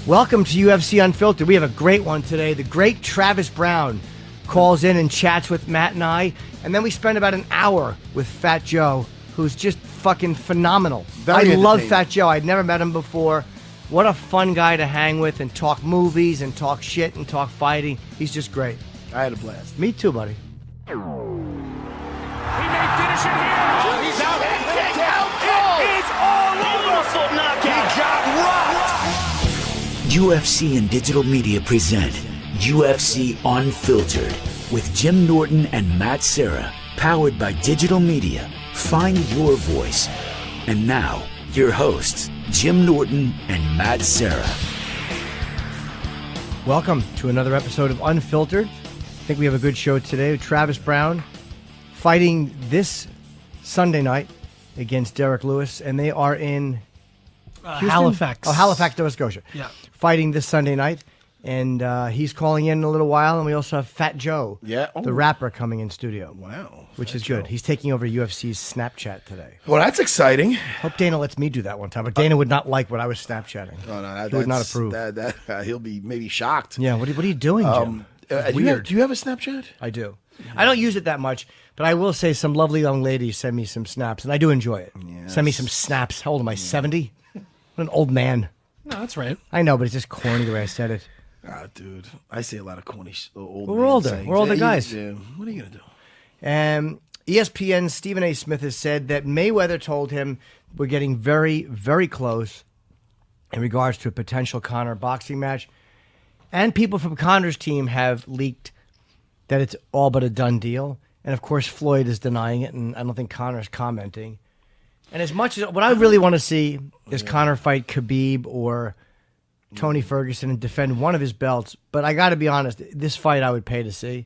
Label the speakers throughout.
Speaker 1: Welcome to UFC Unfiltered. We have a great one today. The great Travis Browne calls in and chats with Matt and I, and then we spend about an hour with Fat Joe, who's just fucking phenomenal. I love Fat Joe. I'd never met him before. What a fun guy to hang with and talk movies and talk shit and talk fighting. He's just great.
Speaker 2: I had a blast.
Speaker 1: Me too, buddy.
Speaker 3: He may finish it here.
Speaker 4: He's out. It is all over. Knockout. He got rocked.
Speaker 5: UFC and digital media present UFC Unfiltered with Jim Norton and Matt Serra, powered by digital media. Find your voice. And now, your hosts, Jim Norton and Matt Serra.
Speaker 1: Welcome to another episode of Unfiltered. I think we have a good show today. Travis Browne fighting this Sunday night against Derrick Lewis, and they are in
Speaker 6: Halifax.
Speaker 1: Oh, Halifax, Nova Scotia.
Speaker 6: Yeah.
Speaker 1: Fighting this Sunday night, and he's calling in a little while, and we also have Fat Joe, the rapper, coming in studio.
Speaker 2: Wow.
Speaker 1: Which is good. He's taking over UFC's Snapchat today.
Speaker 2: Well, that's exciting.
Speaker 1: Hope Dana lets me do that one time, but Dana would not like what I was Snapchatting.
Speaker 2: Oh, no,
Speaker 1: he would not approve.
Speaker 2: He'll be maybe shocked.
Speaker 1: Yeah, what are you doing, Jim?
Speaker 2: Do you have a Snapchat?
Speaker 1: I do. I don't use it that much, but I will say some lovely young ladies send me some snaps, and I do enjoy it.
Speaker 2: Yes.
Speaker 1: Send me some snaps. How old am I, 70? What an old man.
Speaker 6: No, that's right.
Speaker 1: I know, but it's just corny the way I said it.
Speaker 2: Ah, dude. I say a lot of corny old
Speaker 1: We're older.
Speaker 2: sayings.
Speaker 1: We're older guys.
Speaker 2: Yeah. What are you going to do?
Speaker 1: ESPN's Stephen A. Smith has said that Mayweather told him we're getting very, very close in regards to a potential Conor boxing match. And people from Conor's team have leaked that it's all but a done deal. And, of course, Floyd is denying it, and I don't think Conor's commenting. And as much as what I really want to see is Conor fight Khabib or Tony Ferguson and defend one of his belts. But I got to be honest, this fight I would pay to see.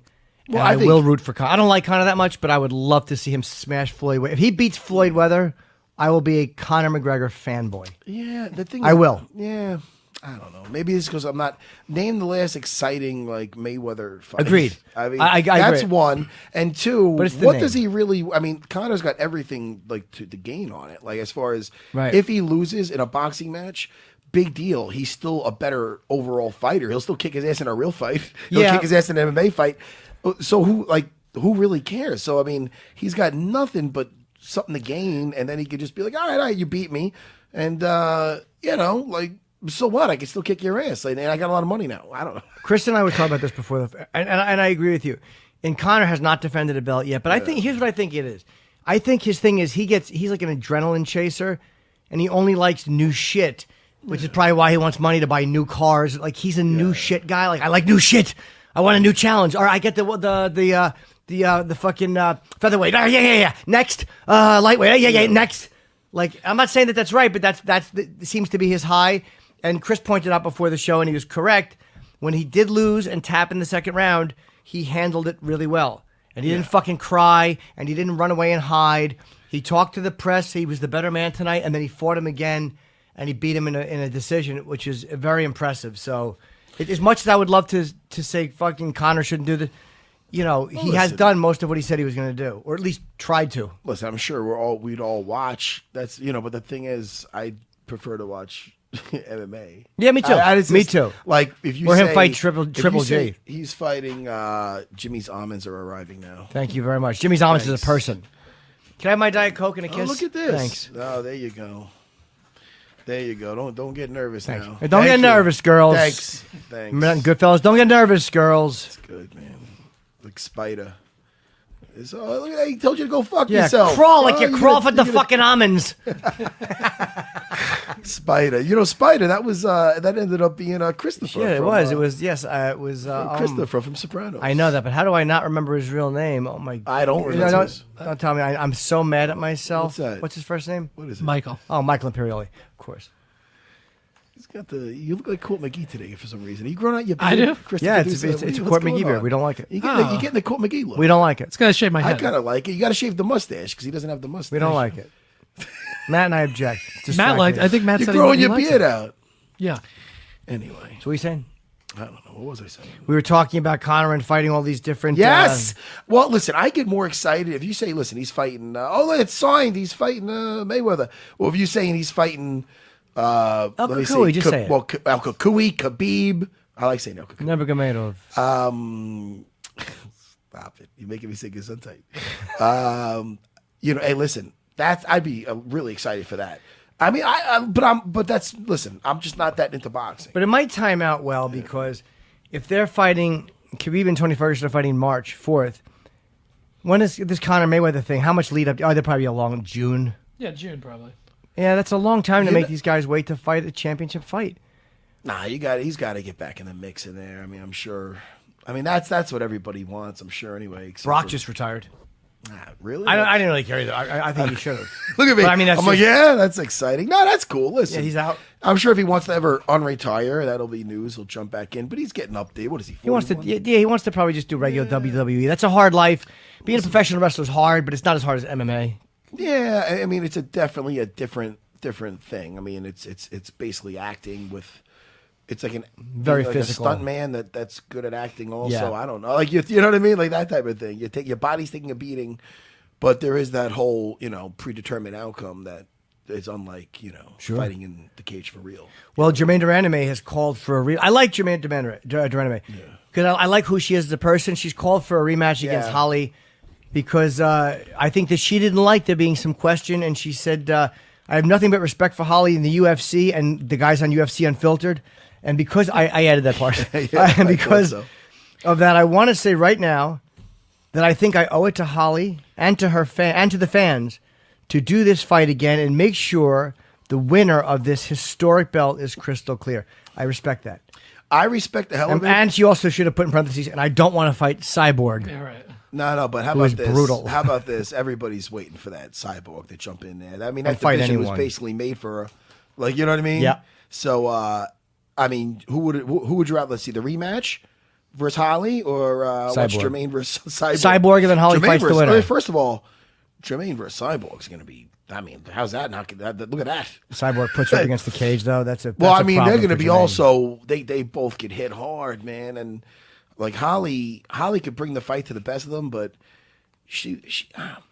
Speaker 1: Well, I will root for Conor. I don't like Conor that much, but I would love to see him smash Floyd. If he beats Floyd Mayweather, I will be a Conor McGregor fanboy.
Speaker 2: Yeah, the thing
Speaker 1: I will.
Speaker 2: Yeah. I don't know. Maybe it's because I'm not. Name the last exciting Mayweather fight.
Speaker 1: Agreed.
Speaker 2: I mean,
Speaker 1: I
Speaker 2: that's
Speaker 1: agree.
Speaker 2: one. And two,
Speaker 1: But it's the
Speaker 2: what
Speaker 1: name.
Speaker 2: does he really? I mean, Conor's got everything to gain on it. Like as far as
Speaker 1: Right.
Speaker 2: if he loses in a boxing match, big deal. He's still a better overall fighter. He'll still kick his ass in a real fight. He'll kick his ass in an MMA fight. So who really cares? So I mean, he's got nothing but something to gain, and then he could just be like, all right, you beat me, and so what? I can still kick your ass, and I got a lot of money now. I don't know.
Speaker 1: Chris and I were talking about this before, and I agree with you. And Conor has not defended a belt yet, but I think here's what I think it is. I think his thing is he's like an adrenaline chaser, and he only likes new shit, which is probably why he wants money to buy new cars. Like he's a new shit guy. Like I like new shit. I want a new challenge. All right, I get the fucking featherweight. Yeah. Next, lightweight. Yeah. Next. Like I'm not saying that that's right, but that seems to be his high. And Chris pointed out before the show, and he was correct. When he did lose and tap in the second round, he handled it really well. And he didn't fucking cry, and he didn't run away and hide. He talked to the press. He was the better man tonight, and then he fought him again, and he beat him in a decision, which is very impressive. So, as much as I would love to say fucking Conor shouldn't do the, he has done most of what he said he was going to do, or at least tried to.
Speaker 2: Listen, I'm sure we'd all watch. That's but the thing is, I prefer to watch MMA.
Speaker 1: Yeah, me too. Me too.
Speaker 2: Like if you
Speaker 1: or
Speaker 2: say,
Speaker 1: him fight Triple G.
Speaker 2: He's fighting. Jimmy's almonds are arriving now.
Speaker 1: Thank you very much. Jimmy's almonds is a person. Can I have my Diet Coke and a kiss?
Speaker 2: Oh, look at this.
Speaker 1: Thanks.
Speaker 2: Oh, there you go. There you go. Don't get nervous now.
Speaker 1: Hey, don't get nervous, girls.
Speaker 2: Thanks.
Speaker 1: Remember that, Goodfellas? Don't get nervous, girls.
Speaker 2: It's good, man. Like Spider. Look at that. He told you to go fuck yourself.
Speaker 1: Crawl like you crawl for the fucking almonds.
Speaker 2: Spider. Spider, that was that ended up being Christopher.
Speaker 1: Yeah, it was. It was
Speaker 2: Christopher from Sopranos.
Speaker 1: I know that, but how do I not remember his real name? Oh my!
Speaker 2: I don't remember.
Speaker 1: Don't tell me. I'm so mad at myself.
Speaker 2: What's that?
Speaker 1: What's his first name?
Speaker 2: What is it?
Speaker 6: Michael.
Speaker 1: Oh, Michael Imperioli, of course.
Speaker 2: He's got you look like Court McGee today for some reason. Are you growing out your beard?
Speaker 6: I do?
Speaker 1: Yeah, it's a Court McGee beard. We don't like it.
Speaker 2: You're getting the Court McGee look.
Speaker 1: We don't like it.
Speaker 6: It's gonna shave my head.
Speaker 2: I kind of like it. You got to shave the mustache because he doesn't have the mustache.
Speaker 1: We don't like it. Matt and I object.
Speaker 6: I think Matt
Speaker 2: You're
Speaker 6: said
Speaker 2: growing
Speaker 6: he
Speaker 2: your
Speaker 6: likes
Speaker 2: beard
Speaker 6: it.
Speaker 2: out.
Speaker 6: Yeah.
Speaker 2: Anyway.
Speaker 1: So what are you saying?
Speaker 2: I don't know. What was I saying?
Speaker 1: We were talking about Conor and fighting all these different...
Speaker 2: Yes! Well, listen, I get more excited if you say, listen, he's fighting... it's signed. He's fighting Mayweather. Or if you're saying he's fighting Let me
Speaker 1: Kukui,
Speaker 2: see.
Speaker 1: just say it.
Speaker 2: Well, El Kukui, Khabib. I like saying El Kukui.
Speaker 1: Nurmagomedov.
Speaker 2: Stop it. You're making me say Gesundheit. Hey, listen. I'd be really excited for that. I mean, listen. I'm just not that into boxing.
Speaker 1: But it might time out well because if they're fighting Khabib and Tony Ferguson are fighting March 4th. When is this Conor Mayweather thing? How much lead up? Oh, they're probably a long June.
Speaker 6: Yeah, June probably.
Speaker 1: Yeah, that's a long time to make these guys wait to fight a championship fight.
Speaker 2: Nah, he's got to get back in the mix in there. I mean, I'm sure. I mean, that's what everybody wants. I'm sure anyway.
Speaker 1: Brock just retired.
Speaker 2: Really?
Speaker 1: I didn't really care either. I think he should have.
Speaker 2: Look at me.
Speaker 1: But, I mean,
Speaker 2: I'm like, yeah, that's exciting. No, that's cool. Listen,
Speaker 1: Yeah, he's out.
Speaker 2: I'm sure if he wants to ever unretire, that'll be news. He'll jump back in. But he's getting up there. What is he? 41?
Speaker 1: He wants to. Yeah, he wants to probably just do regular WWE. That's a hard life. Being a professional wrestler is hard, but it's not as hard as MMA.
Speaker 2: Yeah, I mean, it's definitely a different thing. I mean, it's basically acting with. It's like
Speaker 1: very
Speaker 2: like
Speaker 1: physical
Speaker 2: a stunt man that's good at acting. Also,
Speaker 1: Yeah.
Speaker 2: I don't know, like you know what I mean, like that type of thing. Your body's taking a beating, but there is that whole predetermined outcome that is unlike fighting in the cage for real.
Speaker 1: Well, Germaine de Randamie has called for a rematch. I like Germaine de Randamie because I like who she is as a person. She's called for a rematch against Holly because I think that she didn't like there being some question, and she said, "I have nothing but respect for Holly in the UFC and the guys on UFC Unfiltered." And because I added that part, and because of that, I want to say right now that I think I owe it to Holly and to her and to the fans to do this fight again and make sure the winner of this historic belt is crystal clear. I respect that.
Speaker 2: I respect the hell of it.
Speaker 1: And she also should have put in parentheses, and I don't want to fight Cyborg.
Speaker 6: Yeah, right.
Speaker 2: No, but how
Speaker 1: Who
Speaker 2: about
Speaker 1: is
Speaker 2: this?
Speaker 1: brutal.
Speaker 2: How about this? Everybody's waiting for that Cyborg to jump in there. I mean,
Speaker 1: I'll
Speaker 2: that
Speaker 1: fight
Speaker 2: division was
Speaker 1: anyone.
Speaker 2: basically made for her. Like, you know what I mean?
Speaker 1: Yeah.
Speaker 2: So, I mean, who would you rather see, the rematch versus Holly or
Speaker 1: Cyborg.
Speaker 2: Jermaine versus Cyborg?
Speaker 1: Cyborg, and then Holly fights the winner.
Speaker 2: First of all, Jermaine versus Cyborg is going to be. I mean, how's that? Look at that.
Speaker 1: Cyborg puts her up against the cage, though. That's a
Speaker 2: Well,
Speaker 1: that's
Speaker 2: I
Speaker 1: a
Speaker 2: mean,
Speaker 1: problem
Speaker 2: they're going to
Speaker 1: for
Speaker 2: be
Speaker 1: Germaine.
Speaker 2: also. They both get hit hard, man, and like Holly could bring the fight to the best of them, but she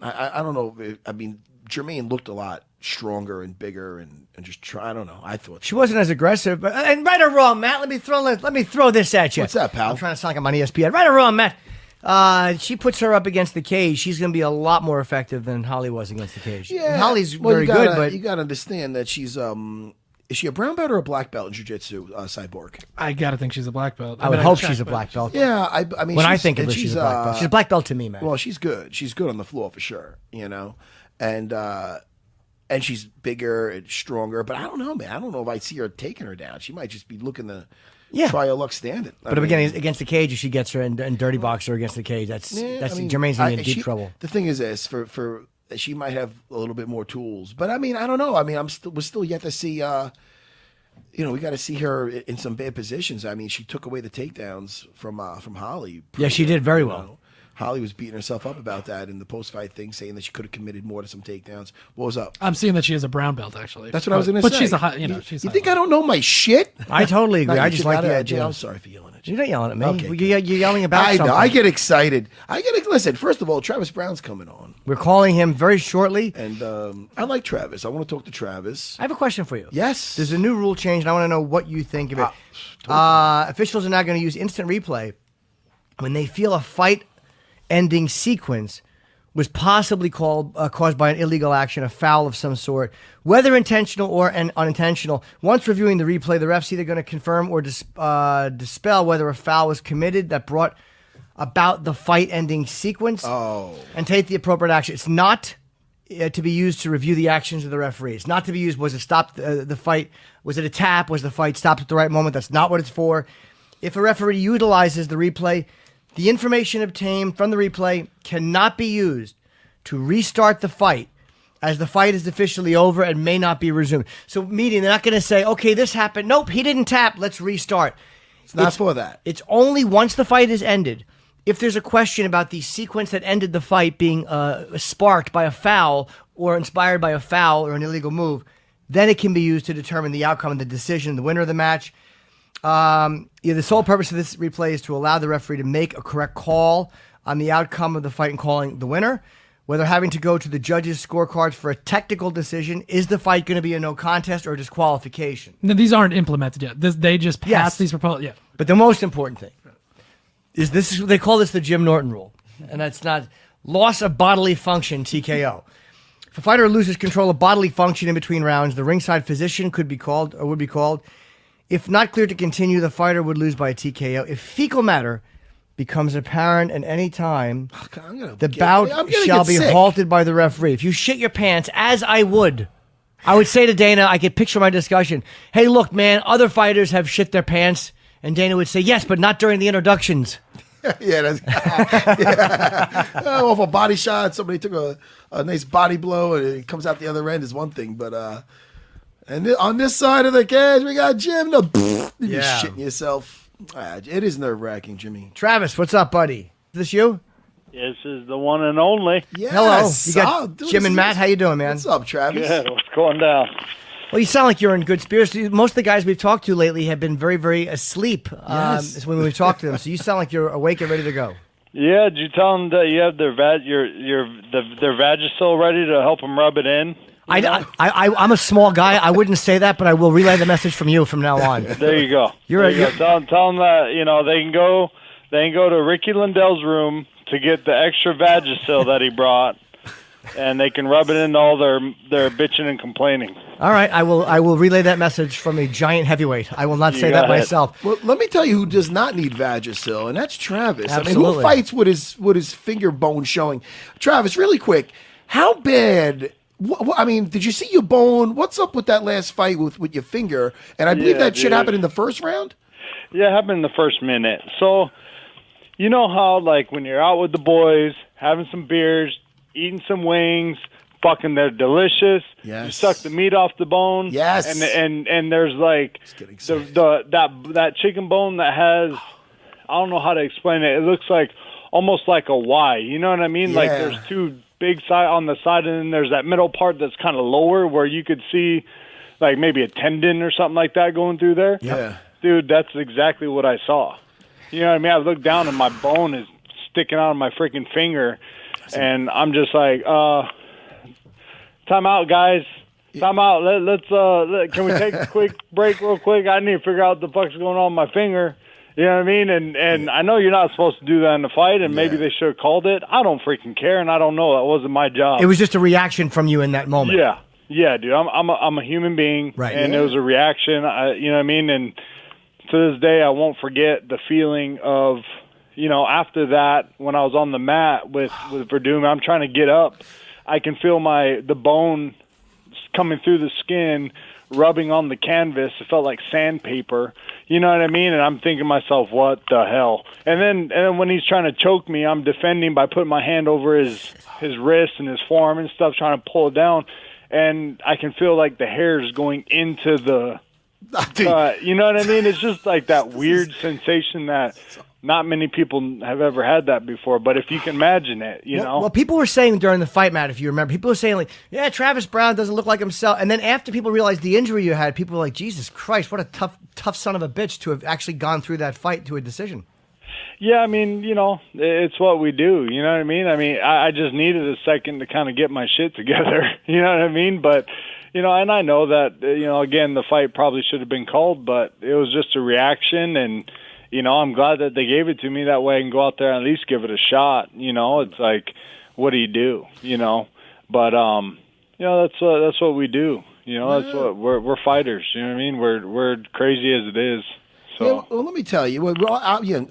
Speaker 2: I don't know. I mean, Germaine looked a lot stronger and bigger and just try. I don't know. I thought
Speaker 1: She wasn't as aggressive, but and right or wrong, Matt. Let me throw this at you.
Speaker 2: What's that, pal?
Speaker 1: I'm trying to sound like I'm on ESPN. Right or wrong, Matt. She puts her up against the cage. She's going to be a lot more effective than Holly was against the cage.
Speaker 2: Yeah,
Speaker 1: Holly's very good, but
Speaker 2: you got to understand that she's is she a brown belt or a black belt in jiu-jitsu, Cyborg?
Speaker 6: I gotta think she's a black belt.
Speaker 1: I would hope she's a black belt.
Speaker 2: Yeah, I mean,
Speaker 1: When I think of her, she's a black belt. She's a black belt to me, man.
Speaker 2: Well, she's good. She's good on the floor for sure. And she's bigger and stronger. But I don't know, man. I don't know if I see her taking her down. She might just be looking to try her luck standing.
Speaker 1: But again, against the cage, if she gets her and dirty box her against the cage, that's Germaine's going to be in deep trouble.
Speaker 2: The thing is this, for she might have a little bit more tools. But I mean, I don't know. I mean, we're still yet to see. We got to see her in some bad positions. I mean, she took away the takedowns from Holly.
Speaker 1: Yeah, she did very well.
Speaker 2: Holly was beating herself up about that in the post-fight thing, saying that she could have committed more to some takedowns. What was up?
Speaker 6: I'm seeing that she is a brown belt, actually.
Speaker 2: That's what I was going to say.
Speaker 6: But she's a high, she's.
Speaker 2: You think I don't know my shit?
Speaker 1: I totally agree.
Speaker 2: No,
Speaker 1: I
Speaker 2: you
Speaker 1: just
Speaker 2: should
Speaker 1: like
Speaker 2: not
Speaker 1: the
Speaker 2: have-
Speaker 1: idea.
Speaker 2: I'm sorry for yelling at you.
Speaker 1: You're not yelling at me.
Speaker 2: Okay,
Speaker 1: You're yelling about
Speaker 2: I
Speaker 1: something.
Speaker 2: know. I get excited. Listen. First of all, Travis Browne's coming on,
Speaker 1: We're calling him very shortly.
Speaker 2: and I like Travis. I want to talk to Travis.
Speaker 1: I have a question for you.
Speaker 2: Yes.
Speaker 1: There's a new rule change, and I want to know what you think of it. Officials are now going to use instant replay when they feel a fight-ending sequence was possibly caused by an illegal action, a foul of some sort, whether intentional or unintentional. Once reviewing the replay, the ref's either going to confirm or dispel whether a foul was committed that brought about the fight-ending sequence and take the appropriate action. It's not to be used to review the actions of the referee. It's not to be used, was it stopped the fight? Was it a tap? Was the fight stopped at the right moment? That's not what it's for. If a referee utilizes the replay, the information obtained from the replay cannot be used to restart the fight, as the fight is officially over and may not be resumed. So, meaning they're not going to say, okay, this happened. Nope, he didn't tap. Let's restart.
Speaker 2: It's not for that.
Speaker 1: It's only once the fight is ended. If there's a question about the sequence that ended the fight being sparked by a foul or inspired by a foul or an illegal move, then it can be used to determine the outcome of the decision, the winner of the match. The sole purpose of this replay is to allow the referee to make a correct call on the outcome of the fight and calling the winner. whether having to go to the judges' scorecards for a technical decision. Is the fight going to be a no contest or a disqualification?
Speaker 6: No, these aren't implemented yet. They just passed
Speaker 1: Yes.
Speaker 6: these proposals. Yeah.
Speaker 1: But the most important thing is this. They call this the Jim Norton rule, and that's not loss of bodily function, TKO. If a fighter loses control of bodily function in between rounds, the ringside physician would be called. If not cleared to continue, the fighter would lose by a TKO. If fecal matter becomes apparent at any time, the bout shall be halted by the referee. If you shit your pants, as I would say to Dana, I could picture my discussion. Hey, look, man, other fighters have shit their pants. And Dana would say, yes, but not during the introductions.
Speaker 2: Yeah, that's off a body shot. Somebody took a nice body blow and it comes out the other end is one thing. But on this side of the cage, we got Jim. No, you're shitting yourself. It is nerve-wracking, Jimmy.
Speaker 1: Travis, what's up, buddy? Is this you?
Speaker 3: This is the one and only.
Speaker 2: Yes.
Speaker 1: Hello. You got Jim and Matt. How you doing, man?
Speaker 2: What's up, Travis?
Speaker 3: Good. What's going down?
Speaker 1: Well, you sound like you're in good spirits. Most of the guys we've talked to lately have been very, very asleep when we've talked to them. So you sound like you're awake and ready to go.
Speaker 3: Yeah, did you tell them that you have their Vagisil ready to help them rub it in?
Speaker 1: I'm a small guy. I wouldn't say that, but I will relay the message from you from now on.
Speaker 3: There you go.
Speaker 1: You're
Speaker 3: Tell them that they can go to Ricky Lindell's room to get the extra Vagisil that he brought, and they can rub it into all their bitching and complaining.
Speaker 1: All right, I will relay that message from a giant heavyweight. I will not say that myself.
Speaker 2: Well, let me tell you who does not need Vagisil, and that's Travis.
Speaker 1: Absolutely.
Speaker 2: I mean, who fights with his finger bone showing? Travis, really quick, how bad? I mean, did you see your bone? What's up with that last fight with your finger? And I believe that shit happened in the first round?
Speaker 3: Yeah, it happened in the first minute. So, you know how, like, when you're out with the boys, having some beers, eating some wings, fucking they're delicious.
Speaker 2: Yes.
Speaker 3: You suck the meat off the bone.
Speaker 2: Yes.
Speaker 3: And there's, like, that chicken bone that has, I don't know how to explain it. It looks like almost like a Y. You know what I mean?
Speaker 2: Yeah.
Speaker 3: Like, there's two big side on the side, and then there's that middle part that's kind of lower where you could see like maybe a tendon or something like that going through there.
Speaker 2: Yeah.
Speaker 3: Dude, that's exactly what I saw. You know what I mean? I looked down and my bone is sticking out of my freaking finger, and I'm just like, time out, guys. Time out. Can we take a quick break real quick? I need to figure out what the fuck's going on with my finger. You know what I mean? And I know you're not supposed to do that in the fight, and maybe they should have called it. I don't freaking care, and I don't know. That wasn't my job.
Speaker 1: It was just a reaction from you in that moment.
Speaker 3: Yeah, dude. I'm a human being,
Speaker 1: right?
Speaker 3: And it was a reaction. You know what I mean? And to this day, I won't forget the feeling of, after that, when I was on the mat with Werdum, I'm trying to get up. I can feel the bone coming through the skin, rubbing on the canvas. It felt like sandpaper. You know what I mean? And I'm thinking to myself, what the hell? And then when he's trying to choke me, I'm defending by putting my hand over his wrist and his forearm and stuff, trying to pull it down. And I can feel like the hairs going into the, you know what I mean? It's just like that weird sensation that not many people have ever had that before. But if you can imagine it, you know.
Speaker 1: Well, people were saying during the fight, Matt, if you remember, people were saying like, yeah, Travis Browne doesn't look like himself. And then after people realized the injury you had, people were like, Jesus Christ, what a tough son of a bitch to have actually gone through that fight to a decision.
Speaker 3: Yeah, I mean, it's what we do. You know what I mean? I mean, I just needed a second to kind of get my shit together. You know what I mean? But, and I know that, again, the fight probably should have been called, but it was just a reaction. And, I'm glad that they gave it to me. That way I can go out there and at least give it a shot. It's like, what do you do? But, that's what we do. That's what we're fighters. You know what I mean? We're crazy as it is. So.
Speaker 2: Yeah, well, let me tell you, we're all,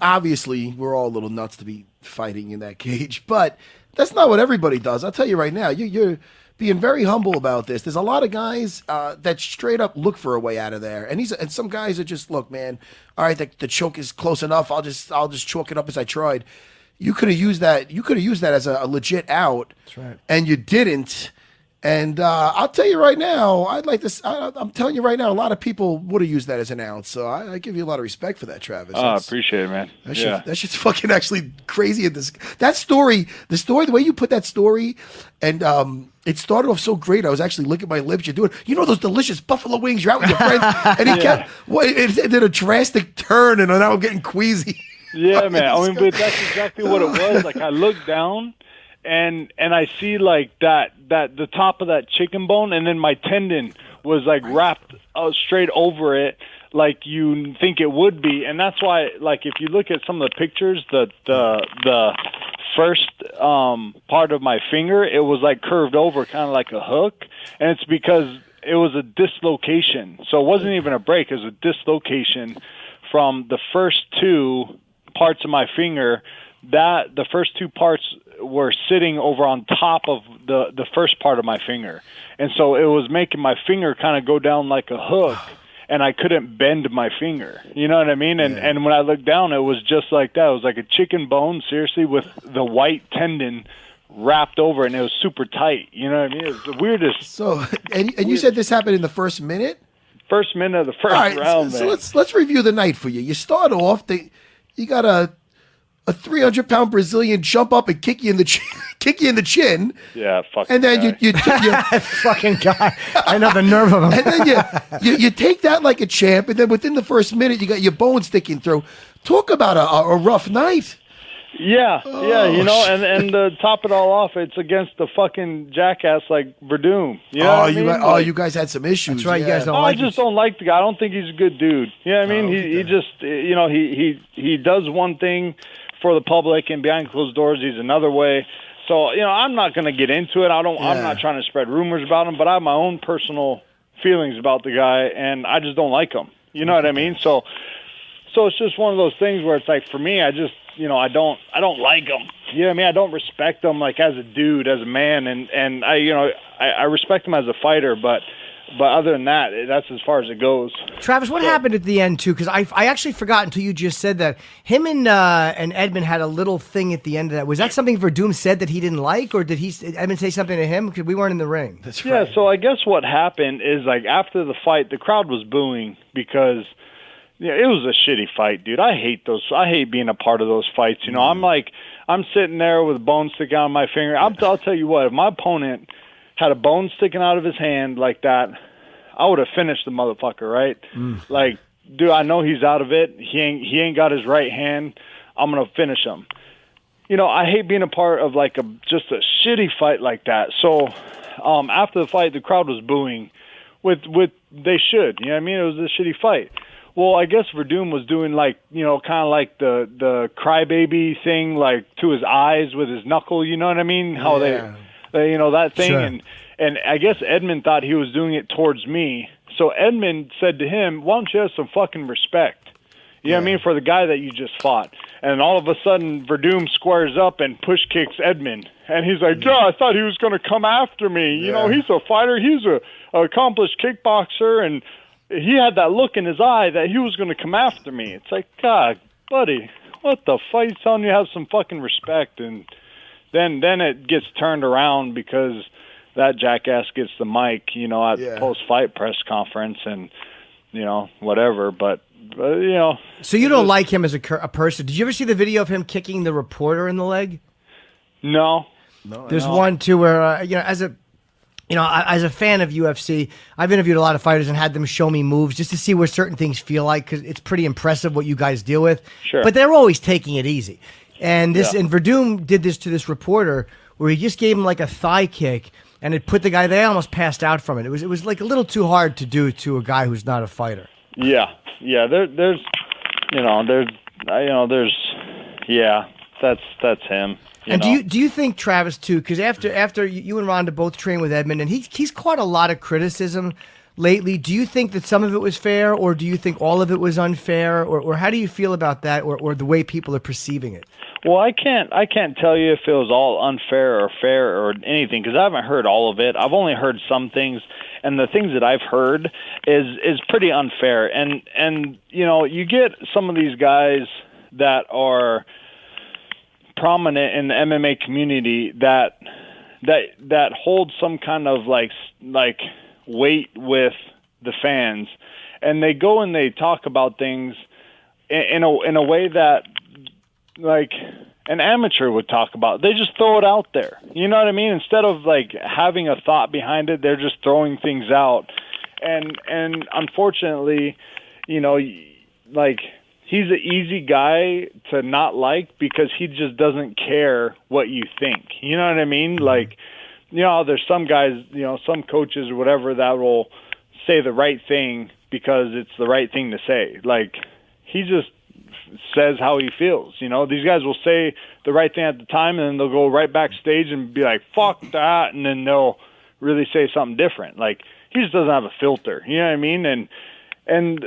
Speaker 2: obviously we're all a little nuts to be fighting in that cage, but that's not what everybody does. I'll tell you right now, you're being very humble about this. There's a lot of guys that straight up look for a way out of there, and some guys are just, look, man, all right, the choke is close enough. I'll just chalk it up as I tried. You could have used that. You could have used that as a legit out.
Speaker 1: That's right.
Speaker 2: And you didn't. And I'll tell you right now, I'm telling you right now, a lot of people would have used that as an out. So I give you a lot of respect for that, Travis.
Speaker 3: I appreciate it, man.
Speaker 2: That shit's fucking actually crazy. That story, the way you put that story, and it started off so great. I was actually licking my lips. You're doing, those delicious buffalo wings. You're out with your friends, and he kept. It did a drastic turn, and now I'm getting queasy.
Speaker 3: Yeah, man. I mean, but that's exactly what it was. Like I looked down. and I see like that the top of that chicken bone, and then my tendon was like wrapped straight over it, like you think it would be. And that's why, like, if you look at some of the pictures, the first part of my finger, it was like curved over, kind of like a hook, and it's because it was a dislocation. So it wasn't even a break; it was a dislocation from the first two parts of my finger. That the first two parts were sitting over on top of the first part of my finger, and so it was making my finger kind of go down like a hook. And I couldn't bend my finger. You know what I mean? And when I looked down, it was just like that. It was like a chicken bone, seriously, with the white tendon wrapped over, and it was super tight. You know what I mean? It was the weirdest.
Speaker 2: So, and you said this happened in the first minute?
Speaker 3: First minute of the first
Speaker 2: All right,
Speaker 3: round,
Speaker 2: so
Speaker 3: man.
Speaker 2: let's review the night for you. You start off, you got a 300-pound Brazilian jump up and kick you in the chin.
Speaker 3: Yeah, fuck.
Speaker 2: And then you
Speaker 1: Fucking guy. I know the nerve of him.
Speaker 2: and then you take that like a champ, and then within the first minute you got your bone sticking through. Talk about a rough night.
Speaker 3: Yeah, you know, and to top it all off, it's against the fucking jackass like Werdum. You know what I mean?
Speaker 2: You guys had some issues.
Speaker 1: That's right, you
Speaker 2: yeah.
Speaker 1: guys don't
Speaker 3: I
Speaker 1: like
Speaker 3: just don't like the guy. I don't think he's a good dude. You know what I mean? He just, you know, he does one thing for the public, and behind closed doors, he's another way. So, you know, I'm not going to get into it. I'm not trying to spread rumors about him, but I have my own personal feelings about the guy, and I just don't like him. You know what I mean? So it's just one of those things where it's like, for me, I just, you know, I don't like him. You know what I mean? I don't respect him like as a dude, as a man, and I, you know, I respect him as a fighter, but other than that, that's as far as it goes.
Speaker 1: Travis, what happened at the end too? Because I actually forgot until you just said that him and Edmond had a little thing at the end of that. Was that something Werdum said that he didn't like, or did Edmond say something to him? Because we weren't in the ring.
Speaker 2: That's right.
Speaker 3: Yeah, so I guess what happened is, like, after the fight, the crowd was booing because it was a shitty fight, dude. I hate being a part of those fights. You know, I'm sitting there with a bone sticking out of my finger. I'll tell you what, if my opponent had a bone sticking out of his hand like that, I would have finished the motherfucker, right? Like, dude, I know he's out of it. He ain't got his right hand. I'm gonna finish him. You know, I hate being a part of like just a shitty fight like that. So, after the fight, the crowd was booing. With they should, you know what I mean? It was a shitty fight. Well, I guess Werdum was doing like, you know, kind of like the crybaby thing, like to his eyes with his knuckle. You know what I mean? How they you know, that thing.
Speaker 1: Sure.
Speaker 3: And I guess Edmond thought he was doing it towards me. So Edmond said to him, why don't you have some fucking respect? You know what I mean? For the guy that you just fought. And all of a sudden, Werdum squares up and push kicks Edmond. And he's like, I thought he was going to come after me. You know, he's a fighter. He's a accomplished kickboxer. And he had that look in his eye that he was going to come after me. It's like, God, buddy, what the fuck? He's telling you to have some fucking respect. And then it gets turned around because that jackass gets the mic, you know, at post-fight press conference and, you know, whatever. But you know. So
Speaker 1: you don't like him as a person. Did you ever see the video of him kicking the reporter in the leg?
Speaker 3: No.
Speaker 1: There's one, too, where, you know, as a fan of UFC, I've interviewed a lot of fighters and had them show me moves just to see where certain things feel like, because it's pretty impressive what you guys deal with.
Speaker 3: Sure.
Speaker 1: But they're always taking it easy. And and Werdum did this to this reporter where he just gave him like a thigh kick, and it put the guy, they almost passed out from it. It was like a little too hard to do to a guy who's not a fighter.
Speaker 3: Yeah. That's him.
Speaker 1: And do you think, Travis, too, because after you and Rhonda both train with Edmond, and he's caught a lot of criticism lately, do you think that some of it was fair, or do you think all of it was unfair, or how do you feel about that, or the way people are perceiving it?
Speaker 3: Well, I can't tell you if it was all unfair or fair or anything, because I haven't heard all of it. I've only heard some things, and the things that I've heard is pretty unfair. And you know, you get some of these guys that are prominent in the MMA community that hold some kind of like weight with the fans, and they go and they talk about things in a way that like an amateur would talk about. They just throw it out there. You know what I mean? Instead of like having a thought behind it, they're just throwing things out. And unfortunately, you know, like he's an easy guy to not like because he just doesn't care what you think. You know what I mean? Like, there's some guys, some coaches or whatever that will say the right thing because it's the right thing to say. Like, he just says how he feels. These guys will say the right thing at the time, and then they'll go right backstage and be like, fuck that, and then they'll really say something different. Like, he just doesn't have a filter. You know what I mean? And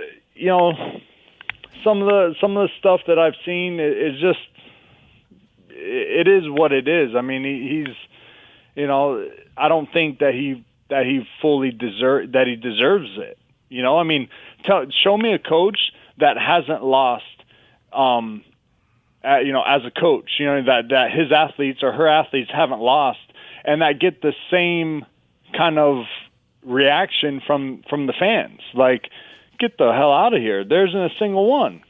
Speaker 3: some of the stuff that I've seen is just, it is what it is. I mean, he's, I don't think that he fully deserves it. I mean, show me a coach that hasn't lost, as a coach, that his athletes or her athletes haven't lost, and that get the same kind of reaction from the fans. Like, get the hell out of here. There isn't a single one.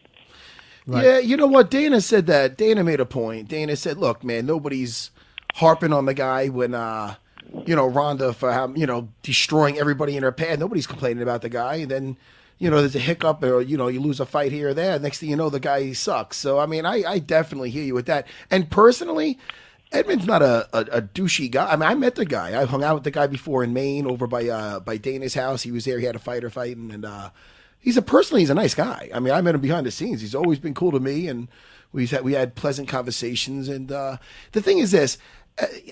Speaker 2: Right. Yeah, you know what? Dana said that. Dana made a point. Dana said, look, man, nobody's harping on the guy when, Ronda for, destroying everybody in her path. Nobody's complaining about the guy. And then, there's a hiccup or, you lose a fight here or there. Next thing you know, the guy sucks. So, I mean, I definitely hear you with that. And personally, Edmond's not a douchey guy. I mean, I met the guy. I hung out with the guy before in Maine over by Dana's house. He was there. He had a fighter fighting. And he's a nice guy. I mean, I met him behind the scenes. He's always been cool to me. And we had pleasant conversations. And the thing is this.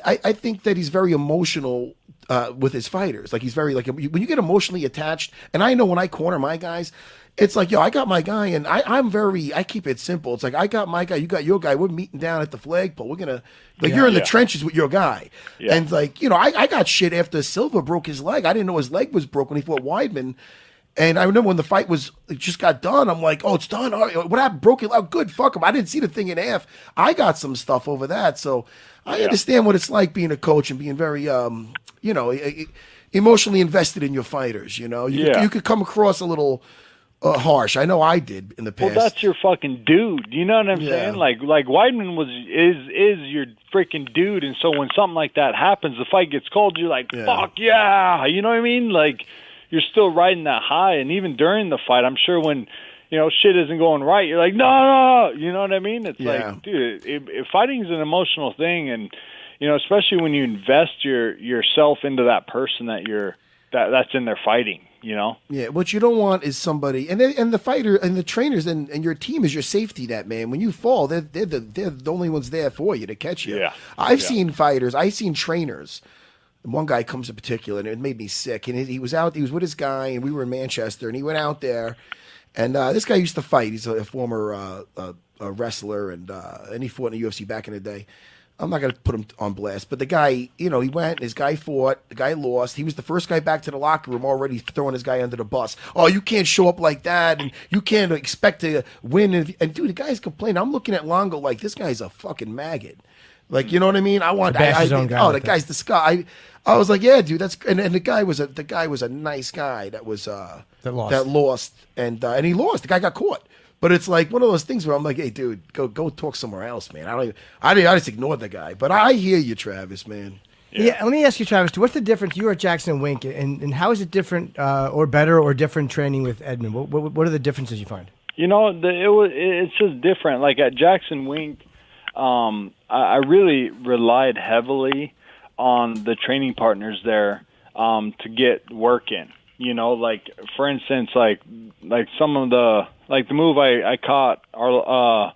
Speaker 2: I think that he's very emotional with his fighters. Like, he's very, like, when you get emotionally attached, and I know when I corner my guys, it's like, yo, I got my guy, and I keep it simple. It's like, I got my guy, you got your guy, we're meeting down at the flagpole. We're going to, you're in the trenches with your guy. Yeah. And, like, I got shit after Silva broke his leg. I didn't know his leg was broken when he fought Weidman. And I remember when the fight just got done, I'm like, oh, it's done. All right, what happened? Broke it. Oh, good. Fuck him. I didn't see the thing in half. I got some stuff over that. So I understand what it's like being a coach and being very, emotionally invested in your fighters. You could come across a little harsh. I know I did in the past.
Speaker 3: Well, that's your fucking dude. You know what I'm saying? Like Weidman is your freaking dude. And so when something like that happens, the fight gets called, you're like, fuck yeah. You know what I mean? Like, you're still riding that high, and even during the fight, I'm sure when shit isn't going right, you're like, no, you know what I mean? It's like, dude, fighting is an emotional thing, and especially when you invest yourself into that person that's in there fighting.
Speaker 2: Yeah, what you don't want is somebody, and the fighter and the trainers and your team is your safety net, man. When you fall, they're the only ones there for you to catch you. Yeah, I've seen fighters, I've seen trainers. One guy comes in particular, and it made me sick. And he was with his guy, and we were in Manchester, and he went out there. And this guy used to fight. He's a former wrestler, and he fought in the UFC back in the day. I'm not going to put him on blast, but the guy, he went, and his guy fought. The guy lost. He was the first guy back to the locker room, already throwing his guy under the bus. Oh, you can't show up like that, and you can't expect to win. And dude, the guy's complaining. I'm looking at Longo like, this guy's a fucking maggot. Like, you know what I mean? The guy's the guy. I was like, yeah, dude, that's and the guy was a nice guy that lost and he lost. The guy got caught. But it's like one of those things where I'm like, hey, dude, go talk somewhere else, man. I just ignored the guy. But I hear you, Travis, man.
Speaker 1: Yeah, let me ask you, Travis, what's the difference? You were at Jackson Wink, and how is it different or better or different training with Edmond? What are the differences you find?
Speaker 3: It's just different. Like at Jackson Wink, I really relied heavily on the training partners there to get work in. Like for instance, like some of the move I caught Alistair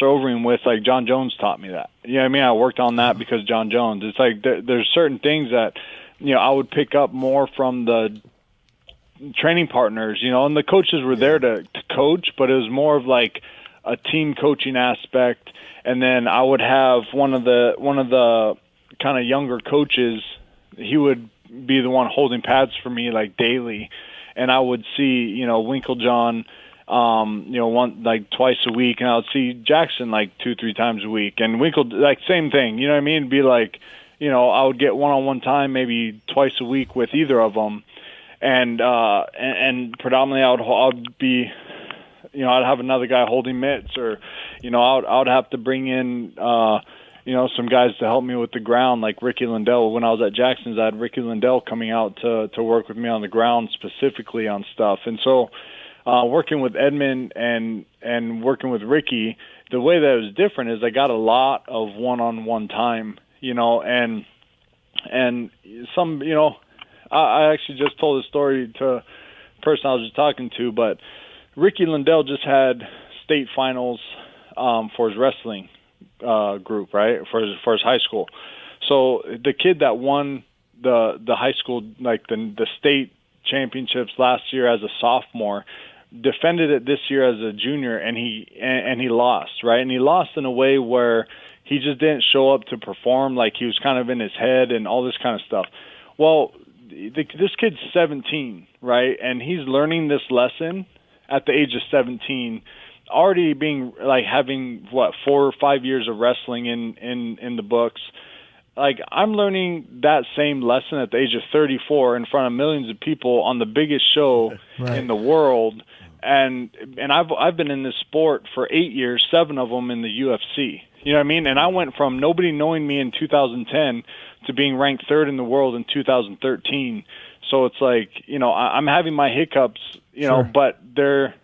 Speaker 3: Overeem with, like John Jones taught me that. You know what I mean? I worked on that because John Jones. It's like there's certain things that I would pick up more from the training partners. And the coaches were there to coach, but it was more of like a team coaching aspect. And then I would have one of the kind of younger coaches. He would be the one holding pads for me like daily, and I would see Winklejohn, twice a week, and I would see Jackson like 2-3 times a week, and same thing. You know what I mean? It'd be like I would get one-on-one time maybe twice a week with either of them, and predominantly I would be. I'd have another guy holding mitts, or, I would have to bring in, some guys to help me with the ground, like Ricky Lindell. When I was at Jackson's, I had Ricky Lindell coming out to work with me on the ground specifically on stuff. And so working with Edmond and working with Ricky, the way that it was different is I got a lot of one-on-one time, and some, I actually just told a story to a person I was just talking to, but Ricky Lindell just had state finals for his wrestling group, right, for his high school. So the kid that won the high school, like the state championships last year as a sophomore, defended it this year as a junior, and he lost, right? And he lost in a way where he just didn't show up to perform, like he was kind of in his head and all this kind of stuff. Well, this kid's 17, right? And he's learning this lesson at the age of 17, already being like having 4 or 5 years of wrestling in the books. Like, I'm learning that same lesson at the age of 34 in front of millions of people on the biggest show in the world. And I've been in this sport for 8 years, 7 of them in the UFC. You know what I mean? And I went from nobody knowing me in 2010 to being ranked 3rd in the world in 2013. So it's like, I'm having my hiccups, but they're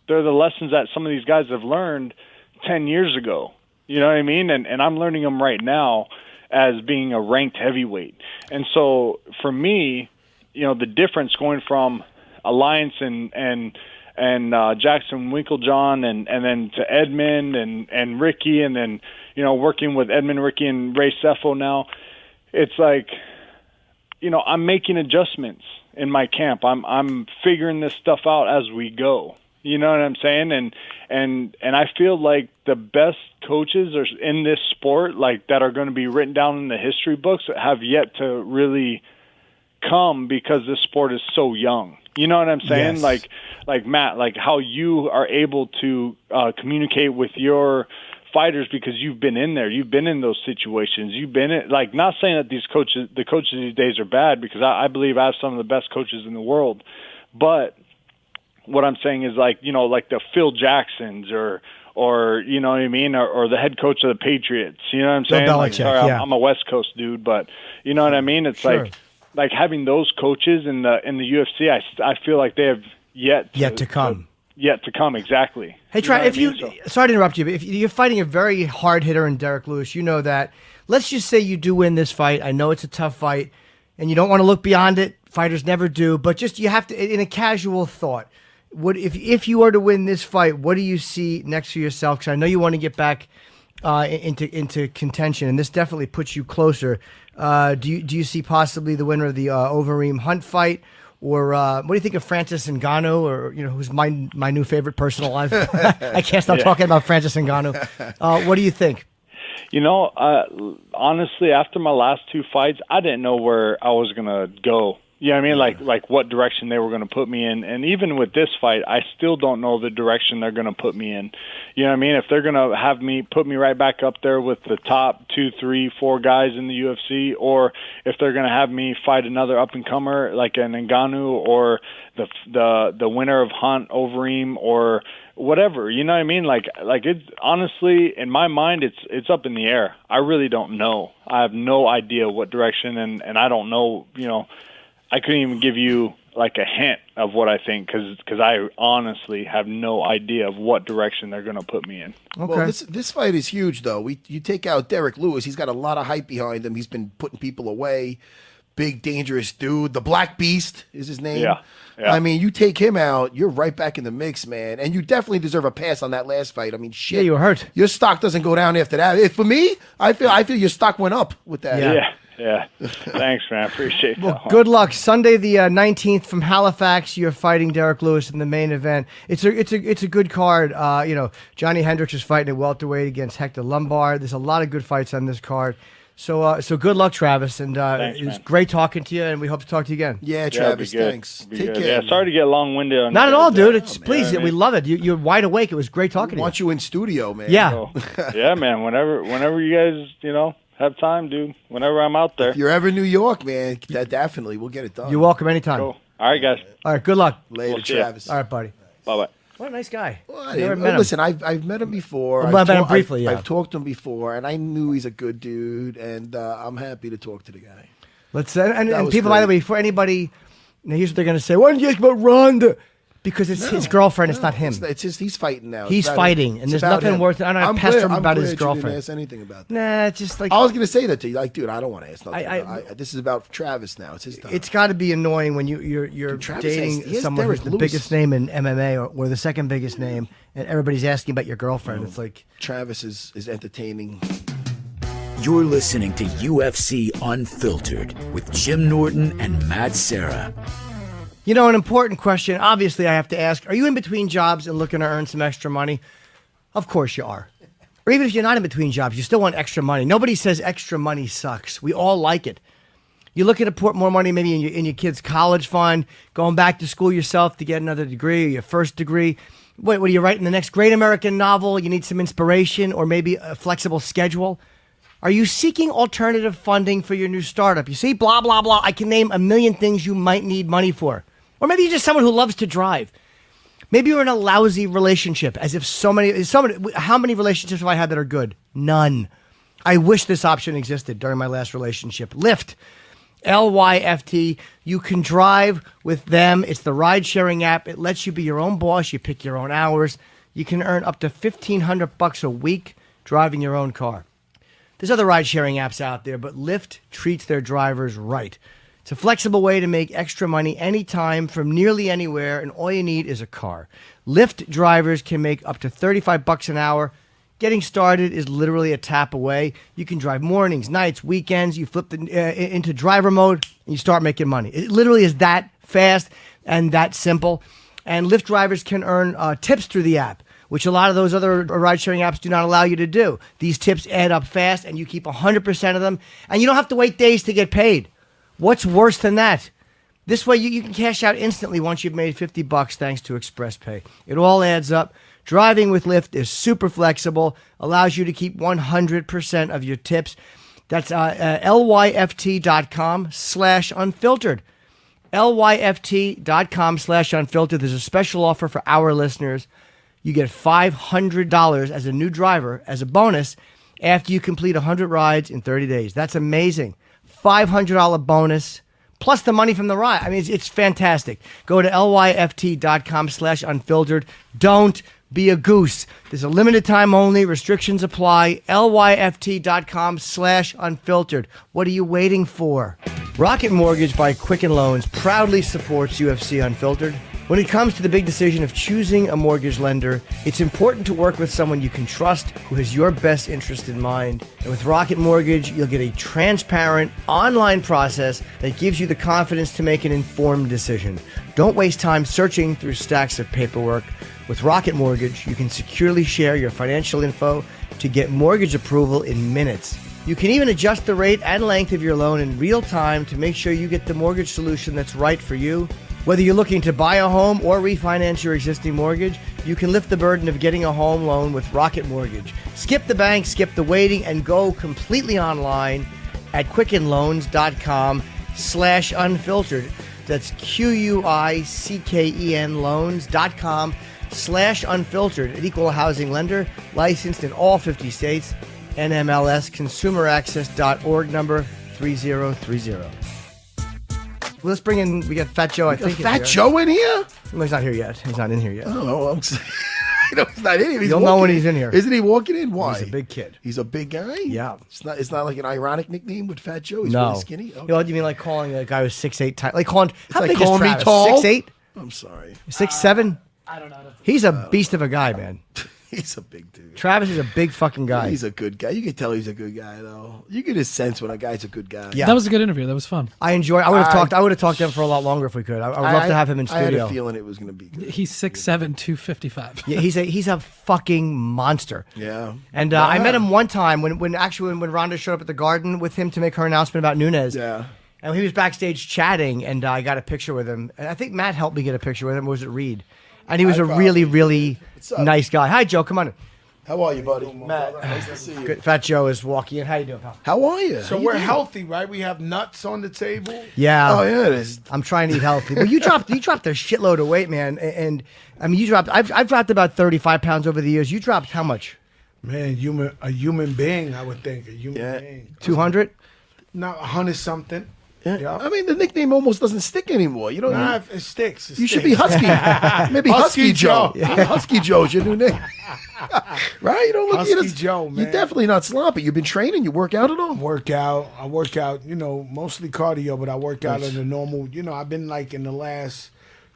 Speaker 3: the lessons that some of these guys have learned 10 years ago. You know what I mean? And I'm learning them right now as being a ranked heavyweight. And so for me, the difference going from Alliance and Jackson Winklejohn and then to Edmond and Ricky, and then, working with Edmond, Ricky, and Ray Sefo now, it's like, I'm making adjustments in my camp. I'm figuring this stuff out as we go. You know what I'm saying? And I feel like the best coaches are in this sport, like that are going to be written down in the history books, have yet to really come because this sport is so young. You know what I'm saying?
Speaker 1: Yes.
Speaker 3: Like Matt, like how you are able to communicate with your fighters because you've been in there, you've been in those situations, you've been in, like, not saying that the coaches these days are bad, because I believe I have some of the best coaches in the world, but what I'm saying is, like, like the Phil Jacksons or you know what I mean, or the head coach of the Patriots. You know what I'm saying?
Speaker 1: Bill
Speaker 3: Like,
Speaker 1: Belichick,
Speaker 3: sorry,
Speaker 1: yeah.
Speaker 3: I'm a West Coast dude, but you know what I mean? It's
Speaker 1: Sure.
Speaker 3: like having those coaches in the UFC. I feel like they have yet
Speaker 1: to come.
Speaker 3: Yet to come, exactly.
Speaker 1: Hey,
Speaker 3: You know what I mean?
Speaker 1: sorry to interrupt you, but if you're fighting a very hard hitter in Derrick Lewis, you know that. Let's just say you do win this fight. I know it's a tough fight, and you don't want to look beyond it. Fighters never do, but just you have to, in a casual thought, if you were to win this fight, what do you see next for yourself? Because I know you want to get back into contention, and this definitely puts you closer. Do you see possibly the winner of the Overeem Hunt fight? Or what do you think of Francis Ngannou, or who's my new favorite personal life? I can't stop talking about Francis Ngannou. What do you think?
Speaker 3: Honestly, after my last 2 fights, I didn't know where I was gonna go. You know what I mean? Like what direction they were going to put me in. And even with this fight, I still don't know the direction they're going to put me in. You know what I mean? If they're going to put me right back up there with the top 2, 3, 4 guys in the UFC, or if they're going to have me fight another up-and-comer like an Ngannou, or the winner of Hunt, Overeem, or whatever. You know what I mean? Like it's honestly, in my mind, it's up in the air. I really don't know. I have no idea what direction, and I don't know, I couldn't even give you like a hint of what I think, because I honestly have no idea of what direction they're going to put me in.
Speaker 1: Okay.
Speaker 2: Well, this fight is huge, though. You take out Derrick Lewis, he's got a lot of hype behind him. He's been putting people away. Big, dangerous dude. The Black Beast is his name.
Speaker 3: Yeah.
Speaker 2: I mean, you take him out, you're right back in the mix, man. And you definitely deserve a pass on that last fight. I mean, shit.
Speaker 1: Yeah, you were hurt.
Speaker 2: Your stock doesn't go down after that. For me, I feel your stock went up with that.
Speaker 3: Yeah. Thanks, man. Appreciate that.
Speaker 1: Well, good luck. Sunday the 19th from Halifax, you're fighting Derrick Lewis in the main event. It's a good card. Johnny Hendricks is fighting at welterweight against Hector Lombard. There's a lot of good fights on this card. So good luck, Travis. And
Speaker 3: Thanks,
Speaker 1: it was
Speaker 3: man.
Speaker 1: great talking to you, and we hope to talk to you again.
Speaker 2: Yeah,
Speaker 3: Yeah,
Speaker 2: Travis,
Speaker 3: be good.
Speaker 2: thanks.
Speaker 3: Be
Speaker 2: Take
Speaker 3: good.
Speaker 2: care.
Speaker 3: Yeah, sorry to get long-winded.
Speaker 1: Not at all, dude. It's
Speaker 3: man.
Speaker 1: please,
Speaker 3: Yeah, I
Speaker 1: we
Speaker 3: mean-
Speaker 1: love it. You're wide awake. It was great talking to you.
Speaker 2: Want you in studio, man.
Speaker 1: Yeah.
Speaker 3: So, yeah, man. Whenever you guys, have time, dude. Whenever I'm out there.
Speaker 2: If you're ever in New York, man, definitely we'll get it done.
Speaker 1: You're welcome anytime.
Speaker 3: Cool. All right, guys.
Speaker 1: All right, good luck.
Speaker 2: Later,
Speaker 3: We'll see ya.
Speaker 2: Travis.
Speaker 1: All right, buddy.
Speaker 3: Bye-bye.
Speaker 1: What a nice guy.
Speaker 2: Well,
Speaker 1: Never met him.
Speaker 2: listen, I've met him before.
Speaker 1: Well, I met him briefly, yeah.
Speaker 2: I've talked to him before, and I knew he's a good dude, and I'm happy to talk to the guy.
Speaker 1: Let's and
Speaker 2: That was
Speaker 1: people, by the
Speaker 2: great.
Speaker 1: way, for anybody, here's what they're going to say. Why didn't you ask about Ronda? Because it's his girlfriend, it's not him.
Speaker 2: It's just he's fighting now.
Speaker 1: He's fighting, and there's nothing worth it. I don't pester him about his girlfriend.
Speaker 2: You didn't ask anything about that.
Speaker 1: Nah, it's just like
Speaker 2: I was gonna say that to you, like, dude, I don't want to ask nothing. This is about Travis now. It's his time.
Speaker 1: It's got to be annoying when you're dating someone who's the biggest name in MMA or the second biggest name, and everybody's asking about your girlfriend. It's like
Speaker 2: Travis is entertaining.
Speaker 5: You're listening to UFC Unfiltered with Jim Norton and Matt Serra.
Speaker 1: You know, an important question, obviously, I have to ask, are you in between jobs and looking to earn some extra money? Of course you are. Or even if you're not in between jobs, you still want extra money. Nobody says extra money sucks. We all like it. You're looking to put more money maybe in your kid's college fund, going back to school yourself to get another degree or your first degree. What are you writing the next great American novel? You need some inspiration or maybe a flexible schedule? Are you seeking alternative funding for your new startup? You see, blah, blah, blah. I can name a million things you might need money for. Or maybe you're just someone who loves to drive. Maybe you're in a lousy relationship, as if how many relationships have I had that are good? None. I wish this option existed during my last relationship. Lyft, Lyft. You can drive with them. It's the ride-sharing app. It lets you be your own boss. You pick your own hours. You can earn up to $1,500 a week driving your own car. There's other ride-sharing apps out there, but Lyft treats their drivers right. It's a flexible way to make extra money anytime from nearly anywhere, and all you need is a car. Lyft drivers can make up to $35 an hour. Getting started is literally a tap away. You can drive mornings, nights, weekends. You flip into driver mode, and you start making money. It literally is that fast and that simple. And Lyft drivers can earn tips through the app, which a lot of those other ride-sharing apps do not allow you to do. These tips add up fast, and you keep 100% of them, and you don't have to wait days to get paid. What's worse than that? This way, you can cash out instantly once you've made $50 thanks to Express Pay. It all adds up. Driving with Lyft is super flexible, allows you to keep 100% of your tips. That's lyft.com/unfiltered. lyft.com/unfiltered. There's a special offer for our listeners. You get $500 as a new driver as a bonus after you complete 100 rides in 30 days. That's amazing. $500 bonus plus the money from the ride. I mean, it's fantastic. Go to lyft.com/unfiltered. Don't be a goose. There's a limited time only. Restrictions apply. lyft.com/unfiltered. What are you waiting for? Rocket Mortgage by Quicken Loans proudly supports UFC Unfiltered. When it comes to the big decision of choosing a mortgage lender, it's important to work with someone you can trust who has your best interest in mind. And with Rocket Mortgage, you'll get a transparent online process that gives you the confidence to make an informed decision. Don't waste time searching through stacks of paperwork. With Rocket Mortgage, you can securely share your financial info to get mortgage approval in minutes. You can even adjust the rate and length of your loan in real time to make sure you get the mortgage solution that's right for you. Whether you're looking to buy a home or refinance your existing mortgage, you can lift the burden of getting a home loan with Rocket Mortgage. Skip the bank, skip the waiting, and go completely online at quickenloans.com/unfiltered. That's QUICKEN loans.com/unfiltered. An equal housing lender, licensed in all 50 states. NMLS consumeraccess.org number 3030. Let's bring in, we got Fat Joe, I think.
Speaker 2: Fat Joe in here?
Speaker 1: No, he's not here yet. He's not in here yet.
Speaker 2: I don't know. I know he's not in here.
Speaker 1: You'll know when he's in here.
Speaker 2: Isn't he walking in? Why?
Speaker 1: He's a big kid.
Speaker 2: He's a big guy?
Speaker 1: Yeah.
Speaker 2: It's not like an ironic nickname with Fat Joe? He's
Speaker 1: no.
Speaker 2: really skinny? Okay.
Speaker 1: You know what you mean, like calling a guy who's 6'8", like calling,
Speaker 2: it's
Speaker 1: how
Speaker 2: like
Speaker 1: big
Speaker 2: calling
Speaker 1: is
Speaker 2: me
Speaker 1: Travis?
Speaker 2: tall?
Speaker 1: 6'8"?
Speaker 2: I'm sorry.
Speaker 1: 6'7"?
Speaker 6: I don't know.
Speaker 1: He's a beast of a guy, man.
Speaker 2: He's a big dude.
Speaker 1: Travis is a big fucking guy.
Speaker 2: He's a good guy. You can tell he's a good guy, though. You get a sense when a guy's a good guy.
Speaker 1: Yeah.
Speaker 6: That was a good interview. That was fun.
Speaker 1: I would have talked to him for a lot longer if we could. I would love to have him in studio.
Speaker 2: I had a feeling it was going to be good.
Speaker 6: He's 6'7", 255.
Speaker 1: Yeah, he's a fucking monster.
Speaker 2: Yeah.
Speaker 1: And I met him one time when Rhonda showed up at the Garden with him to make her announcement about Nunes.
Speaker 2: Yeah.
Speaker 1: And he was backstage chatting, and I got a picture with him. And I think Matt helped me get a picture with him. Or was it Reed? And he was a really, really nice guy. Hi, Joe. Come on in.
Speaker 2: How are you, buddy?
Speaker 1: Matt.
Speaker 2: Nice to see you.
Speaker 1: Good. Fat Joe is walking in. How you doing, pal?
Speaker 2: How are you?
Speaker 7: So we're healthy, right? We have nuts on the table.
Speaker 1: Yeah.
Speaker 2: Oh, yeah, it is.
Speaker 1: I'm trying to eat healthy. Well, you dropped a shitload of weight, man. And I mean, I've dropped about 35 pounds over the years. You dropped how much?
Speaker 7: Man, a human being, I would think. A human being.
Speaker 1: 200?
Speaker 7: Not 100 something.
Speaker 2: Yeah. I mean, the nickname almost doesn't stick anymore. You know,
Speaker 7: Nah, it sticks. It
Speaker 2: you should
Speaker 7: sticks.
Speaker 2: be Husky. Maybe Husky Joe. Husky Joe's your new name. Right? You don't look
Speaker 7: Husky Joe, man.
Speaker 2: You're definitely not sloppy. You've been training. You work out at all?
Speaker 7: I work out, mostly cardio, but I work out in the normal. I've been like in the last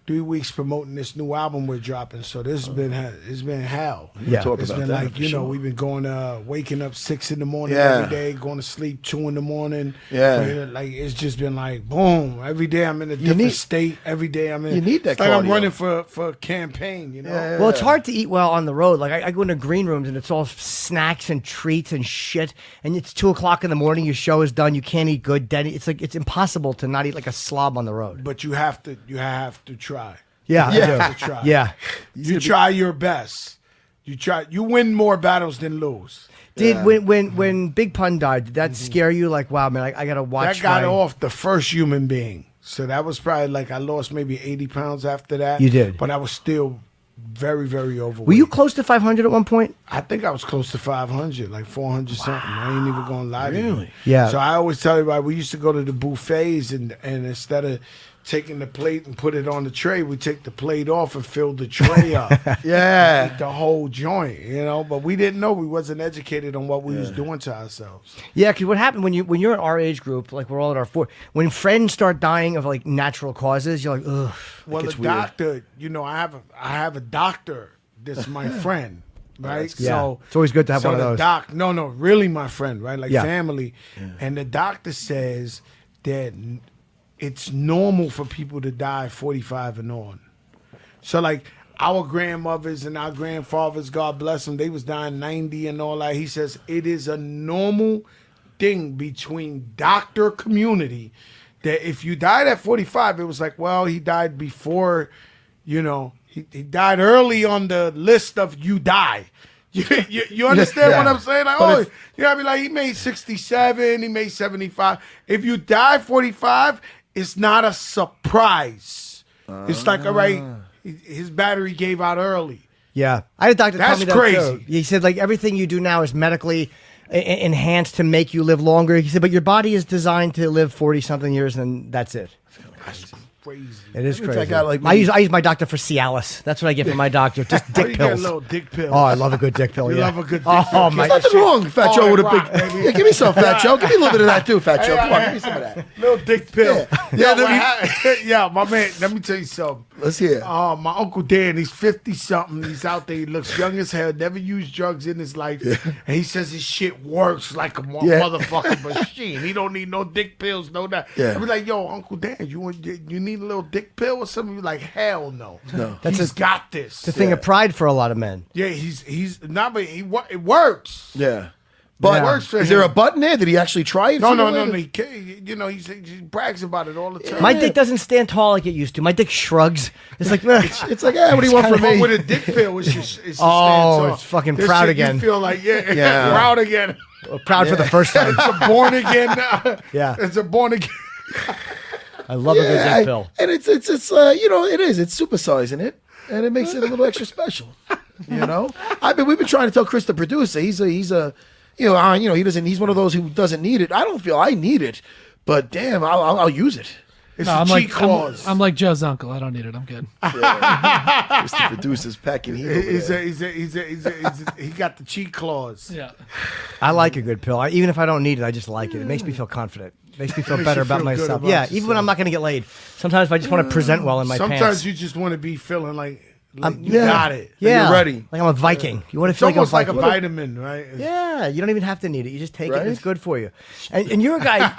Speaker 7: 3 weeks promoting this new album we're dropping. So this has been it's been hell.
Speaker 1: Yeah.
Speaker 2: Talk
Speaker 7: It's
Speaker 2: about
Speaker 7: been
Speaker 2: that,
Speaker 7: like,
Speaker 2: for sure.
Speaker 7: we've been going waking up 6 in the morning
Speaker 2: Yeah.
Speaker 7: every day, going to sleep 2 in the morning.
Speaker 2: Yeah.
Speaker 7: Like it's just been like boom. Every day I'm in a different state. Every day I'm in
Speaker 2: You need that
Speaker 7: it's like I'm
Speaker 2: cardio.
Speaker 7: running for a campaign,
Speaker 2: Yeah.
Speaker 1: Well, it's hard to eat well on the road. Like I go into green rooms and it's all snacks and treats and shit. And it's 2:00 in the morning. Your show is done. You can't eat good. Then it's like it's impossible to not eat like a slob on the road.
Speaker 7: But you have to try.
Speaker 1: Yeah,
Speaker 7: You
Speaker 1: I
Speaker 7: have
Speaker 1: do.
Speaker 7: to try.
Speaker 1: Yeah.
Speaker 7: You try your best. You win more battles than lose.
Speaker 1: Did when Big Pun died, did that scare you? Like, wow, man, I gotta watch.
Speaker 7: That got
Speaker 1: my-
Speaker 7: off the first human being. So that was probably like I lost maybe 80 pounds after that.
Speaker 1: You did.
Speaker 7: But I was still very, very overweight.
Speaker 1: Were you close to 500 at one point?
Speaker 7: I think I was close to 500, like 400 something. I ain't even gonna lie to you.
Speaker 2: Really?
Speaker 1: Yeah.
Speaker 7: So I always tell everybody we used to go to the buffets and instead of taking the plate and put it on the tray, we take the plate off and fill the tray up.
Speaker 2: Yeah.
Speaker 7: Eat the whole joint, but we didn't know. We wasn't educated on what we was doing to ourselves.
Speaker 1: Yeah, because what happened when you're in our age group, like we're all at our 40s, when friends start dying of like natural causes, you're like, ugh.
Speaker 7: Well, the doctor, I have a doctor that's my friend, right?
Speaker 1: Yeah.
Speaker 7: So
Speaker 1: It's always good to have one of those.
Speaker 7: No, really my friend, right? Like
Speaker 1: Yeah.
Speaker 7: family. And the doctor says that it's normal for people to die 45 and on. So like our grandmothers and our grandfathers, God bless them, they was dying 90 and all that. He says it is a normal thing between doctor community that if you died at 45, it was like, well, he died before, he died early on the list of you die. You understand what I'm saying? Like, I be like, he made 67, he made 75. If you die 45, it's not a surprise. It's like, all right, his battery gave out early.
Speaker 1: Yeah, I had a doctor tell
Speaker 7: That's
Speaker 1: me that
Speaker 7: crazy.
Speaker 1: too. He said like everything you do now is medically enhanced to make you live longer. He said, but your body is designed to live 40-something years, and that's it.
Speaker 7: Crazy.
Speaker 1: It is
Speaker 2: In
Speaker 1: crazy.
Speaker 2: fact, I like
Speaker 1: I use my doctor for Cialis. That's what I get from my doctor. Just
Speaker 7: Oh,
Speaker 1: dick
Speaker 7: you get a
Speaker 1: pills.
Speaker 7: little dick pill.
Speaker 1: Oh, I love a good dick pill.
Speaker 7: You
Speaker 1: yeah.
Speaker 7: love a good dick
Speaker 1: Oh
Speaker 7: pill.
Speaker 1: my.
Speaker 2: Nothing wrong, Fat Joe, with a
Speaker 7: rock,
Speaker 2: big.
Speaker 7: baby.
Speaker 2: Yeah, give me some, Fat Joe. Give me a little bit of that too, Fat Joe. Come on, give me some of that.
Speaker 7: Little dick pill.
Speaker 2: Yeah,
Speaker 7: Yeah, my man, let me tell you something.
Speaker 2: Let's hear.
Speaker 7: My Uncle Dan, he's 50-something. He's out there. He looks young as hell. Never used drugs in his life. And he says his shit works like a motherfucking machine. He don't need no dick pills, no that.
Speaker 2: Yeah.
Speaker 7: I be like, yo, Uncle Dan, you need a little dick pill or something? He's like, hell no.
Speaker 1: That's
Speaker 7: He's got this.
Speaker 1: It's a thing of pride for a lot of men.
Speaker 7: Yeah, he's not, but it works.
Speaker 2: Yeah. But
Speaker 7: It works for
Speaker 2: is there a
Speaker 7: him.
Speaker 2: button there? Did he actually try it?
Speaker 7: No.
Speaker 2: somewhere?
Speaker 7: He can't, he brags about it all the time.
Speaker 1: My dick doesn't stand tall like it used to. My dick shrugs. It's like,
Speaker 2: It's like, what do you want from
Speaker 7: But
Speaker 2: me?
Speaker 7: with a dick pill, it's just
Speaker 1: Oh,
Speaker 7: stands off.
Speaker 1: it's fucking
Speaker 7: This
Speaker 1: proud
Speaker 7: shit,
Speaker 1: again.
Speaker 7: You feel like,
Speaker 2: Yeah.
Speaker 7: proud again.
Speaker 1: proud for the first time.
Speaker 7: It's a born again.
Speaker 1: Yeah.
Speaker 7: It's a born again.
Speaker 1: I love a good dick pill.
Speaker 2: And it's it is. It's supersizing it, and it makes it a little extra special. We've been trying to tell Chris, the producer, he's a he doesn't. He's one of those who doesn't need it. I don't feel I need it, but damn, I'll use it.
Speaker 7: It's
Speaker 6: No,
Speaker 7: a
Speaker 6: I'm
Speaker 7: cheat
Speaker 6: like
Speaker 7: clause.
Speaker 6: I'm like Joe's uncle. I don't need it. I'm good.
Speaker 2: Chris, the producer's packing heat over there.
Speaker 7: He got the cheat clause.
Speaker 6: Yeah.
Speaker 1: I like a good pill. Even if I don't need it, I just like it. It makes me feel confident. Makes me feel better
Speaker 7: you
Speaker 1: about
Speaker 7: feel good
Speaker 1: myself.
Speaker 7: about
Speaker 1: Yeah, even when I'm not going to get laid. Sometimes if I just want to present well in my
Speaker 7: Sometimes
Speaker 1: pants.
Speaker 7: you just want to be feeling like you
Speaker 2: yeah.
Speaker 7: got it.
Speaker 1: Yeah,
Speaker 2: you're ready.
Speaker 1: Like I'm a Viking. You want to
Speaker 7: It's
Speaker 1: feel like
Speaker 7: almost like a
Speaker 1: Viking.
Speaker 7: vitamin, right? It's-
Speaker 1: Yeah, you don't even have to need it. You just take it.
Speaker 2: Right?
Speaker 1: And it's good for you. And you're a guy.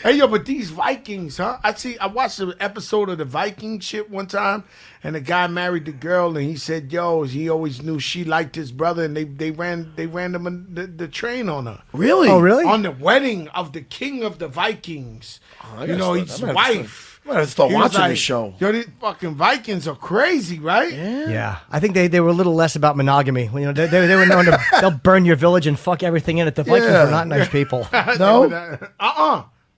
Speaker 7: Hey, yo, but these Vikings, huh? I watched an episode of the Viking shit one time, and the guy married the girl, and he said, yo, he always knew she liked his brother, and they ran the train on her.
Speaker 2: Really?
Speaker 1: Oh, really?
Speaker 7: On the wedding of the king of the Vikings.
Speaker 2: I gotta
Speaker 7: His
Speaker 2: start- I might have to
Speaker 7: wife.
Speaker 2: I might have to start
Speaker 7: He was
Speaker 2: watching
Speaker 7: like,
Speaker 2: this show.
Speaker 7: Yo, these fucking Vikings are crazy, right?
Speaker 1: Yeah, I think they were a little less about monogamy. They were known to they'll burn your village and fuck everything in it. The Vikings
Speaker 2: Yeah.
Speaker 1: were not nice people.
Speaker 2: No?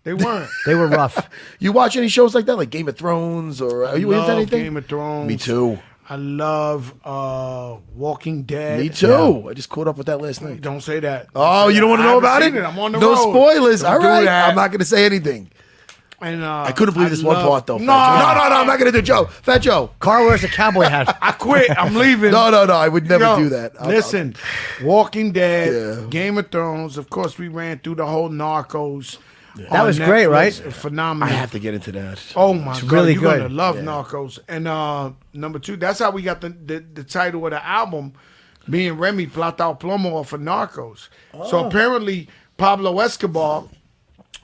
Speaker 7: They weren't.
Speaker 1: They were rough.
Speaker 2: You watch any shows like that, like Game of Thrones, or are you into
Speaker 7: Love
Speaker 2: anything?
Speaker 7: Game of Thrones.
Speaker 2: Me too.
Speaker 7: I love Walking Dead.
Speaker 2: Me too. I just caught up with that last night.
Speaker 7: Don't say that.
Speaker 2: Oh, you don't want to
Speaker 7: I
Speaker 2: know
Speaker 7: haven't
Speaker 2: about
Speaker 7: seen
Speaker 2: it?
Speaker 7: I'm on the
Speaker 2: no
Speaker 7: road.
Speaker 2: spoilers.
Speaker 7: Don't
Speaker 2: All
Speaker 7: do
Speaker 2: right.
Speaker 7: that.
Speaker 2: I'm not going to say anything.
Speaker 7: And
Speaker 2: I couldn't believe this one
Speaker 7: love-
Speaker 2: part, though.
Speaker 7: No,
Speaker 2: I'm not going to do Joe. Fat Joe.
Speaker 1: Carl wears a cowboy hat.
Speaker 7: I quit. I'm leaving.
Speaker 2: No. I would never
Speaker 7: Yo,
Speaker 2: do that.
Speaker 7: Listen, Walking Dead,
Speaker 2: Yeah.
Speaker 7: Game of Thrones. Of course, we ran through the whole Narcos.
Speaker 1: That
Speaker 7: on
Speaker 1: was great,
Speaker 7: Netflix.
Speaker 1: right?
Speaker 7: Phenomenal.
Speaker 2: I have to get into that.
Speaker 7: Oh my god,
Speaker 1: really
Speaker 7: you're
Speaker 1: good.
Speaker 7: gonna love Narcos. And number 2, that's how we got the title of the album, me and Remy, Plata O Plomo, off of Narcos. So apparently Pablo Escobar,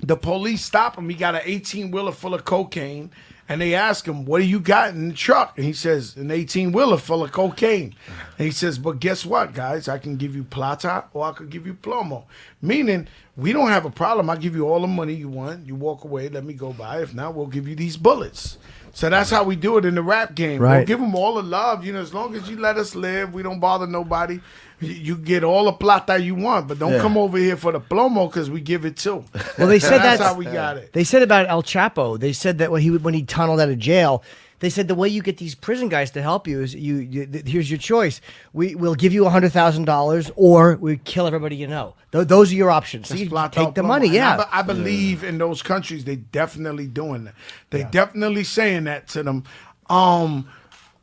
Speaker 7: the police stop him. He got an 18-wheeler full of cocaine. And they ask him, what do you got in the truck? And he says, an 18-wheeler full of cocaine. And he says, but guess what, guys? I can give you plata or I could give you plomo. Meaning, we don't have a problem. I'll give you all the money you want. You walk away, let me go by. If not, we'll give you these bullets. So that's how we do it in the rap game.
Speaker 1: Right.
Speaker 7: We'll give them all the love. As long as you let us live, we don't bother nobody. You get all the plata you want, but don't come over here for the plomo because we give it too.
Speaker 1: Well, they said
Speaker 7: that's
Speaker 1: that
Speaker 7: how we got it.
Speaker 1: They said about El Chapo. They said that when he tunneled out of jail, they said the way you get these prison guys to help you is here's your choice. We'll give you $100,000 or we kill everybody you know. Those are your options. So you take the money.
Speaker 7: And
Speaker 1: Yeah.
Speaker 7: I believe in those countries they definitely doing that. They definitely saying that to them.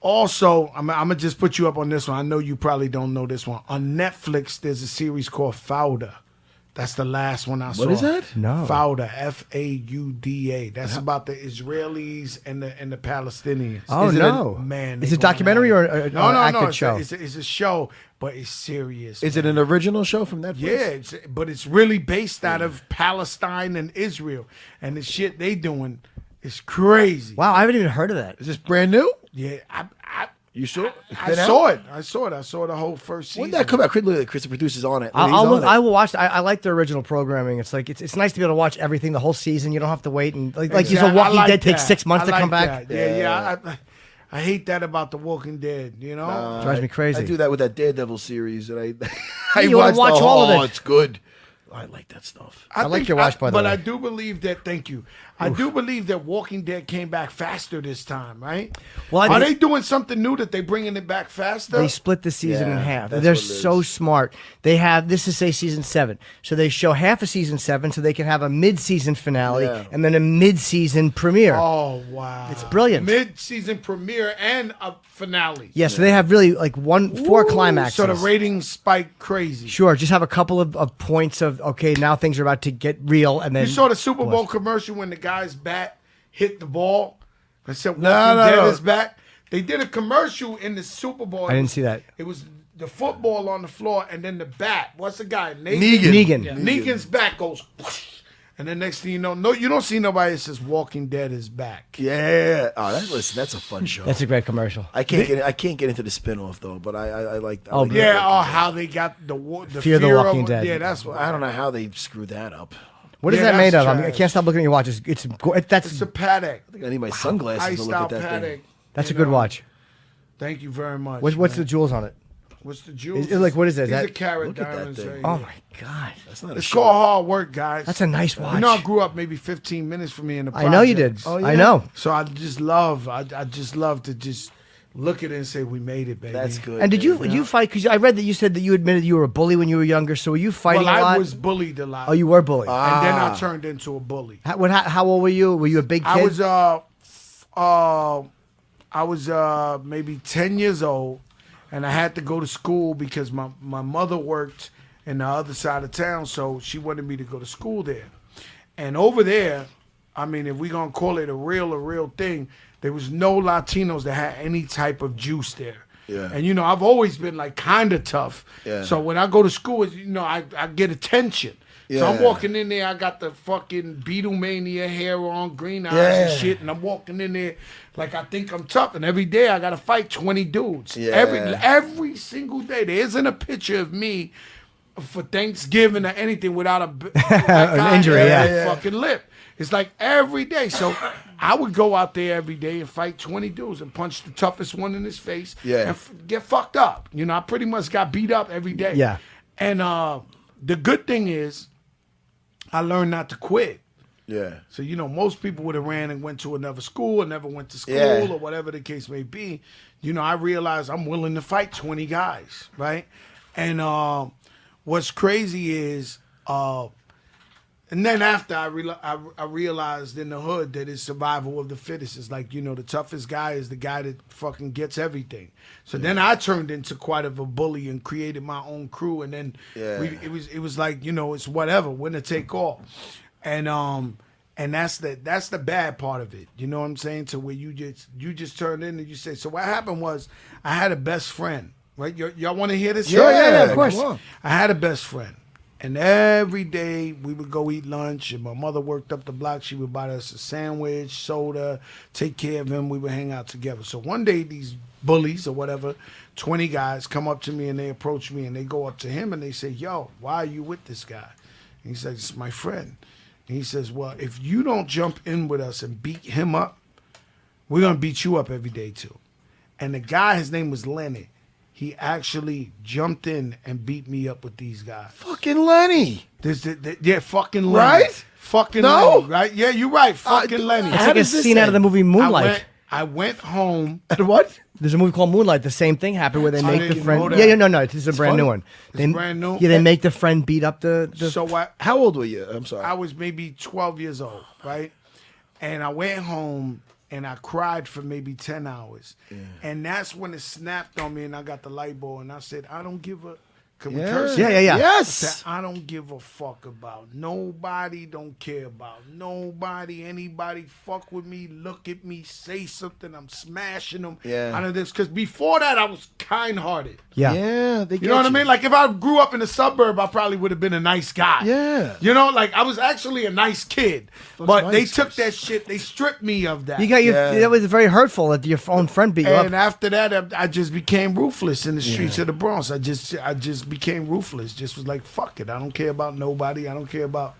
Speaker 7: Also, I'm gonna just put you up on this one. I know you probably don't know this one. On Netflix, there's a series called Fauda. That's the last one I saw.
Speaker 2: What is that?
Speaker 1: No.
Speaker 7: Fauda, Fauda. That's about the Israelis and the Palestinians.
Speaker 1: Oh,
Speaker 7: Is it
Speaker 1: no.
Speaker 7: Man,
Speaker 1: Is
Speaker 7: they
Speaker 1: it documentary
Speaker 7: going
Speaker 1: or
Speaker 7: at it.
Speaker 1: an
Speaker 7: no?
Speaker 1: acted
Speaker 7: It's
Speaker 1: show?
Speaker 7: It's a show, but it's serious.
Speaker 2: Is it an original show from Netflix?
Speaker 7: Yeah, but it's really based out of Palestine and Israel, and the shit they doing is crazy.
Speaker 1: Wow, I haven't even heard of that.
Speaker 2: Is this brand new?
Speaker 7: Yeah,
Speaker 2: You saw it?
Speaker 7: I saw it. I saw the whole first season.
Speaker 2: When did that come out? Chris, the producer's on it.
Speaker 1: I will watch. I like the original programming. It's like it's nice to be able to watch everything the whole season. You don't have to wait and like you said, Walking Dead takes 6 months to come back.
Speaker 7: Yeah. I hate that about The Walking Dead.
Speaker 1: Drives me crazy.
Speaker 2: I do that with that Daredevil series, and I
Speaker 1: you wanna watch all of it.
Speaker 2: It's good. I like that stuff.
Speaker 1: I like your watch, by the
Speaker 7: But
Speaker 1: way.
Speaker 7: I do believe that. Thank you. I do believe that Walking Dead came back faster this time, right?
Speaker 1: Well,
Speaker 7: Are they doing something new that they bringing it back faster?
Speaker 1: They split the season in
Speaker 2: Yeah,
Speaker 1: half.
Speaker 2: that's
Speaker 1: They're
Speaker 2: what it is.
Speaker 1: so smart. They have this is say season 7, so they show half of season 7, so they can have a mid-season finale
Speaker 2: Yeah.
Speaker 1: and then a mid-season premiere.
Speaker 7: Oh wow!
Speaker 1: It's brilliant.
Speaker 7: Mid-season premiere and a finale.
Speaker 1: Yeah, so they have really like 4 climaxes.
Speaker 7: So the ratings spike crazy.
Speaker 1: Sure, just have a couple of points of okay, now things are about to get real, and then
Speaker 7: You saw the Super Bowl commercial when the guy's bat hit the ball and said Walking
Speaker 2: No.
Speaker 7: Dead is back. They did a commercial in the Super Bowl.
Speaker 1: I didn't see that.
Speaker 7: It was the football on the floor and then the bat. What's the guy?
Speaker 1: Negan.
Speaker 7: Yeah. Negan's bat goes whoosh, and the next thing you know, you don't see nobody that says Walking Dead is back.
Speaker 2: Yeah. Oh, listen, that's a fun show.
Speaker 1: That's a great commercial.
Speaker 2: I can't get into the spinoff though, but I like. I
Speaker 1: Oh,
Speaker 2: like
Speaker 7: Yeah,
Speaker 2: that.
Speaker 7: how they got the
Speaker 1: Fear the Walking
Speaker 7: of,
Speaker 1: Dead.
Speaker 7: Yeah, that's what
Speaker 2: I don't know how they screwed that up.
Speaker 1: What is
Speaker 7: Yeah,
Speaker 1: that made
Speaker 7: that's
Speaker 1: of? I
Speaker 7: trash.
Speaker 1: can't stop looking at your watch. That's
Speaker 7: It's a paddock.
Speaker 2: I think I need my sunglasses to
Speaker 7: Iced
Speaker 2: look at
Speaker 7: out
Speaker 2: that
Speaker 7: paddock.
Speaker 2: thing.
Speaker 1: a good watch.
Speaker 7: Thank you very much.
Speaker 1: What's the
Speaker 7: man.
Speaker 1: jewels on it?
Speaker 7: What's the jewels?
Speaker 1: Is it like- what is that? Is
Speaker 7: These
Speaker 1: that-
Speaker 7: are carat
Speaker 2: Look at that
Speaker 7: diamonds.
Speaker 2: thing.
Speaker 7: Right
Speaker 1: Oh
Speaker 7: here.
Speaker 1: my god,
Speaker 2: That's not a
Speaker 7: It's
Speaker 2: show.
Speaker 7: called hard work, guys.
Speaker 1: that's a nice watch.
Speaker 7: I grew up maybe 15 minutes from me in the
Speaker 1: I know you did.
Speaker 7: projects.
Speaker 2: Oh, yeah?
Speaker 1: I know.
Speaker 7: So I just love to just look at it and say we made it, baby.
Speaker 2: That's good.
Speaker 1: And did you fight? Because I read that you said that you admitted you were a bully when you were younger. So were you fighting
Speaker 7: Well,
Speaker 1: a lot?
Speaker 7: I was bullied a lot.
Speaker 1: Oh, you were bullied.
Speaker 7: And then I turned into a bully.
Speaker 1: How old were you? Were you a big kid?
Speaker 7: I was maybe 10 years old, and I had to go to school because my mother worked in the other side of town, so she wanted me to go to school there. And over there, I mean, if we're gonna call it a real thing, there was no Latinos that had any type of juice there.
Speaker 2: Yeah.
Speaker 7: And I've always been like kind of tough.
Speaker 2: Yeah.
Speaker 7: So when I go to school, I get attention. So I'm
Speaker 2: Yeah.
Speaker 7: walking in there, I got the fucking Beatlemania hair on, green eyes
Speaker 2: Yeah.
Speaker 7: and shit, and I'm walking in there like I think I'm tough. And every day I gotta fight 20 dudes.
Speaker 2: Yeah.
Speaker 7: Every single day. There isn't a picture of me for Thanksgiving or anything without
Speaker 1: An injury, yeah.
Speaker 7: fucking lip. It's like every day. So I would go out there every day and fight 20 dudes and punch the toughest one in his face
Speaker 2: Yeah.
Speaker 7: and get fucked up. I pretty much got beat up every day.
Speaker 1: Yeah.
Speaker 7: And the good thing is I learned not to quit.
Speaker 2: Yeah.
Speaker 7: So, most people would have ran and went to another school or never went to school
Speaker 2: Yeah.
Speaker 7: or whatever the case may be. I realized I'm willing to fight 20 guys, right? And what's crazy is, and then after I realized in the hood that it's survival of the fittest. It's like, the toughest guy is the guy that fucking gets everything. So then I turned into quite of a bully and created my own crew. And then it was like, it's whatever, winner take all. And that's the bad part of it. You know what I'm saying? To where you just turned in and you say, so what happened was I had a best friend, right? Y'all want to hear this?
Speaker 1: Yeah, of course.
Speaker 7: I had a best friend. And every day we would go eat lunch, and my mother worked up the block. She would buy us a sandwich, soda, take care of him. We would hang out together. So one day these bullies or whatever, 20 guys come up to me and they approach me and they go up to him and they say, yo, why are you with this guy? And he says, it's my friend. And he says, well, if you don't jump in with us and beat him up, we're going to beat you up every day too. And the guy, his name was Lenny. He actually jumped in and beat me up with these guys.
Speaker 2: Fucking Lenny.
Speaker 7: Fucking Lenny.
Speaker 2: Right?
Speaker 7: Fucking
Speaker 2: No.
Speaker 7: Lenny, right? Yeah, you're right. Fucking Lenny.
Speaker 1: It's
Speaker 2: How
Speaker 1: like a
Speaker 2: does this
Speaker 1: scene out of
Speaker 2: end?
Speaker 1: the movie Moonlight.
Speaker 7: I went home.
Speaker 2: And what?
Speaker 1: There's a movie called Moonlight. The same thing happened where they make the
Speaker 7: didn't know
Speaker 1: friend.
Speaker 7: that.
Speaker 1: Yeah, no. This is a brand
Speaker 7: funny.
Speaker 1: new one.
Speaker 7: It's brand new?
Speaker 1: Yeah, they make the friend beat up the
Speaker 7: So
Speaker 2: How old were you? I'm sorry.
Speaker 7: I was maybe 12 years old, right? And I went home and I cried for maybe 10 hours. Yeah. And that's when it snapped on me and I got the light bulb and I said, I don't give a... Can we curse?
Speaker 1: Yeah.
Speaker 2: Yes.
Speaker 7: I don't give a fuck about nobody, don't care about nobody, anybody fuck with me, look at me, say something, I'm smashing them.
Speaker 2: Yeah.
Speaker 7: Out of this, because before that I was kind-hearted.
Speaker 1: Yeah.
Speaker 2: Yeah. They
Speaker 7: You know what I mean? Like if I grew up in the suburb, I probably would have been a nice guy.
Speaker 2: Yeah.
Speaker 7: Like I was actually a nice kid, but they
Speaker 2: nice.
Speaker 7: took that shit, they stripped me of that.
Speaker 1: You got your.
Speaker 2: Yeah.
Speaker 1: That was very hurtful that your own friend beat you
Speaker 7: And
Speaker 1: up.
Speaker 7: after that, I just became ruthless in the streets of the Bronx. I just became ruthless. Just was like, fuck it. I don't care about nobody. I don't care about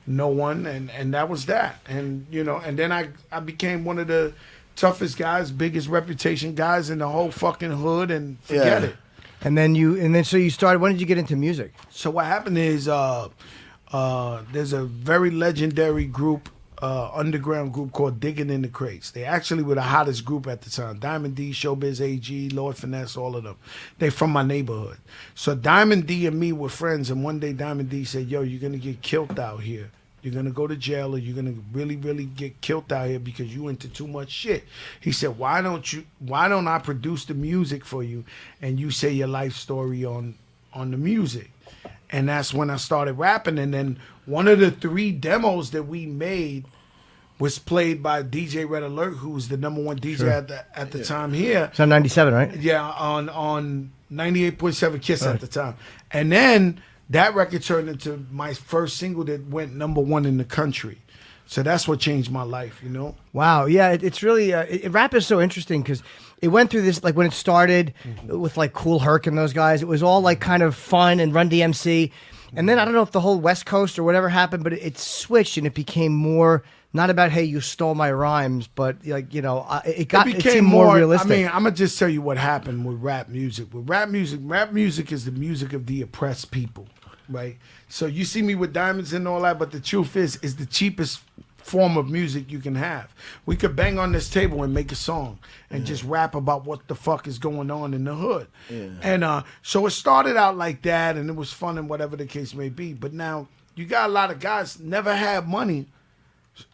Speaker 7: no one. And that was that. And and then I became one of the toughest guys, biggest reputation guys in the whole fucking hood. And forget
Speaker 2: Yeah.
Speaker 7: it.
Speaker 1: And then so you started. When did you get into music?
Speaker 7: So what happened is there's a very legendary group. Underground group called Digging in the Crates. They actually were the hottest group at the time. Diamond D, Showbiz AG, Lord Finesse, all of them. They from my neighborhood. So Diamond D and me were friends, and one day Diamond D said, yo, you're going to get killed out here. You're going to go to jail or you're going to really, really get killed out here because you into too much shit. He said, why don't I produce the music for you and you say your life story on the music? And that's when I started rapping. And then one of the 3 demos that we made was played by DJ Red Alert, who was the #1 DJ at the time here.
Speaker 1: It's on 97, right?
Speaker 7: Yeah, on 98.7 Kiss at the time. And then that record turned into my first single that went #1 in the country. So that's what changed my life,
Speaker 1: Wow. Yeah. It's really rap is so interesting because it went through this like when it started with like Kool Herc and those guys. It was all like kind of fun and Run DMC, and then I don't know if the whole West Coast or whatever happened, but it switched and it became more not about hey you stole my rhymes, but like it seemed more realistic.
Speaker 7: I mean, I'm gonna just tell you what happened with rap music. With rap music is the music of the oppressed people, right? So you see me with diamonds and all that, but the truth is the cheapest form of music you can have. We could bang on this table and make a song and just rap about what the fuck is going on in the hood. Yeah. And so it started out like that and it was fun and whatever the case may be. But now you got a lot of guys never had money,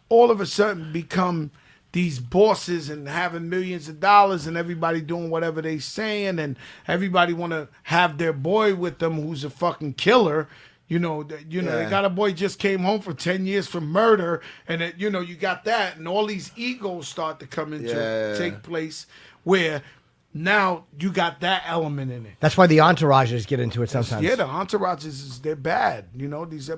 Speaker 7: all of a sudden become these bosses and having millions of dollars and everybody doing whatever they saying and everybody want to have their boy with them who's a fucking killer. They got a boy just came home for 10 years for murder, and you got that, and all these egos start to come into take place, where now you got that element in it.
Speaker 1: That's why the entourages get into it sometimes.
Speaker 7: Yeah, the entourages they're bad.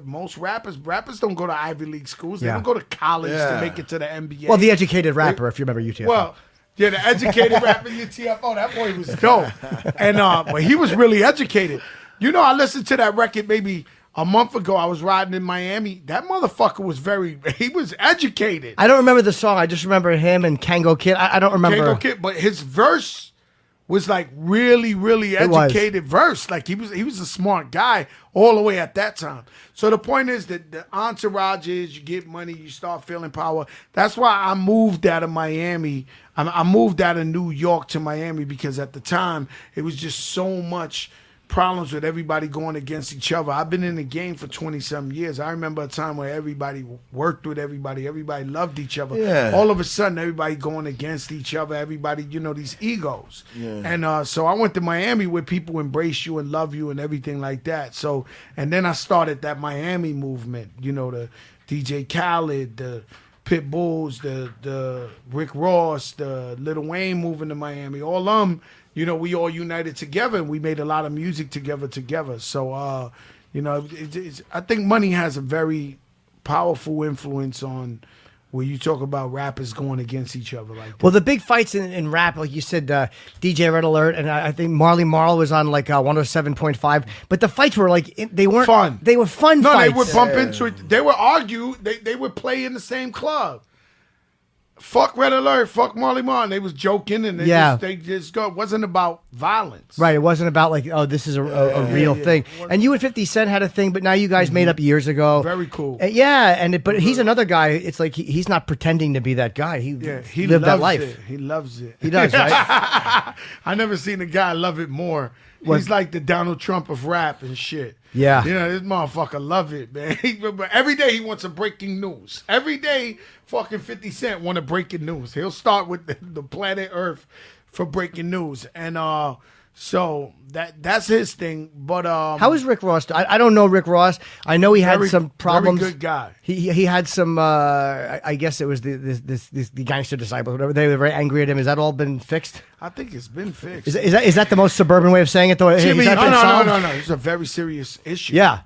Speaker 7: Most rappers don't go to Ivy League schools. They don't go to college to make it to the NBA.
Speaker 1: Well, the educated rapper, if you remember UTF.
Speaker 7: Well, yeah, the educated rapper UTFO. That boy was dope, and but he was really educated. I listened to that record maybe a month ago. I was riding in Miami. That motherfucker was he was educated.
Speaker 1: I don't remember the song. I just remember him and Kango Kid. I don't remember.
Speaker 7: Kango Kid, but his verse was like really, really educated, versed. Like he was a smart guy all the way at that time. So the point is that the entourage is you get money, you start feeling power. That's why I moved out of Miami. I moved out of New York to Miami because at the time it was just so much problems with everybody going against each other. I've been in the game for 20-some years. I remember a time where everybody worked with everybody. Everybody loved each other.
Speaker 2: Yeah.
Speaker 7: All of a sudden, everybody going against each other. Everybody, these egos. Yeah. And so I went to Miami where people embrace you and love you and everything like that. So, and then I started that Miami movement, the DJ Khaled, the Pit Bulls, the Rick Ross, the Lil Wayne moving to Miami, all we all united together and we made a lot of music together. So, I think money has a very powerful influence on where you talk about rappers going against each other like that.
Speaker 1: Well, the big fights in rap, like you said, DJ Red Alert, and I think Marley Marl was on like 107.5. But the fights were like, they weren't
Speaker 7: fun.
Speaker 1: They were fun
Speaker 7: No,
Speaker 1: fights.
Speaker 7: they would bump into it. They would argue. They would play in the same club. Fuck Red Alert, fuck Marley Marl. They was joking and they just go. It wasn't about violence.
Speaker 1: Right. It wasn't about like, oh, this is a real thing. And you and 50 Cent had a thing, but now you guys made up years ago.
Speaker 7: Very cool.
Speaker 1: But he's another guy. It's like he's not pretending to be that guy. He lived that life.
Speaker 7: He loves it.
Speaker 1: He does, right?
Speaker 7: I never seen a guy love it more. He's like the Donald Trump of rap and shit.
Speaker 1: Yeah.
Speaker 7: This motherfucker love it, man. Every day he wants a breaking news. Every day fucking 50 Cent want a breaking news. He'll start with the planet Earth for breaking news. And so that's his thing. But
Speaker 1: how is Rick Ross? I don't know Rick Ross. I know he had some problems.
Speaker 7: Very good guy.
Speaker 1: He had some. I guess it was the gangster disciples. Whatever. They were very angry at him. Has that all been fixed?
Speaker 7: I think it's been fixed.
Speaker 1: Is that the most suburban way of saying it? Though,
Speaker 7: Jimmy, no. It's a very serious issue.
Speaker 1: Yeah.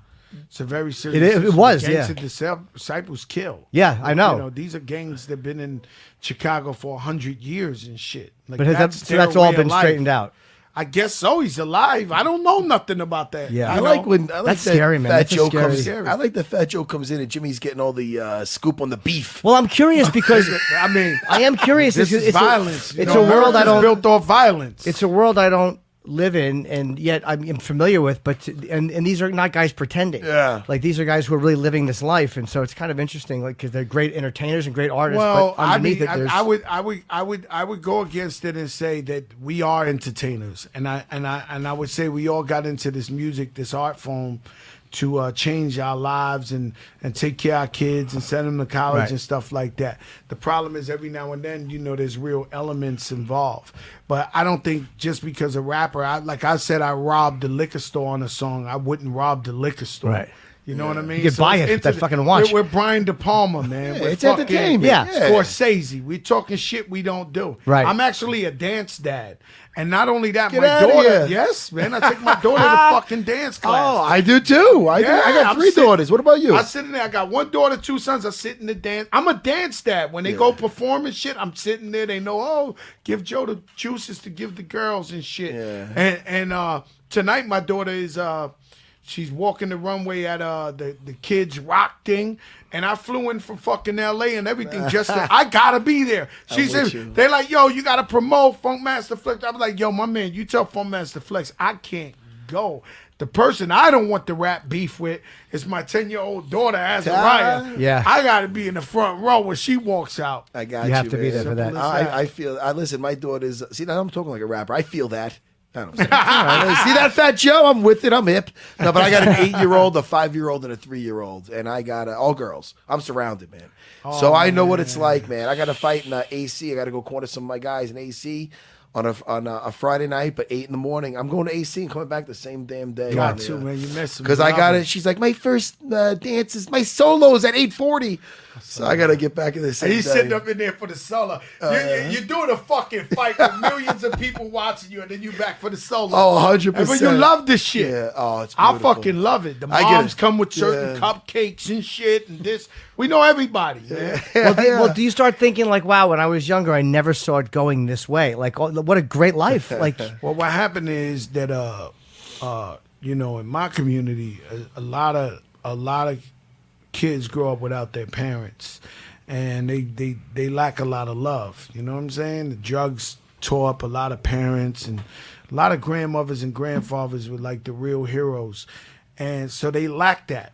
Speaker 7: It's a very serious issue.
Speaker 1: It was,
Speaker 7: gangs disciples kill.
Speaker 1: Yeah, I know.
Speaker 7: These are gangs that have been in Chicago for 100 years and shit. Like,
Speaker 1: but that's all been straightened out.
Speaker 7: I guess so. He's alive. I don't know nothing about that.
Speaker 1: Yeah,
Speaker 2: I like
Speaker 1: that's scary, man.
Speaker 2: Fat Joe comes. I like that Fat Joe comes in and Jimmy's getting all the scoop on the beef.
Speaker 1: Well, I'm curious because I am curious.
Speaker 7: This is violence.
Speaker 1: It's a world I don't
Speaker 7: built off violence.
Speaker 1: It's a world I don't live in, and yet I'm familiar with. But and these are not guys pretending.
Speaker 2: Yeah,
Speaker 1: like these are guys who are really living this life, and so it's kind of interesting, like because they're great entertainers and great artists.
Speaker 7: Well,
Speaker 1: but underneath
Speaker 7: I would go against it and say that we are entertainers, and I would say we all got into this music, this art form, to change our lives and take care of our kids and send them to college and stuff like that. The problem is every now and then, there's real elements involved. But I don't think just because a rapper, like I said, I robbed the liquor store on a song, I wouldn't rob the liquor store.
Speaker 1: Right.
Speaker 7: You know what I mean?
Speaker 1: You could buy it with that fucking watch.
Speaker 7: We're Brian De Palma, man.
Speaker 2: It's entertainment.
Speaker 1: Yeah.
Speaker 7: Scorsese. We're talking shit we don't do.
Speaker 1: Right.
Speaker 7: I'm actually a dance dad. And not only that,
Speaker 2: Get
Speaker 7: my
Speaker 2: outta
Speaker 7: daughter.
Speaker 2: here.
Speaker 7: Yes, man. I take my daughter to fucking dance class.
Speaker 2: Oh, I do too. I got three daughters. What about you?
Speaker 7: I sit in there. I got one daughter, two sons. I sit in the dance. I'm a dance dad. When they go perform and shit, I'm sitting there. They know, give Joe the juices to give the girls and shit.
Speaker 2: Yeah.
Speaker 7: And tonight my daughter is she's walking the runway at the kids rock thing, and I flew in from fucking LA and everything just to, I gotta be there. She said they're like, yo, you gotta promote Funk Master Flex. I was like, yo, my man, you tell Funk Master Flex I can't go. The person I don't want the rap beef with is my 10-year-old daughter, Azariah.
Speaker 1: Yeah.
Speaker 7: I gotta be in the front row when she walks out.
Speaker 2: I got you.
Speaker 1: You have to be
Speaker 2: man.
Speaker 1: there for that.
Speaker 2: I feel. Listen, my daughter's. See, now I'm talking like a rapper. I feel that. I don't know. See that Fat Joe? I'm with it. I'm hip. No, but I got an 8-year-old, a 5-year-old, and a 3-year-old, and I got all girls. I'm surrounded, man. So I know what it's like, man. I got to fight in AC. I got to go corner some of my guys in AC on a Friday night, but 8 in the morning. I'm going to AC and coming back the same damn day.
Speaker 7: Got to, man. You missed me.
Speaker 2: Because I got it. She's like, my first dance is my solo's at 8:40. So I got to get back in the same
Speaker 7: He's
Speaker 2: day.
Speaker 7: sitting up in there for the solo. You're doing a fucking fight with millions of people watching you, and then you back for the solo.
Speaker 2: Oh, 100%.
Speaker 7: But you love this shit.
Speaker 2: Yeah. Oh, it's
Speaker 7: I
Speaker 2: beautiful.
Speaker 7: fucking love it. The
Speaker 2: I get
Speaker 7: moms
Speaker 2: it.
Speaker 7: come with certain cupcakes and shit and this. We know everybody, man.
Speaker 1: Well, do you start thinking like, wow, when I was younger, I never saw it going this way. Like, oh, what a great life. Like,
Speaker 7: well, what happened is that, in my community, a lot of kids grow up without their parents, and they lack a lot of love. You know what I'm saying? The drugs tore up a lot of parents, and a lot of grandmothers and grandfathers were like the real heroes. And so they lack that.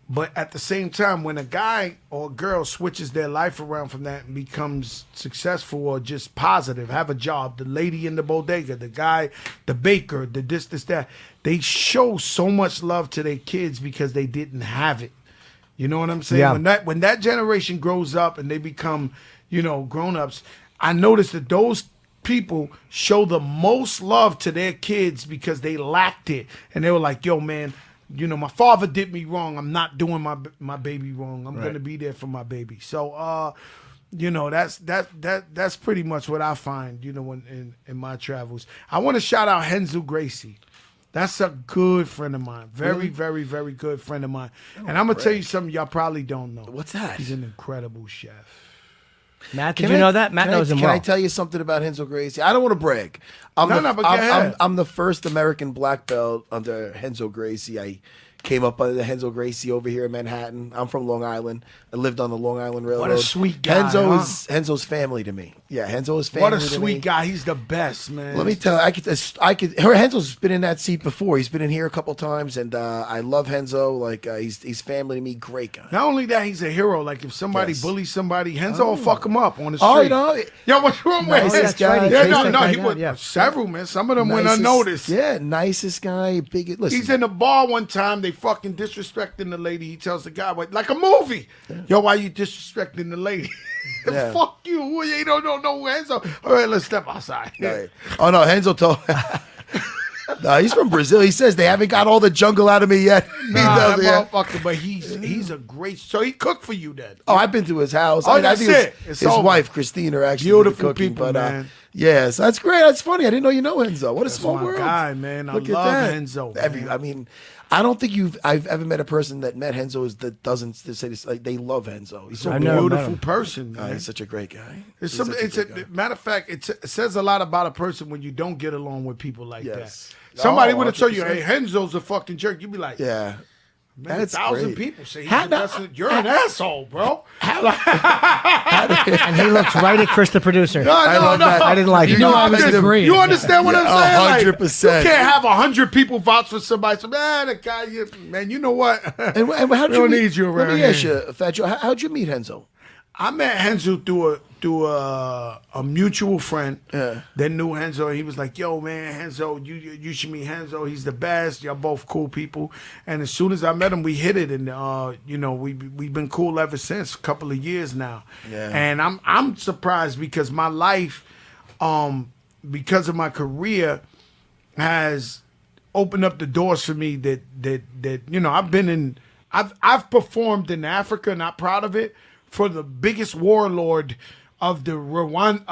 Speaker 7: But at the same time, when a guy or a girl switches their life around from that and becomes successful or just positive, have a job, the lady in the bodega, the guy, the baker, the this, that, they show so much love to their kids because they didn't have it. You know what I'm saying?
Speaker 1: Yeah.
Speaker 7: When that generation grows up and they become, grown-ups, I noticed that those people show the most love to their kids because they lacked it. And they were like, yo, man, my father did me wrong. I'm not doing my baby wrong. I'm gonna be there for my baby. So, that's pretty much what I find. In my travels, I want to shout out Renzo Gracie. That's a good friend of mine. Very, very, very good friend of mine. And I'm gonna tell you something y'all probably don't know.
Speaker 2: What's that?
Speaker 7: He's an incredible chef.
Speaker 1: Matt, did you know that? Matt knows him well.
Speaker 2: Can I tell you something about Renzo Gracie? I don't want to brag.
Speaker 7: But go ahead.
Speaker 2: I'm the first American black belt under Renzo Gracie. I came up under the Renzo Gracie over here in Manhattan. I'm from Long Island. I lived on the Long Island Railroad.
Speaker 7: What a sweet guy.
Speaker 2: Renzo's family to me. Yeah, Renzo's family.
Speaker 7: What a
Speaker 2: to
Speaker 7: sweet
Speaker 2: me.
Speaker 7: guy. He's the best, man.
Speaker 2: Let me tell you, Renzo's been in that seat before. He's been in here a couple times, and I love Renzo. Like he's family to me. Great guy.
Speaker 7: Not only that, he's a hero. Like if somebody bullies somebody, Renzo will fuck him up on the street.
Speaker 2: Oh, you know,
Speaker 7: yo, what's wrong with him?
Speaker 2: Nicest guy.
Speaker 7: Yeah, he was several, man. Some of them went unnoticed.
Speaker 2: Yeah, nicest guy. Big. Listen,
Speaker 7: he's in the bar one time. They fucking disrespecting the lady. He tells the guy, like a movie. Yo, why you disrespecting the lady?
Speaker 2: Yeah.
Speaker 7: Fuck you. You don't know Renzo. All right, let's step outside.
Speaker 2: Right. Oh no, Renzo told. No, he's from Brazil. He says they haven't got all the jungle out of me yet.
Speaker 7: Nah, that motherfucker, but he's a great. So he cooked for you then.
Speaker 2: Oh, I've been to his house.
Speaker 7: Oh,
Speaker 2: I think
Speaker 7: it.
Speaker 2: His wife Christine are actually
Speaker 7: Beautiful
Speaker 2: cooking,
Speaker 7: people,
Speaker 2: but
Speaker 7: man.
Speaker 2: yes, that's great. That's funny. I didn't know you know Renzo. What a small
Speaker 7: my
Speaker 2: world,
Speaker 7: guy, man.
Speaker 2: Look
Speaker 7: I love
Speaker 2: at that.
Speaker 7: Renzo.
Speaker 2: I mean, I don't think I've ever met a person that met Renzo that doesn't say this. Like they love Renzo. He's so
Speaker 7: A beautiful person, man.
Speaker 2: he's such a great guy.
Speaker 7: Matter of fact, it says a lot about a person when you don't get along with people like
Speaker 2: Yes.
Speaker 7: that. Somebody
Speaker 2: Oh,
Speaker 7: would have told you,
Speaker 2: 100%.
Speaker 7: "Hey, Renzo's a fucking jerk." You'd be like,
Speaker 2: Yeah.
Speaker 7: Man,
Speaker 2: That's
Speaker 7: 1,000
Speaker 2: great.
Speaker 7: people say you're an asshole, bro.
Speaker 1: And he looks right at Chris, the producer.
Speaker 7: No,
Speaker 1: I didn't like it.
Speaker 6: I was agreeing.
Speaker 7: You understand what I'm saying?
Speaker 2: 100%.
Speaker 7: You can't have 100 people vouch for somebody. So, man, the guy, man, you know what?
Speaker 2: And how'd
Speaker 7: We don't need you around
Speaker 2: Let me ask
Speaker 7: here.
Speaker 2: you, Fat Joe, how'd you meet Renzo?
Speaker 7: I met Renzo through a mutual friend that knew Renzo. He was like, "Yo, man, Renzo, you should meet Renzo. He's the best. Y'all both cool people." And as soon as I met him, we hit it, and we've been cool ever since. A couple of years now.
Speaker 2: Yeah.
Speaker 7: And I'm surprised because my life, because of my career, has opened up the doors for me that I've performed in Africa, not proud of it, for the biggest warlord of the Rwanda.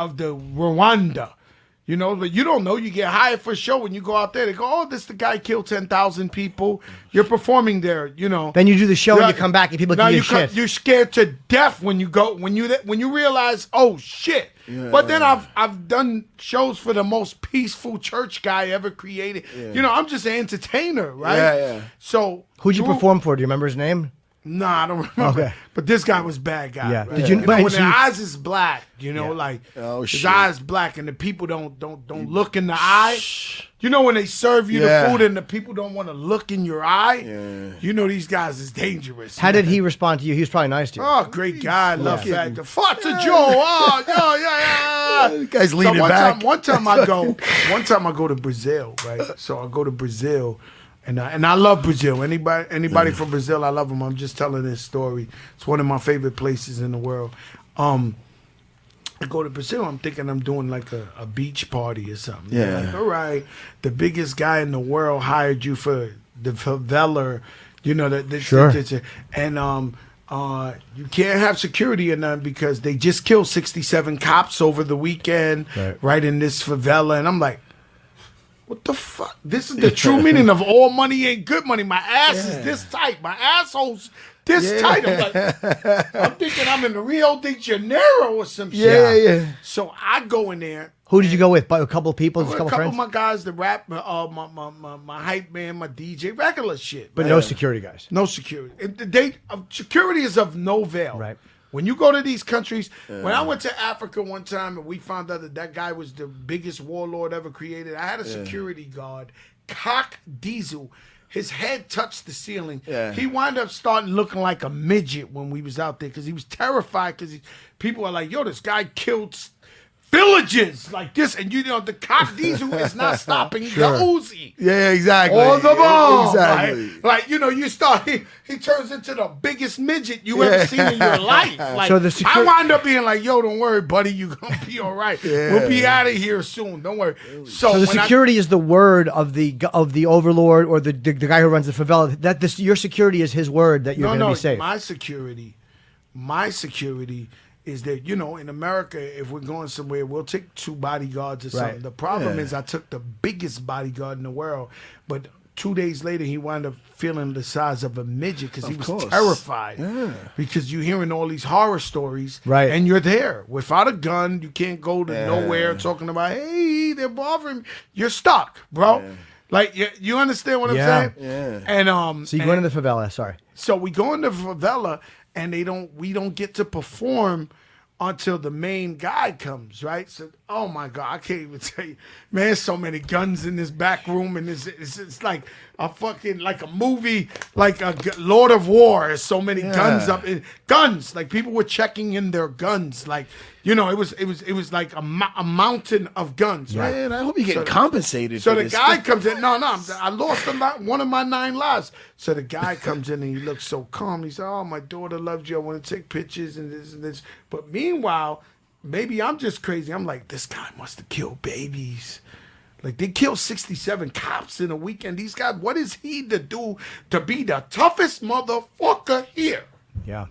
Speaker 7: But you don't know. You get hired for a show when you go out there. They go, "Oh, this the guy killed 10,000 people." You're performing there.
Speaker 1: Then you do the show and you come back and people give you shit.
Speaker 7: You're scared to death when you go when you realize, oh shit. But then I've done shows for the most peaceful church guy ever created. I'm just an entertainer, right?
Speaker 2: Yeah.
Speaker 7: So
Speaker 1: Who'd you perform for? Do you remember his name?
Speaker 7: Nah, I don't remember.
Speaker 1: Okay.
Speaker 7: But this guy was bad guy.
Speaker 1: Yeah.
Speaker 7: Right?
Speaker 1: Did you-
Speaker 7: When
Speaker 1: but
Speaker 7: their
Speaker 1: you-
Speaker 7: eyes is black, like
Speaker 2: Oh,
Speaker 7: his
Speaker 2: shit.
Speaker 7: eyes black, and the people don't look in the eye. When they serve you the food and the people don't want to look in your eye. These guys is dangerous.
Speaker 1: How did he respond to you? He was probably nice to you.
Speaker 7: Oh, great guy. Love Factor. Fuck to Joe. Oh, yeah.
Speaker 2: The guy's leaning back.
Speaker 7: One time I go to Brazil, right? So I go to Brazil, and I love Brazil. Anybody from Brazil, I love them. I'm just telling this story. It's one of my favorite places in the world. I go to Brazil, I'm thinking I'm doing like a beach party or something.
Speaker 2: Yeah.
Speaker 7: They're like, all right, the biggest guy in the world hired you for the favela,
Speaker 1: Sure.
Speaker 7: And you can't have security or nothing because they just killed 67 cops over the weekend right in this favela. And I'm like, what the fuck? This is the true meaning of all money ain't good money. My ass is this tight. My asshole's this tight. I'm like, I'm thinking I'm in Rio de Janeiro or some shit.
Speaker 2: Yeah.
Speaker 7: So I go in there.
Speaker 1: Who did you go with? A couple of people? Just
Speaker 7: A
Speaker 1: a
Speaker 7: couple
Speaker 1: couple
Speaker 7: of
Speaker 1: friends?
Speaker 7: my guys, the rap, my hype man, my DJ, regular shit.
Speaker 1: But no security guys.
Speaker 7: No security. Security is of no avail.
Speaker 1: Right.
Speaker 7: When you go to these countries, when I went to Africa one time and we found out that guy was the biggest warlord ever created, I had a security guard, Cock Diesel. His head touched the ceiling. Yeah. He wound up starting looking like a midget when we was out there because he was terrified because people are like, yo, this guy killed villages like this, and the Cock Diesel is not stopping the Uzi.
Speaker 2: Yeah, exactly.
Speaker 7: Or the bomb.
Speaker 2: Exactly.
Speaker 7: Like you start, he turns into the biggest midget you ever seen in your life. Like,
Speaker 1: So
Speaker 7: I wind up being like, yo, don't worry, buddy, you gonna be all right. We'll be out of here soon. Don't worry.
Speaker 1: So the security is the word of the overlord or the guy who runs the favela. Your security is his word that you're going to be safe.
Speaker 7: My security is that, in America, if we're going somewhere, we'll take 2 bodyguards or something. The problem is I took the biggest bodyguard in the world, but 2 days later, he wound up feeling the size of a midget because he was terrified. Yeah. Because you're hearing all these horror stories, and you're there. Without a gun, you can't go to nowhere talking about, hey, they're bothering me. You're stuck, bro. Yeah. Like, you understand what I'm saying? Yeah. And
Speaker 1: so you go into the favela, sorry.
Speaker 7: So we go into the favela, and we don't get to perform until the main guy comes, right? So, oh my God, I can't even tell you, man. There's so many guns in this back room, and it's like a fucking like a movie, like a Lord of War. There's so many guns up, guns. Like people were checking in their guns, like it was like a mountain of guns. Right?
Speaker 2: Man, I hope you get compensated.
Speaker 7: So the guy comes in. No, I lost one of my 9 lives. So the guy comes in and he looks so calm. He said, "Oh, my daughter loves you. I want to take pictures and this and this." But meanwhile, maybe I'm just crazy. I'm like, this guy must have killed babies. Like, they killed 67 cops in a weekend. These guys, what is he to do to be the toughest motherfucker here?
Speaker 1: Yeah.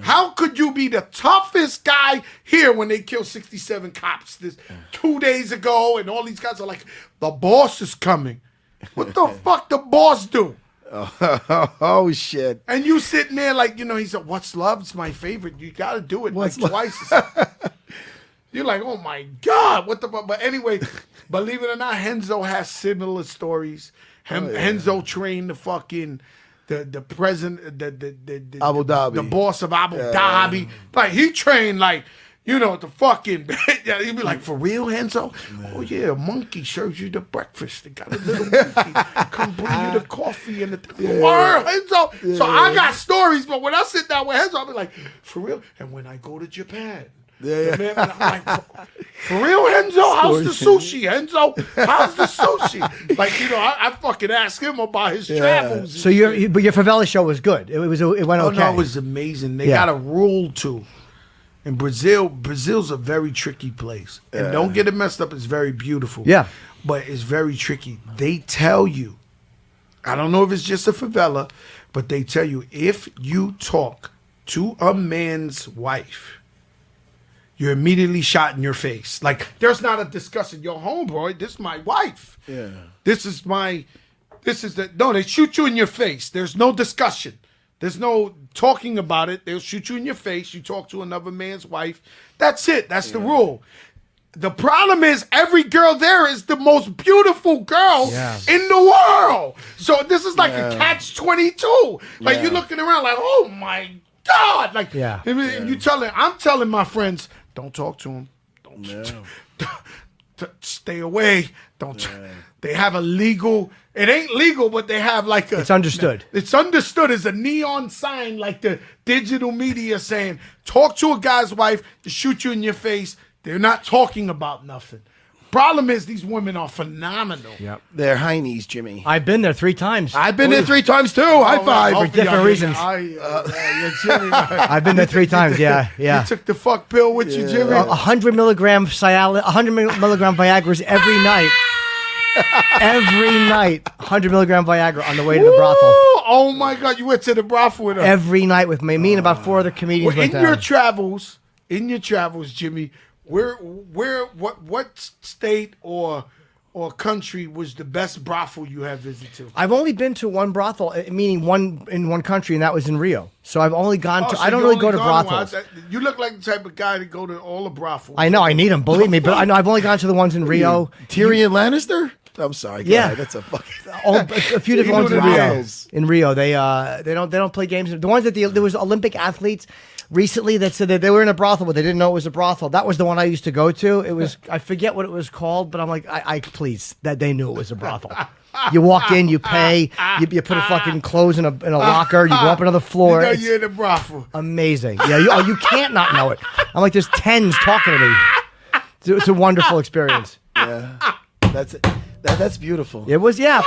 Speaker 7: How could you be the toughest guy here when they killed 67 cops this 2 days ago? And all these guys are like, the boss is coming. What the fuck the boss do?
Speaker 2: Oh, shit.
Speaker 7: And you sitting there like, he said, what's love's my favorite. You got to do it like twice. You're like, oh my God, what the fuck? But anyway, believe it or not, Renzo has similar stories. Renzo trained the fucking the president, the
Speaker 2: Abu Dhabi,
Speaker 7: the boss of Abu Dhabi. Like he trained like, the fucking. He'd be like, for real, Renzo? Oh yeah, a monkey serves you the breakfast. They got a little monkey come bring you the coffee and the word, Renzo. So I got stories, but when I sit down with Renzo, I'll be like, for real. And when I go to Japan. Man, I'm like, for real, Renzo? How's the sushi, Renzo? How's the sushi? Like, I fucking ask him about his travels.
Speaker 1: So but your favela show was good. It went okay.
Speaker 7: No, it was amazing. They got a rule too. In Brazil's a very tricky place. And don't get it messed up, it's very beautiful.
Speaker 1: Yeah.
Speaker 7: But it's very tricky. They tell you, I don't know if it's just a favela, but they tell you if you talk to a man's wife, you're immediately shot in your face. Like, there's not a discussion. Yo, homeboy, this is my wife. Yeah. They shoot you in your face. There's no discussion. There's no talking about it. They'll shoot you in your face. You talk to another man's wife. That's it. That's the rule. The problem is every girl there is the most beautiful girl in the world. So this is like a catch-22. Like, you're looking around like, oh, my God. Like, I'm telling my friends, don't talk to him. Stay away. Don't. They have a legal. It ain't legal, but they have like a.
Speaker 1: It's understood.
Speaker 7: It's understood as a neon sign, like the digital media saying, "Talk to a guy's wife to shoot you in your face." They're not talking about nothing. Problem is, these women are phenomenal.
Speaker 2: Yep. They're heinies, Jimmy.
Speaker 1: I've been there 3 times.
Speaker 2: I've been there 3 times too. High five.
Speaker 1: For different reasons. I've been there 3 times. Yeah.
Speaker 7: You took the fuck pill with you, Jimmy.
Speaker 1: 100 milligram Cialis, 100 milligram Viagra's every night. Every night, 100 milligram Viagra on the way to the brothel.
Speaker 7: Oh my God, you went to the brothel with her.
Speaker 1: Every night with me. Me and about 4 other comedians went
Speaker 7: in
Speaker 1: down.
Speaker 7: In your travels, Jimmy, what state or country was the best brothel you have visited?
Speaker 1: I've only been to one brothel, meaning one in one country, and that was in Rio. So I've only gone to. I don't really go to brothels.
Speaker 7: You look like the type of guy to go to all the brothels.
Speaker 1: I know, I need them. Believe me, but I know I've only gone to the ones in Rio.
Speaker 2: Tyrion Lannister. I'm sorry.
Speaker 1: Yeah,
Speaker 2: that's a fucking.
Speaker 1: A few different ones in Rio. In Rio, they don't play games. The ones that there was Olympic athletes. recently that said that they were in a brothel, but they didn't know it was a brothel. That was the one I used to go to. It was I forget what it was called, but I'm like, I please that they knew it was a brothel. You walk in, you pay, you put a fucking clothes in a locker, you go up another floor.
Speaker 7: You know you're in a brothel.
Speaker 1: Amazing. Yeah, you can't not know it. I'm like, there's tens talking to me. It's a wonderful experience.
Speaker 2: Yeah, that's it. That's beautiful.
Speaker 1: It was, yeah.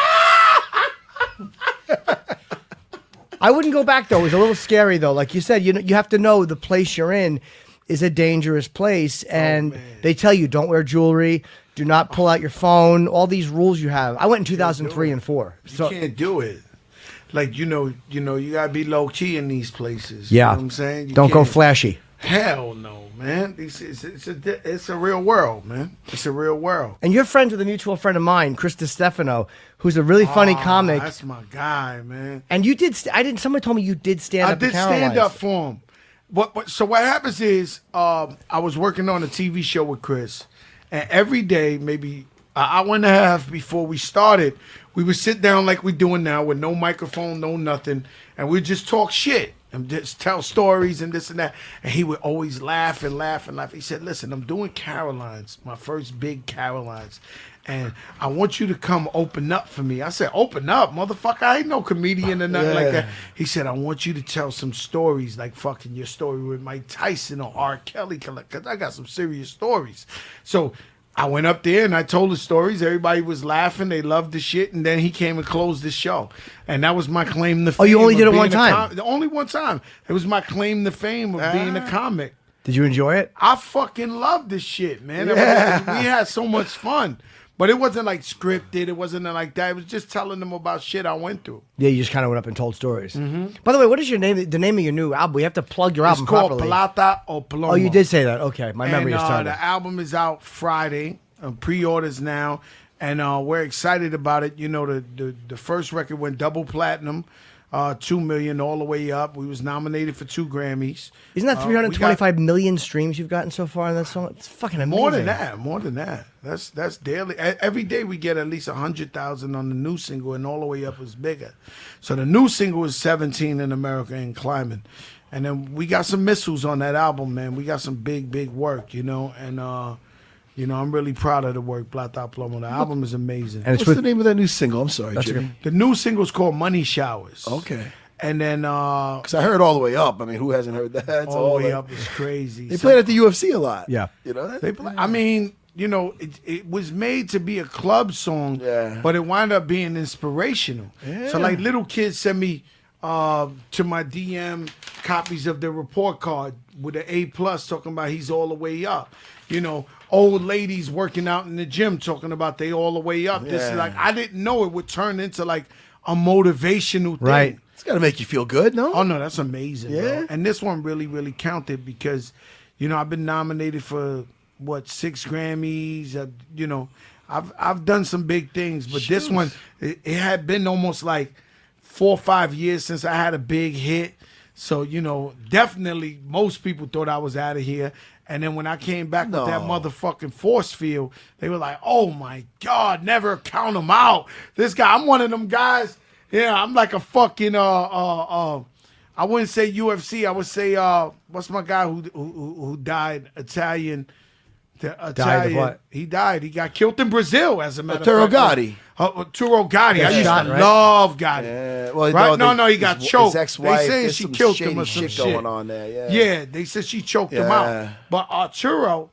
Speaker 1: I wouldn't go back though. It was a little scary though. Like you said, you have to know the place you're in is a dangerous place, and they tell you don't wear jewelry, do not pull out your phone. All these rules you have. I went in 2003 and 4.
Speaker 7: You can't do it. Like you gotta be low key in these places.
Speaker 1: Yeah,
Speaker 7: you know what I'm saying.
Speaker 1: Don't go flashy.
Speaker 7: Hell no, man. It's a real world, man. It's a real world.
Speaker 1: And you're friends with a mutual friend of mine, Chris DiStefano, who's a really funny comic.
Speaker 7: That's my guy, man.
Speaker 1: And you did. Someone told me you did stand up.
Speaker 7: I did stand up for him. So what happens is, I was working on a TV show with Chris, and every day, maybe an hour and a half before we started, we would sit down like we're doing now with no microphone, no nothing, and we'd just talk shit and just tell stories and this and that. And he would always laugh and laugh and laugh. He said, listen, I'm doing Caroline's, my first big Caroline's, and I want you to come open up for me. I said, open up, motherfucker. I ain't no comedian or nothing like that. He said, I want you to tell some stories, like fucking your story with Mike Tyson or R. Kelly, because I got some serious stories. So I went up there and I told the stories. Everybody was laughing. They loved the shit. And then he came and closed the show. And that was my claim to fame.
Speaker 1: Oh, you only did it one time?
Speaker 7: The only one time. It was my claim to fame of being a comic.
Speaker 1: Did you enjoy it?
Speaker 7: I fucking loved this shit, man.
Speaker 2: Yeah.
Speaker 7: We had so much fun. But it wasn't like scripted. It wasn't like that. It was just telling them about shit I went through.
Speaker 1: Yeah, you just kind of went up and told stories. Mm-hmm. By the way, what is your name? The name of your new album? We have to plug your album
Speaker 7: It's called
Speaker 1: properly.
Speaker 7: Plata O Plomo.
Speaker 1: Oh, you did say that. Okay, my memory is terrible.
Speaker 7: The album is out Friday. Pre-orders now, and we're excited about it. You know, the first record went double platinum, 2 million all the way up. We was nominated for 2 Grammys.
Speaker 1: Isn't that 325 million streams you've gotten so far on that song? It's fucking amazing.
Speaker 7: More than that. That's daily. Every day we get at least 100,000 on the new single, and all the way up is bigger. So the new single is 17 in America and climbing. And then we got some missiles on that album, man. We got some big work, and I'm really proud of the work, Plata O Plomo. The album is amazing.
Speaker 2: And What's the name of that new single? I'm sorry,
Speaker 1: That's
Speaker 2: Jimmy.
Speaker 1: okay.
Speaker 7: The new single's called Money Showers.
Speaker 2: Okay.
Speaker 7: And then
Speaker 2: Because I heard All the Way Up. I mean, who hasn't heard that? It's
Speaker 7: All the Way Up is crazy.
Speaker 2: They play it at the UFC a lot.
Speaker 1: Yeah.
Speaker 2: You know that?
Speaker 7: They play, I mean, it was made to be a club song,
Speaker 2: Yeah.
Speaker 7: but it wound up being inspirational.
Speaker 2: Yeah.
Speaker 7: So like little kids send me to my DM copies of the report card with an A+ talking about he's all the way up. Old ladies working out in the gym talking about they all the way up. This is
Speaker 2: Yeah.
Speaker 7: like, I didn't know it would turn into like a motivational thing.
Speaker 1: Right.
Speaker 2: It's got to make you feel good, no?
Speaker 7: Oh no, that's amazing.
Speaker 2: Yeah.
Speaker 7: Bro. And this one really counted because, I've been nominated for 6 Grammys. I've done some big things, but this one it had been almost like 4 or 5 years since I had a big hit. So definitely most people thought I was out of here. And then when I came back with that motherfucking force field, they were like, "Oh my God, never count him out." This guy, I'm one of them guys. Yeah, I'm like a fucking I wouldn't say UFC. I would say what's my guy who died? Italian.
Speaker 1: Died of what?
Speaker 7: He died. He got killed in Brazil, as a matter of
Speaker 2: Turo
Speaker 7: fact.
Speaker 2: Gotti.
Speaker 7: Turo Gotti. I used
Speaker 1: shot,
Speaker 7: to
Speaker 1: right?
Speaker 7: love Gotti.
Speaker 2: Yeah. Well,
Speaker 7: Right? No, he got choked.
Speaker 2: His ex-wife,
Speaker 7: they saying
Speaker 2: there's
Speaker 7: she
Speaker 2: some
Speaker 7: killed
Speaker 2: shady
Speaker 7: him or some
Speaker 2: shit going on there.
Speaker 7: Yeah, they said she choked him
Speaker 2: Yeah.
Speaker 7: out. But Arturo,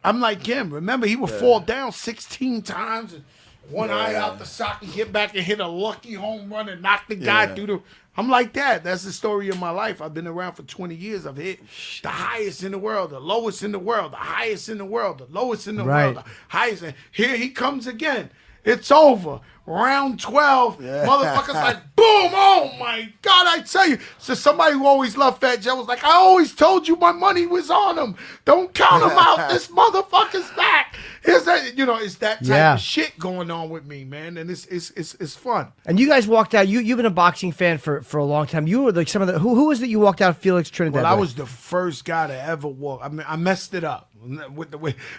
Speaker 7: I'm like him. Remember, he would fall down 16 times and one eye out the sock and get back and hit a lucky home run and knock the guy through the... I'm like that. That's the story of my life. I've been around for 20 years. I've hit the highest in the world, the lowest in the world, the highest in the world, the lowest in the world, the highest. And here he comes again. It's over. Round 12. Motherfuckers like, boom. Oh, my God, I tell you. So somebody who always loved Fat Joe was like, I always told you my money was on him. Don't count him out. This motherfucker's back. It's that type of shit going on with me, man. And it's fun.
Speaker 1: And you guys walked out. You've been a boxing fan for a long time. You were like some of the who was it you walked out Felix Trinidad?
Speaker 7: Well, I
Speaker 1: with?
Speaker 7: was the first guy to ever walk. I mean, I messed it up.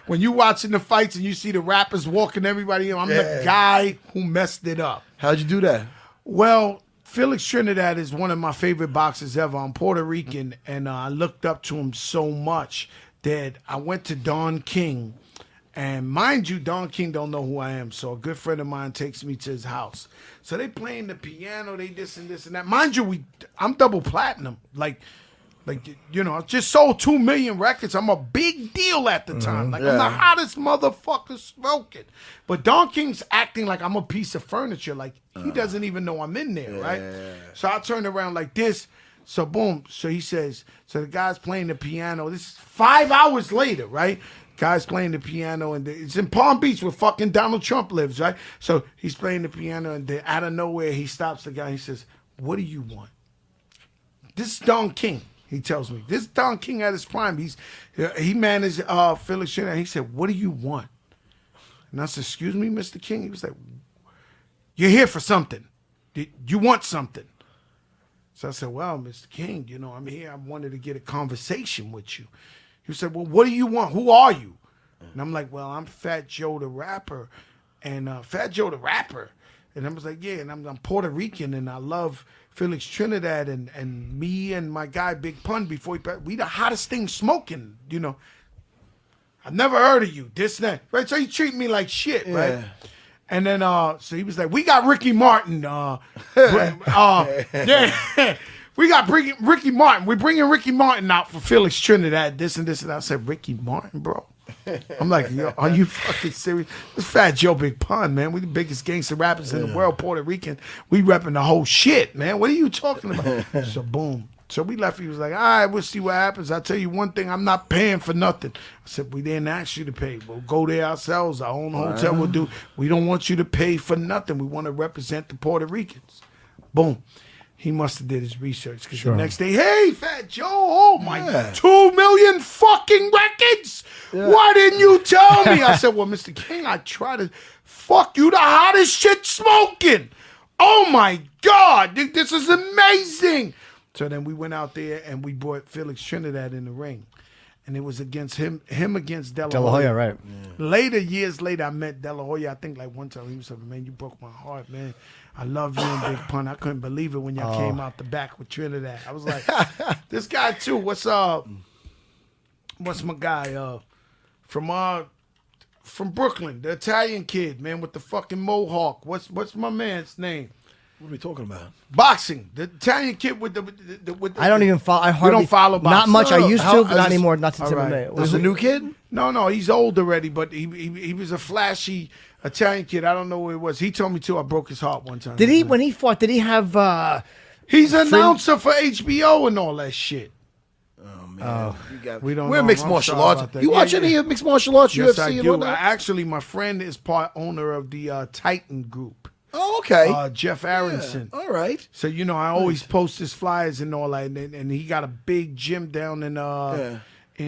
Speaker 7: When you watching the fights and you see the rappers walking everybody, I'm the guy who messed it up.
Speaker 2: How'd you do that?
Speaker 7: Well, Felix Trinidad is one of my favorite boxers ever. I'm Puerto Rican, and I looked up to him so much that I went to Don King. And mind you, Don King don't know who I am. So a good friend of mine takes me to his house. So they playing the piano, they this and that. Mind you, I'm double platinum. Like, you know, I just sold 2 million records. I'm a big deal at the time. Like, I'm the hottest motherfucker smoking. But Don King's acting like I'm a piece of furniture. Like, he doesn't even know I'm in there, right? So I turned around like this. So boom. So he says, so the guy's playing the piano. This is 5 hours later, right? Guy's playing the piano, and it's in Palm Beach where fucking Donald Trump lives, right? So he's playing the piano, and then out of nowhere, he stops the guy. He says, "What do you want?" This is Don King. He tells me this is Don King at his prime. He managed Felix Trinidad. He said, "What do you want?" And I said, "Excuse me, Mr. King." He was like, "You're here for something. You want something?" So I said, "Well, Mr. King, you know, I'm here. I wanted to get a conversation with you." He said, "Well, what do you want? Who are you?" And I'm like, "Well, I'm Fat Joe the Rapper." And Fat Joe the Rapper. And I was like, "Yeah, and I'm Puerto Rican, and I love Felix Trinidad, and me and my guy Big Pun before we the hottest thing smoking, you know. I've never heard of you, this and that." Right? So he treated me like shit, right? And then so he was like, "We got Ricky Martin. Yeah. We got Ricky Martin. We're bringing Ricky Martin out for Felix Trinidad, this and this." And I said, "Ricky Martin, bro?" I'm like, "Yo, are you fucking serious?" This Fat Joe Big Pun, man. We the biggest gangster rappers in the world, Puerto Rican. We repping the whole shit, man. What are you talking about? So boom. So we left. He was like, "All right, we'll see what happens. I'll tell you one thing, I'm not paying for nothing." I said, "We didn't ask you to pay. We'll go there ourselves. Our own hotel will do. We don't want you to pay for nothing. We want to represent the Puerto Ricans." Boom. He must have did his research, because the next day, "Hey, Fat Joe, oh my 2 million fucking records. Why didn't you tell me?" I said, "Well, Mr. King, I try to fuck you, the hottest shit smoking. Oh my God, this is amazing." So then we went out there and we brought Felix Trinidad in the ring. And it was against him against De La Hoya,
Speaker 1: right?
Speaker 7: Yeah. Years later, I met De La Hoya. I think like one time he was like, "Man, you broke my heart, man. I love you and Big Pun." I couldn't believe it when y'all came out the back with Trinidad. I was like, this guy too. What's my guy from Brooklyn, the Italian kid, man, with the fucking mohawk. What's my man's name?
Speaker 2: What are we talking about?
Speaker 7: Boxing. The Italian kid with the
Speaker 1: I don't even follow. I hardly
Speaker 7: don't follow boxing.
Speaker 1: Not much. I used to, but not
Speaker 7: just-
Speaker 1: anymore. Not since
Speaker 7: all right.
Speaker 1: MMA.
Speaker 2: Was a new kid?
Speaker 7: No, he's old already, but he was a flashy Italian kid. I don't know who it was. He told me too. I broke his heart one time.
Speaker 1: Did he, when he fought, did he have
Speaker 7: He's an announcer for HBO and all that shit.
Speaker 2: Oh man,
Speaker 7: We don't
Speaker 2: we're
Speaker 7: know.
Speaker 2: mixed
Speaker 7: I'm
Speaker 2: martial
Speaker 7: sorry
Speaker 2: arts.
Speaker 7: about that.
Speaker 2: You watch
Speaker 7: Yeah,
Speaker 2: any
Speaker 7: yeah.
Speaker 2: of mixed martial arts,
Speaker 7: Yes,
Speaker 2: UFC
Speaker 7: I
Speaker 2: and
Speaker 7: do.
Speaker 2: whatnot?
Speaker 7: Actually, my friend is part owner of the Titan Group.
Speaker 2: Oh, okay.
Speaker 7: Jeff Aronson.
Speaker 2: All right.
Speaker 7: So, you know, I always post his flyers and all that, and he got a big gym down in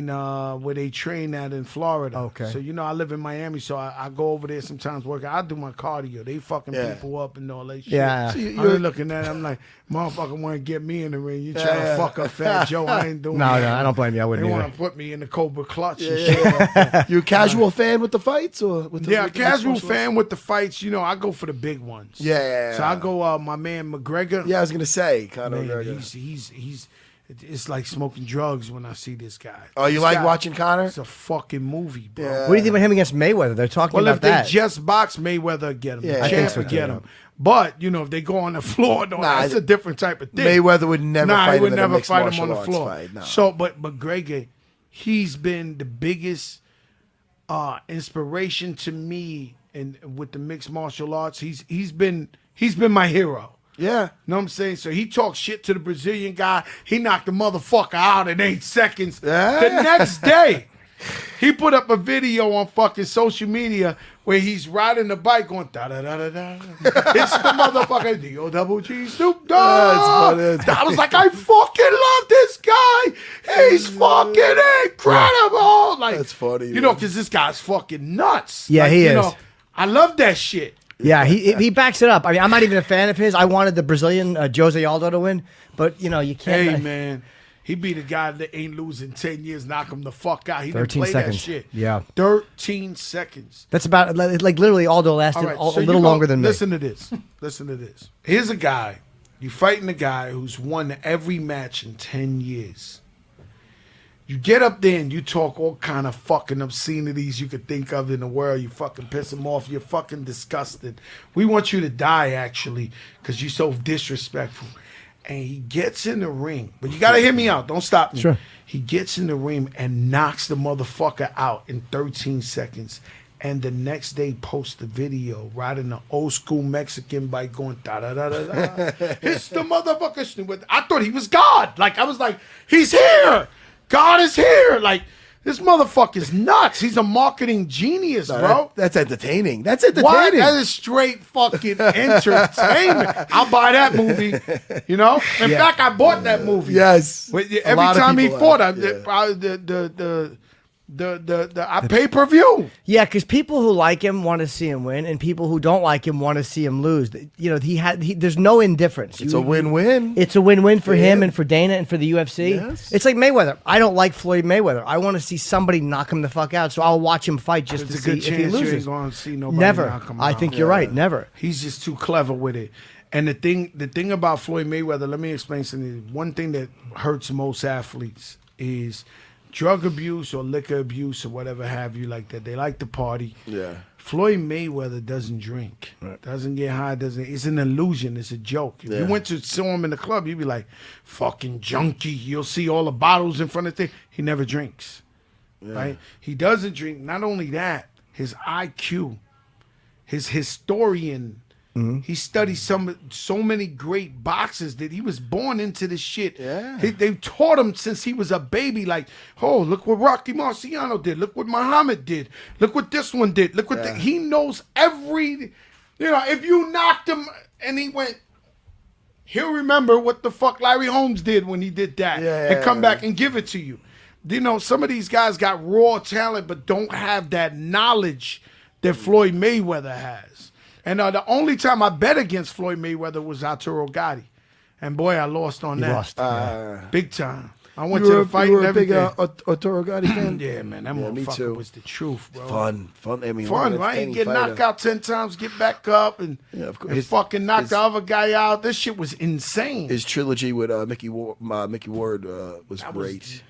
Speaker 7: where they train at in Florida.
Speaker 1: Okay.
Speaker 7: So, you know, I live in Miami, so I go over there sometimes working. I do my cardio. They fucking people up and all that shit.
Speaker 1: Yeah.
Speaker 7: So you're looking at it, I'm like, motherfucker want to get me in the ring. You trying to fuck up Fat Joe. I ain't doing that.
Speaker 1: No, I don't blame you. I
Speaker 7: They
Speaker 1: wouldn't
Speaker 7: want
Speaker 1: either.
Speaker 7: to put me in the Cobra Clutch and shit like that.
Speaker 2: You a casual fan with the fights, or with the
Speaker 7: Yeah,
Speaker 2: with the
Speaker 7: casual
Speaker 2: mixed martial arts?
Speaker 7: fan with the fights. You know, I go for the big ones.
Speaker 2: Yeah.
Speaker 7: So I go, my man McGregor.
Speaker 2: Yeah, I was gonna say, Conor
Speaker 7: Man,
Speaker 2: McGregor.
Speaker 7: he's it's like smoking drugs when I see this guy.
Speaker 2: Oh, you
Speaker 7: This
Speaker 2: like
Speaker 7: guy-
Speaker 2: watching Conor?
Speaker 7: It's a fucking movie, bro.
Speaker 2: Yeah.
Speaker 1: What do you think about him against Mayweather? They're talking
Speaker 7: Well,
Speaker 1: about
Speaker 7: if they
Speaker 1: that.
Speaker 7: just box, Mayweather would get him.
Speaker 2: Yeah,
Speaker 7: The
Speaker 2: I
Speaker 7: champ
Speaker 1: think so
Speaker 7: would
Speaker 1: too,
Speaker 7: get
Speaker 1: yeah.
Speaker 7: him. But, you know, if they go on the floor, no,
Speaker 2: Nah,
Speaker 7: that's a different type of thing.
Speaker 2: Mayweather would never
Speaker 7: Nah,
Speaker 2: fight
Speaker 7: he would
Speaker 2: him in a
Speaker 7: never
Speaker 2: mixed
Speaker 7: fight him
Speaker 2: martial
Speaker 7: on the
Speaker 2: arts
Speaker 7: floor.
Speaker 2: fight, no.
Speaker 7: So, but McGregor, he's been the biggest inspiration to me with the mixed martial arts. He's been my hero.
Speaker 2: Yeah.
Speaker 7: Know what I'm saying? So he talked shit to the Brazilian guy. He knocked the motherfucker out in 8 seconds.
Speaker 2: Yeah.
Speaker 7: The next day, he put up a video on fucking social media where he's riding the bike going da-da-da-da-da. It's the motherfucker D-O-double-G Snoop Dogg.
Speaker 2: That's funny.
Speaker 7: I was like, I fucking love this guy. He's fucking incredible. Like,
Speaker 2: That's funny,
Speaker 7: You know,
Speaker 2: man.
Speaker 7: because this guy's fucking nuts.
Speaker 1: Yeah,
Speaker 7: Like,
Speaker 1: he
Speaker 7: you
Speaker 1: is.
Speaker 7: know, I love that shit.
Speaker 1: Yeah, he backs it up. I mean, I'm not even a fan of his. I wanted the Brazilian Jose Aldo to win, but you know you can't.
Speaker 7: Hey, man. He beat a guy that ain't losing 10 years, knock him the fuck out. He didn't
Speaker 1: 13
Speaker 7: play
Speaker 1: seconds.
Speaker 7: that shit.
Speaker 1: Yeah.
Speaker 7: 13 seconds.
Speaker 1: That's about like literally Aldo lasted
Speaker 7: All right,
Speaker 1: a
Speaker 7: so you
Speaker 1: little
Speaker 7: go-
Speaker 1: longer than me.
Speaker 7: Listen to this. Listen to this. Here's a guy. You're fighting a guy who's won every match in 10 years. You get up there and you talk all kind of fucking obscenities you could think of in the world. You fucking piss him off. You're fucking disgusted. We want you to die, actually, because you're so disrespectful. And he gets in the ring. But you got to hear me out. Don't stop me.
Speaker 1: Sure.
Speaker 7: He gets in the ring and knocks the motherfucker out in 13 seconds. And the next day post the video riding an old school Mexican bike going da-da-da-da-da. It's the motherfucker. I thought he was God. Like, I was like, he's here. God is here. Like, this motherfucker's nuts. He's a marketing genius, bro.
Speaker 2: That's entertaining. That's entertaining.
Speaker 7: What? That is straight fucking entertainment. I'll buy that movie. You know? In fact, I bought that movie.
Speaker 2: Yes.
Speaker 7: Every time he fought, I pay per view.
Speaker 1: Yeah, because people who like him want to see him win, and people who don't like him want to see him lose. You know, there's no indifference.
Speaker 2: It's a win-win.
Speaker 1: It's a win-win for him and for Dana and for the UFC.
Speaker 2: Yes.
Speaker 1: It's like Mayweather. I don't like Floyd Mayweather. I want to see somebody knock him the fuck out, so I'll watch him fight just
Speaker 7: There's
Speaker 1: to
Speaker 7: a good
Speaker 1: see if he
Speaker 7: chance you ain't
Speaker 1: loses.
Speaker 7: going to see nobody
Speaker 1: Never.
Speaker 7: knock him
Speaker 1: I
Speaker 7: out.
Speaker 1: think you're right. Never.
Speaker 7: He's just too clever with it. And the thing about Floyd Mayweather, let me explain something. One thing that hurts most athletes is drug abuse or liquor abuse or whatever have you like that. They like to party.
Speaker 2: Yeah.
Speaker 7: Floyd Mayweather doesn't drink, doesn't get high, it's an illusion, it's a joke. If you went to see him in the club, you'd be like, fucking junkie. You'll see all the bottles in front of the thing. He never drinks, right? He doesn't drink. Not only that, his IQ, his historian, he studied so many great boxers that he was born into this shit.
Speaker 2: Yeah.
Speaker 7: They taught him since he was a baby, like, oh, look what Rocky Marciano did. Look what Muhammad did. Look what this one did. Look what he knows every, if you knocked him and he went, he'll remember what the fuck Larry Holmes did when he did that and come back and give it to you. Some of these guys got raw talent but don't have that knowledge that Floyd Mayweather has. And the only time I bet against Floyd Mayweather was Arturo Gatti. And boy, I lost on that.
Speaker 1: Lost.
Speaker 7: Big time. I went to the fight and everything.
Speaker 2: You were a big Arturo Gatti fan?
Speaker 7: Yeah, man. That motherfucker was the truth, bro.
Speaker 2: Fun. I mean,
Speaker 7: Fun, right? Get knocked out 10 times, get back up, and,
Speaker 2: of course.
Speaker 7: and fucking knock the other guy out. This shit was insane.
Speaker 2: His trilogy with Mickey Ward was great.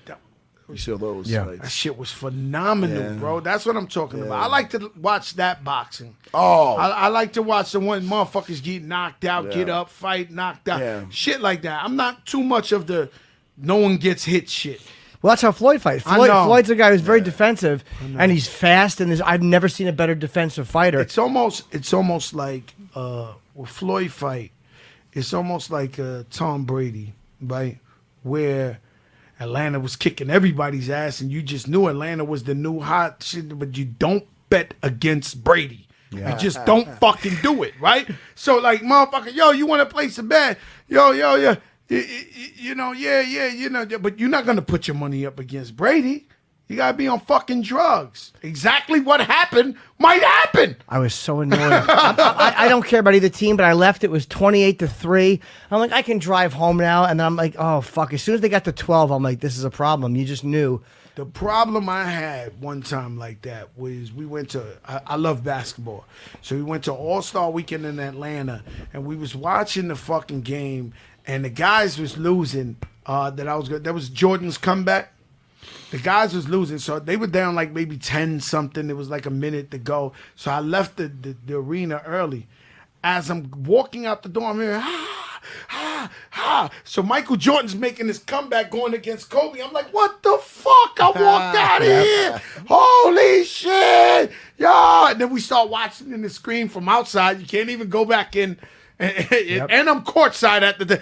Speaker 2: You saw those
Speaker 7: That
Speaker 2: fights.
Speaker 7: shit was phenomenal, bro. That's what I'm talking about. I like to watch that boxing.
Speaker 2: Oh.
Speaker 7: I like to watch the one motherfuckers get knocked out, get up, fight, knocked out.
Speaker 2: Yeah.
Speaker 7: Shit like that. I'm not too much of the no one gets hit shit.
Speaker 1: Well, that's how Floyd fights.
Speaker 7: I know.
Speaker 1: Floyd's a guy who's very defensive, and he's fast, and I've never seen a better defensive fighter.
Speaker 7: It's almost like with Floyd fight, it's almost like Tom Brady, right? Where Atlanta was kicking everybody's ass, and you just knew Atlanta was the new hot shit, but you don't bet against Brady. You just don't fucking do it, right? So, like, motherfucker, yo, you want to play some bad? Yo, but you're not going to put your money up against Brady. You got to be on fucking drugs. Exactly what happened might happen.
Speaker 1: I was so annoyed. I don't care about either team, but I left. It was 28-3. I'm like, I can drive home now. And then I'm like, oh, fuck. As soon as they got to 12, I'm like, this is a problem. You just knew.
Speaker 7: The problem I had one time like that was we went to, I love basketball. So we went to All-Star Weekend in Atlanta, and we was watching the fucking game, and the guys was losing. That was Jordan's comeback. The guys was losing, so they were down like maybe 10 something. It was like a minute to go. So I left the arena early. As I'm walking out the door, I'm hearing, So Michael Jordan's making his comeback going against Kobe. I'm like, what the fuck? I walked out of here. Holy shit. Yeah. And then we start watching in the screen from outside. You can't even go back in. And I'm courtside at the time.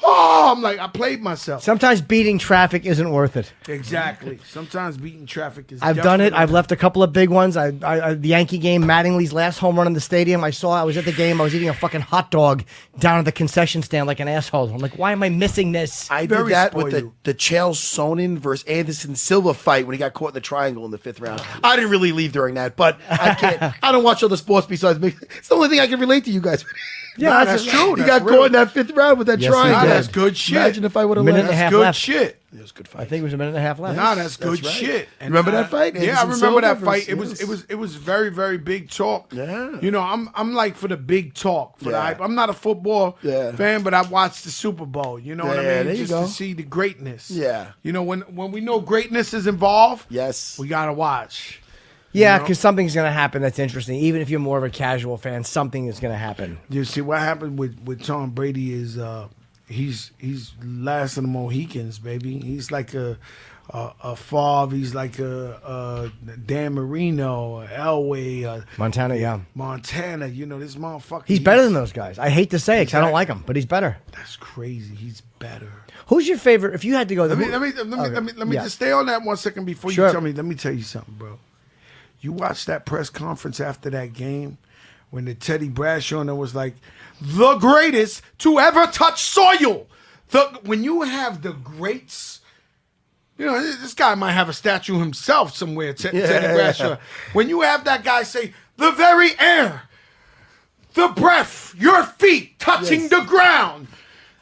Speaker 7: I'm like, I played myself.
Speaker 1: Sometimes beating traffic isn't worth it.
Speaker 7: Exactly. Sometimes beating traffic is.
Speaker 1: I've done it. I've left a couple of big ones. The Yankee game, Mattingly's last home run in the stadium. I was at the game. I was eating a fucking hot dog down at the concession stand like an asshole. I'm like, why am I missing this?
Speaker 2: I did that with the Chael Sonnen versus Anderson Silva fight when he got caught in the triangle in the 5th round. I didn't really leave during that, but I can't. I don't watch other sports besides me. It's the only thing I can relate to you guys with.
Speaker 1: Yeah,
Speaker 7: Nah, that's true.
Speaker 2: He
Speaker 7: That's
Speaker 2: got
Speaker 7: real.
Speaker 2: caught in that 5th round with that
Speaker 1: Yes, he
Speaker 2: triangle.
Speaker 7: Nah,
Speaker 1: did.
Speaker 7: that's good shit.
Speaker 2: Imagine if I would have
Speaker 1: Minute
Speaker 2: left.
Speaker 1: and a half
Speaker 7: Good
Speaker 1: left.
Speaker 7: shit.
Speaker 2: It was a good fight.
Speaker 1: I think it was a minute and a half left.
Speaker 7: Nah, that's good
Speaker 2: right.
Speaker 7: shit. And,
Speaker 2: Remember that fight?
Speaker 7: Yeah, I
Speaker 2: Anderson
Speaker 7: remember that
Speaker 2: Silva
Speaker 7: fight.
Speaker 2: versus-
Speaker 7: It was very, very big talk.
Speaker 2: Yeah.
Speaker 7: You know, I'm like for the big talk, for the
Speaker 2: Yeah.
Speaker 7: hype. I'm not a football
Speaker 2: Yeah.
Speaker 7: fan, but I watched the Super Bowl. You know what I
Speaker 2: Yeah,
Speaker 7: mean?
Speaker 2: there you
Speaker 7: Just
Speaker 2: go.
Speaker 7: to see the greatness.
Speaker 2: Yeah.
Speaker 7: You know, when we know greatness is involved,
Speaker 2: Yes.
Speaker 7: we gotta watch.
Speaker 1: Yeah,
Speaker 7: You know?
Speaker 1: because something's going to happen that's interesting. Even if you're more of a casual fan, something is going to happen.
Speaker 7: You see what happened with Tom Brady is he's last of the Mohicans, baby. He's like a Favre. He's like a Dan Marino, Elway,
Speaker 1: Montana, yeah.
Speaker 7: Montana. You know, this motherfucker.
Speaker 1: He's better than those guys. I hate to say it 'cause I don't like him, but he's better.
Speaker 7: That's crazy. He's better.
Speaker 1: Who's your favorite? If you had to go,
Speaker 7: Let me
Speaker 1: Yeah.
Speaker 7: just stay on that 1 second before
Speaker 1: Sure.
Speaker 7: you tell me. Let me tell you something, bro. You watched that press conference after that game when the Teddy Bradshaw and it was like the greatest to ever touch soil. When you have the greats, you know, this guy might have a statue himself somewhere. Teddy Bradshaw. When you have that guy say the very air, the breath, your feet touching the ground.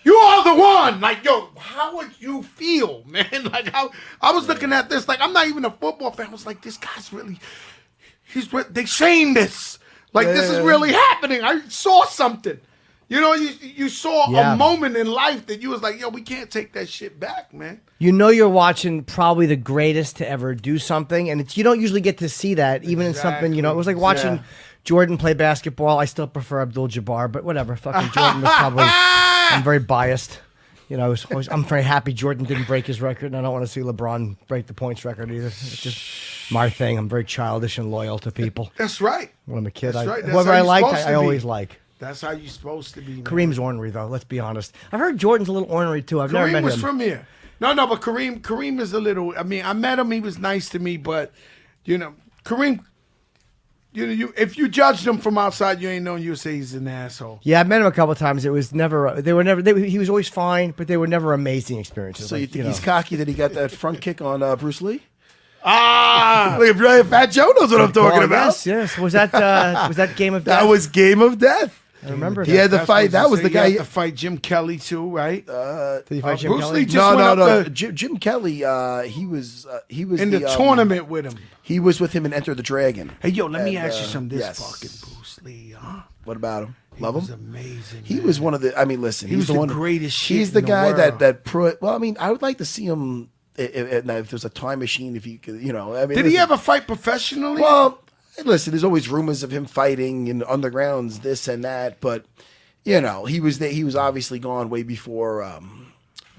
Speaker 7: You are the one. Like, yo, how would you feel, man? Like, how I was looking at this, like, I'm not even a football fan. I was like, this guy's really, they saying this. Like, this is really happening. I saw something. You know, you saw a moment in life that you was like, yo, we can't take that shit back, man.
Speaker 1: You know you're watching probably the greatest to ever do something, and you don't usually get to see that, even in something, you know, it was like watching Jordan play basketball. I still prefer Abdul-Jabbar, but whatever. Fucking Jordan was probably... I'm very biased. You know, I'm very happy Jordan didn't break his record, and I don't want to see LeBron break the points record either. It's just my thing. I'm very childish and loyal to people.
Speaker 7: That's right.
Speaker 1: When I'm a kid,
Speaker 7: That's right. That's
Speaker 1: whoever
Speaker 7: how
Speaker 1: I
Speaker 7: you're
Speaker 1: like,
Speaker 7: supposed to
Speaker 1: I
Speaker 7: be.
Speaker 1: always like.
Speaker 7: That's how you're supposed to be, man.
Speaker 1: Kareem's ornery, though. Let's be honest. I've heard Jordan's a little ornery, too. I've never
Speaker 7: Kareem
Speaker 1: met
Speaker 7: was
Speaker 1: him.
Speaker 7: from here. No, but Kareem is a little. I mean, I met him. He was nice to me, but you know, Kareem. You know, if you judged him from outside, you ain't known. You say he's an asshole.
Speaker 1: Yeah, I've met him a couple of times. It was never. He was always fine, but they were never amazing experiences.
Speaker 2: So you
Speaker 1: like,
Speaker 2: think
Speaker 1: know.
Speaker 2: he's cocky that he got that front kick on Bruce Lee?
Speaker 7: Ah,
Speaker 2: Look, Fat Joe knows what I'm talking
Speaker 1: Well,
Speaker 2: about.
Speaker 1: Yes. Was that Game of Death?
Speaker 2: That was Game of Death.
Speaker 1: I remember.
Speaker 2: He had the
Speaker 7: That's
Speaker 2: fight.
Speaker 7: what
Speaker 2: That
Speaker 7: you
Speaker 2: was
Speaker 7: say.
Speaker 2: the
Speaker 7: He
Speaker 2: guy.
Speaker 7: had to fight Jim Kelly too, right?
Speaker 1: Did he fight Jim
Speaker 7: Bruce
Speaker 1: Kelly?
Speaker 7: Lee just went up
Speaker 2: Jim Kelly. He was
Speaker 7: in the tournament with him.
Speaker 2: He was with him in Enter the Dragon.
Speaker 7: Hey, yo, let me
Speaker 2: And,
Speaker 7: ask you something. This
Speaker 2: yes.
Speaker 7: fucking Bruce Lee, huh?
Speaker 2: What about him?
Speaker 7: He
Speaker 2: Love
Speaker 7: was
Speaker 2: him.
Speaker 7: amazing.
Speaker 2: He
Speaker 7: man.
Speaker 2: was one of the. I mean, listen.
Speaker 7: He
Speaker 2: he's
Speaker 7: was the
Speaker 2: one,
Speaker 7: greatest shit
Speaker 2: He's the
Speaker 7: in the
Speaker 2: guy
Speaker 7: world.
Speaker 2: that. Well, I mean, I would like to see him. If there's a time machine, if he could, you know. I mean,
Speaker 7: Did he
Speaker 2: listen,
Speaker 7: ever fight professionally?
Speaker 2: Well, listen. There's always rumors of him fighting in undergrounds, this and that, but you know, he was obviously gone way before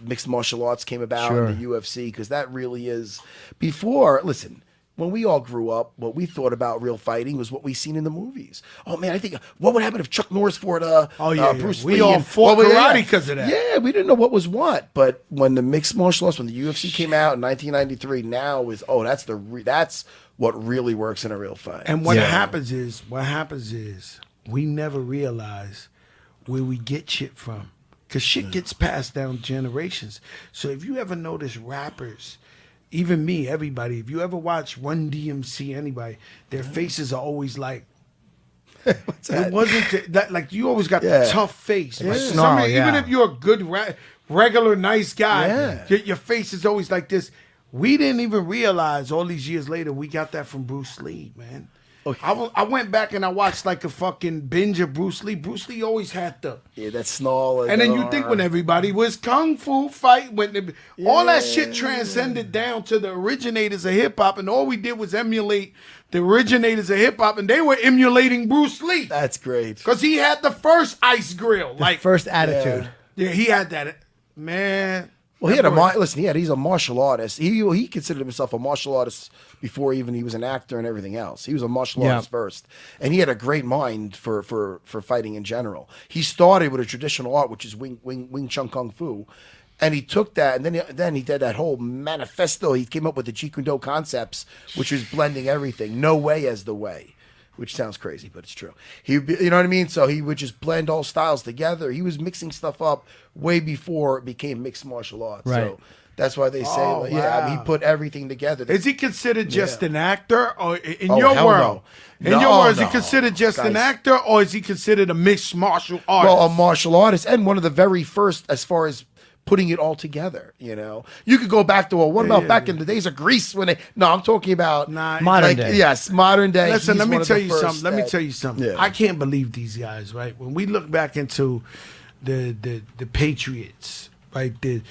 Speaker 2: mixed martial arts came about in the UFC, because that really is before. Listen, when we all grew up, what we thought about real fighting was what we seen in the movies. Oh man, I think what would happen if Chuck Norris fought Bruce Lee?
Speaker 7: We all
Speaker 2: and-
Speaker 7: fought
Speaker 2: well,
Speaker 7: karate because of that.
Speaker 2: Yeah, we didn't know what was what. But when the mixed martial arts, when the UFC came out in 1993, now is that's what really works in a real fight.
Speaker 7: And what happens is we never realize where we get shit from, because shit gets passed down generations. So if you ever notice rappers, even me, everybody, if you ever watch Run DMC, anybody, their faces are always like, it wasn't that, like, you always got the tough face. Like,
Speaker 1: Snarl,
Speaker 7: even if you're a good regular nice guy,
Speaker 2: Yeah.
Speaker 7: your face is always like this. We didn't even realize all these years later we got that from Bruce Lee, man. I went back and I watched like a fucking binge of Bruce Lee. Bruce Lee always had
Speaker 2: that snarl.
Speaker 7: and then you think when everybody was kung fu fight, all that shit transcended down to the originators of hip hop, and all we did was emulate the originators of hip hop, and they were emulating Bruce Lee.
Speaker 2: That's great.
Speaker 7: Because he had the first ice grill,
Speaker 1: First attitude.
Speaker 7: yeah, he had that, man.
Speaker 2: Well, he's a martial artist. He considered himself a martial artist before even he was an actor and everything else. He was a martial artist first, and he had a great mind for fighting in general. He started with a traditional art, which is Wing Chun Kung Fu, and he took that, and then he did that whole manifesto. He came up with the Jeet Kune Do concepts, which was blending everything. No way as the way. Which sounds crazy, but it's true. You know what I mean? So he would just blend all styles together. He was mixing stuff up way before it became mixed martial arts.
Speaker 1: Right.
Speaker 2: So That's why they say,
Speaker 7: Oh,
Speaker 2: like, yeah, I mean,
Speaker 7: wow.
Speaker 2: he put everything together.
Speaker 7: Is he considered just
Speaker 2: Yeah.
Speaker 7: an actor, or in
Speaker 2: Oh,
Speaker 7: your
Speaker 2: hell
Speaker 7: world?
Speaker 2: no.
Speaker 7: In your
Speaker 2: No,
Speaker 7: world, is he
Speaker 2: no.
Speaker 7: considered just an
Speaker 2: Guys.
Speaker 7: actor, or is he considered a mixed martial artist?
Speaker 2: Well, a martial artist and one of the very first as far as putting it all together. You could go back to back in the days of Greece when they. No, I'm talking about
Speaker 1: Modern day.
Speaker 2: Yes, modern day.
Speaker 7: Listen,
Speaker 2: He's
Speaker 7: let me
Speaker 2: one of
Speaker 7: tell
Speaker 2: the
Speaker 7: you
Speaker 2: first
Speaker 7: something. Let me
Speaker 2: that-
Speaker 7: tell you something.
Speaker 2: Yeah.
Speaker 7: I can't believe these guys, right? When we look back into the Patriots, right? The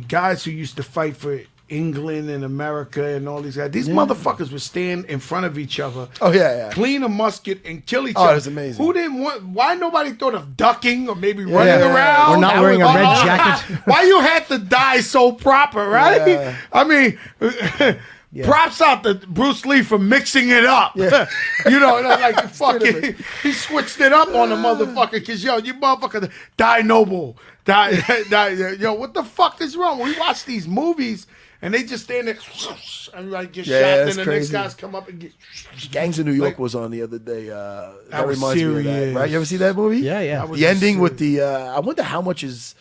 Speaker 7: guys who used to fight for England and America and all these guys. These motherfuckers would stand in front of each other.
Speaker 2: Oh, yeah.
Speaker 7: Clean a musket and kill each
Speaker 2: Oh,
Speaker 7: other.
Speaker 2: it was amazing.
Speaker 7: Who didn't want? Why nobody thought of ducking or maybe running
Speaker 2: Yeah.
Speaker 7: around?
Speaker 1: Or not
Speaker 7: That
Speaker 1: wearing
Speaker 7: was-
Speaker 1: a red jacket.
Speaker 7: Why you had to die so proper, right?
Speaker 2: Yeah.
Speaker 7: I mean, props out to Bruce Lee for mixing it up. Like fucking, he switched it up on the motherfucker. Because you motherfucker die noble, die. Yo, what the fuck is wrong? We watch these movies and they just stand there and like get
Speaker 2: Yeah,
Speaker 7: shot. Then
Speaker 2: that's
Speaker 7: the
Speaker 2: crazy.
Speaker 7: next guys come up and get.
Speaker 2: Gangs of New York
Speaker 7: Like-
Speaker 2: was on the other day. That
Speaker 7: was
Speaker 2: reminds me of that,
Speaker 7: serious.
Speaker 2: right? You ever see that movie?
Speaker 1: Yeah, yeah.
Speaker 7: That was
Speaker 2: The ending
Speaker 7: serious.
Speaker 2: with the. I wonder how much is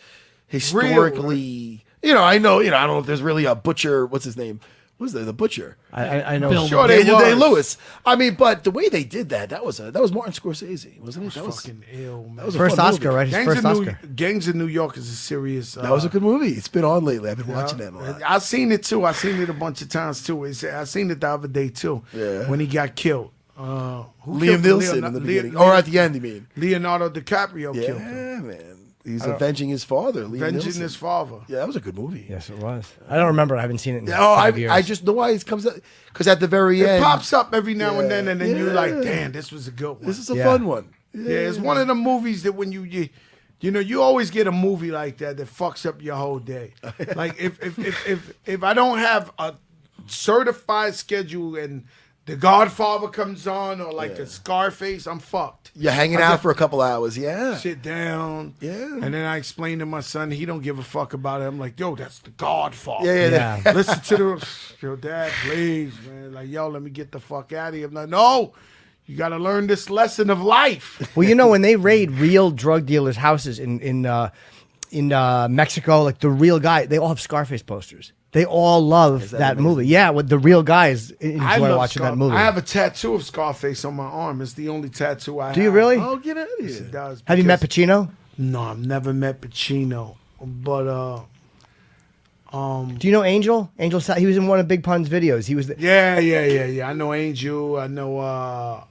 Speaker 2: historically. I know. I don't know if there's really a butcher. What's his name? Who's the butcher?
Speaker 1: I know.
Speaker 6: Bill
Speaker 7: Sure,
Speaker 2: Daniel
Speaker 7: was.
Speaker 2: Day-Lewis. I mean, but the way they did that was Martin Scorsese, wasn't it? That was
Speaker 7: Fucking ill, man.
Speaker 2: that was a
Speaker 1: First
Speaker 2: fun
Speaker 1: Oscar,
Speaker 2: movie.
Speaker 1: right? His first Oscar.
Speaker 7: Gangs of New York is a serious.
Speaker 2: That was a good movie. It's been on lately. I've been watching that a lot.
Speaker 7: I've seen it too. I've seen it a bunch of times too. I seen it the other day too.
Speaker 2: Yeah.
Speaker 7: When he got killed. Who
Speaker 2: Liam
Speaker 7: killed
Speaker 2: Neeson in the beginning, or at the end, you mean?
Speaker 7: Leonardo DiCaprio
Speaker 2: Yeah,
Speaker 7: killed him.
Speaker 2: man. He's avenging his father, Liam
Speaker 7: Avenging
Speaker 2: Neeson.
Speaker 7: his father.
Speaker 2: Yeah, that was a good movie.
Speaker 1: Yes, it was. I don't remember. I haven't seen it in
Speaker 2: Oh,
Speaker 1: 5 years.
Speaker 2: I just know why it comes up because at the very
Speaker 7: It
Speaker 2: end,
Speaker 7: pops up every now and then, and then you're like,
Speaker 2: Yeah.
Speaker 7: damn, this was a good one.
Speaker 2: this is a
Speaker 1: Yeah.
Speaker 2: fun one.
Speaker 7: Yeah, it's one of the movies that when you always get a movie like that fucks up your whole day. Like if I don't have a certified schedule and The Godfather comes on or like a Scarface, I'm fucked.
Speaker 2: You're hanging
Speaker 7: I
Speaker 2: out
Speaker 7: just
Speaker 2: for a couple hours, yeah.
Speaker 7: Sit down,
Speaker 2: Yeah.
Speaker 7: and then I explain to my son he don't give a fuck about it. I'm like, yo, that's The Godfather.
Speaker 2: Yeah.
Speaker 7: Listen to the yo, Dad, please, man. Like, yo, let me get the fuck out of here. I'm like, no, you got to learn this lesson of life.
Speaker 1: Well, when they raid real drug dealers' houses in Mexico, like the real guy, they all have Scarface posters. They all love that movie. Yeah, with the real guys enjoy watching that movie.
Speaker 7: I have a tattoo of Scarface on my arm. It's the only tattoo I have.
Speaker 1: Do you really?
Speaker 2: Oh, get out of
Speaker 7: Yes,
Speaker 2: here.
Speaker 7: it does.
Speaker 1: Have you met
Speaker 7: because-
Speaker 1: Pacino?
Speaker 7: No, I've never met Pacino. But
Speaker 1: Do you know Angel? He was in one of Big Pun's videos. He was the,
Speaker 7: yeah. I know Angel. I know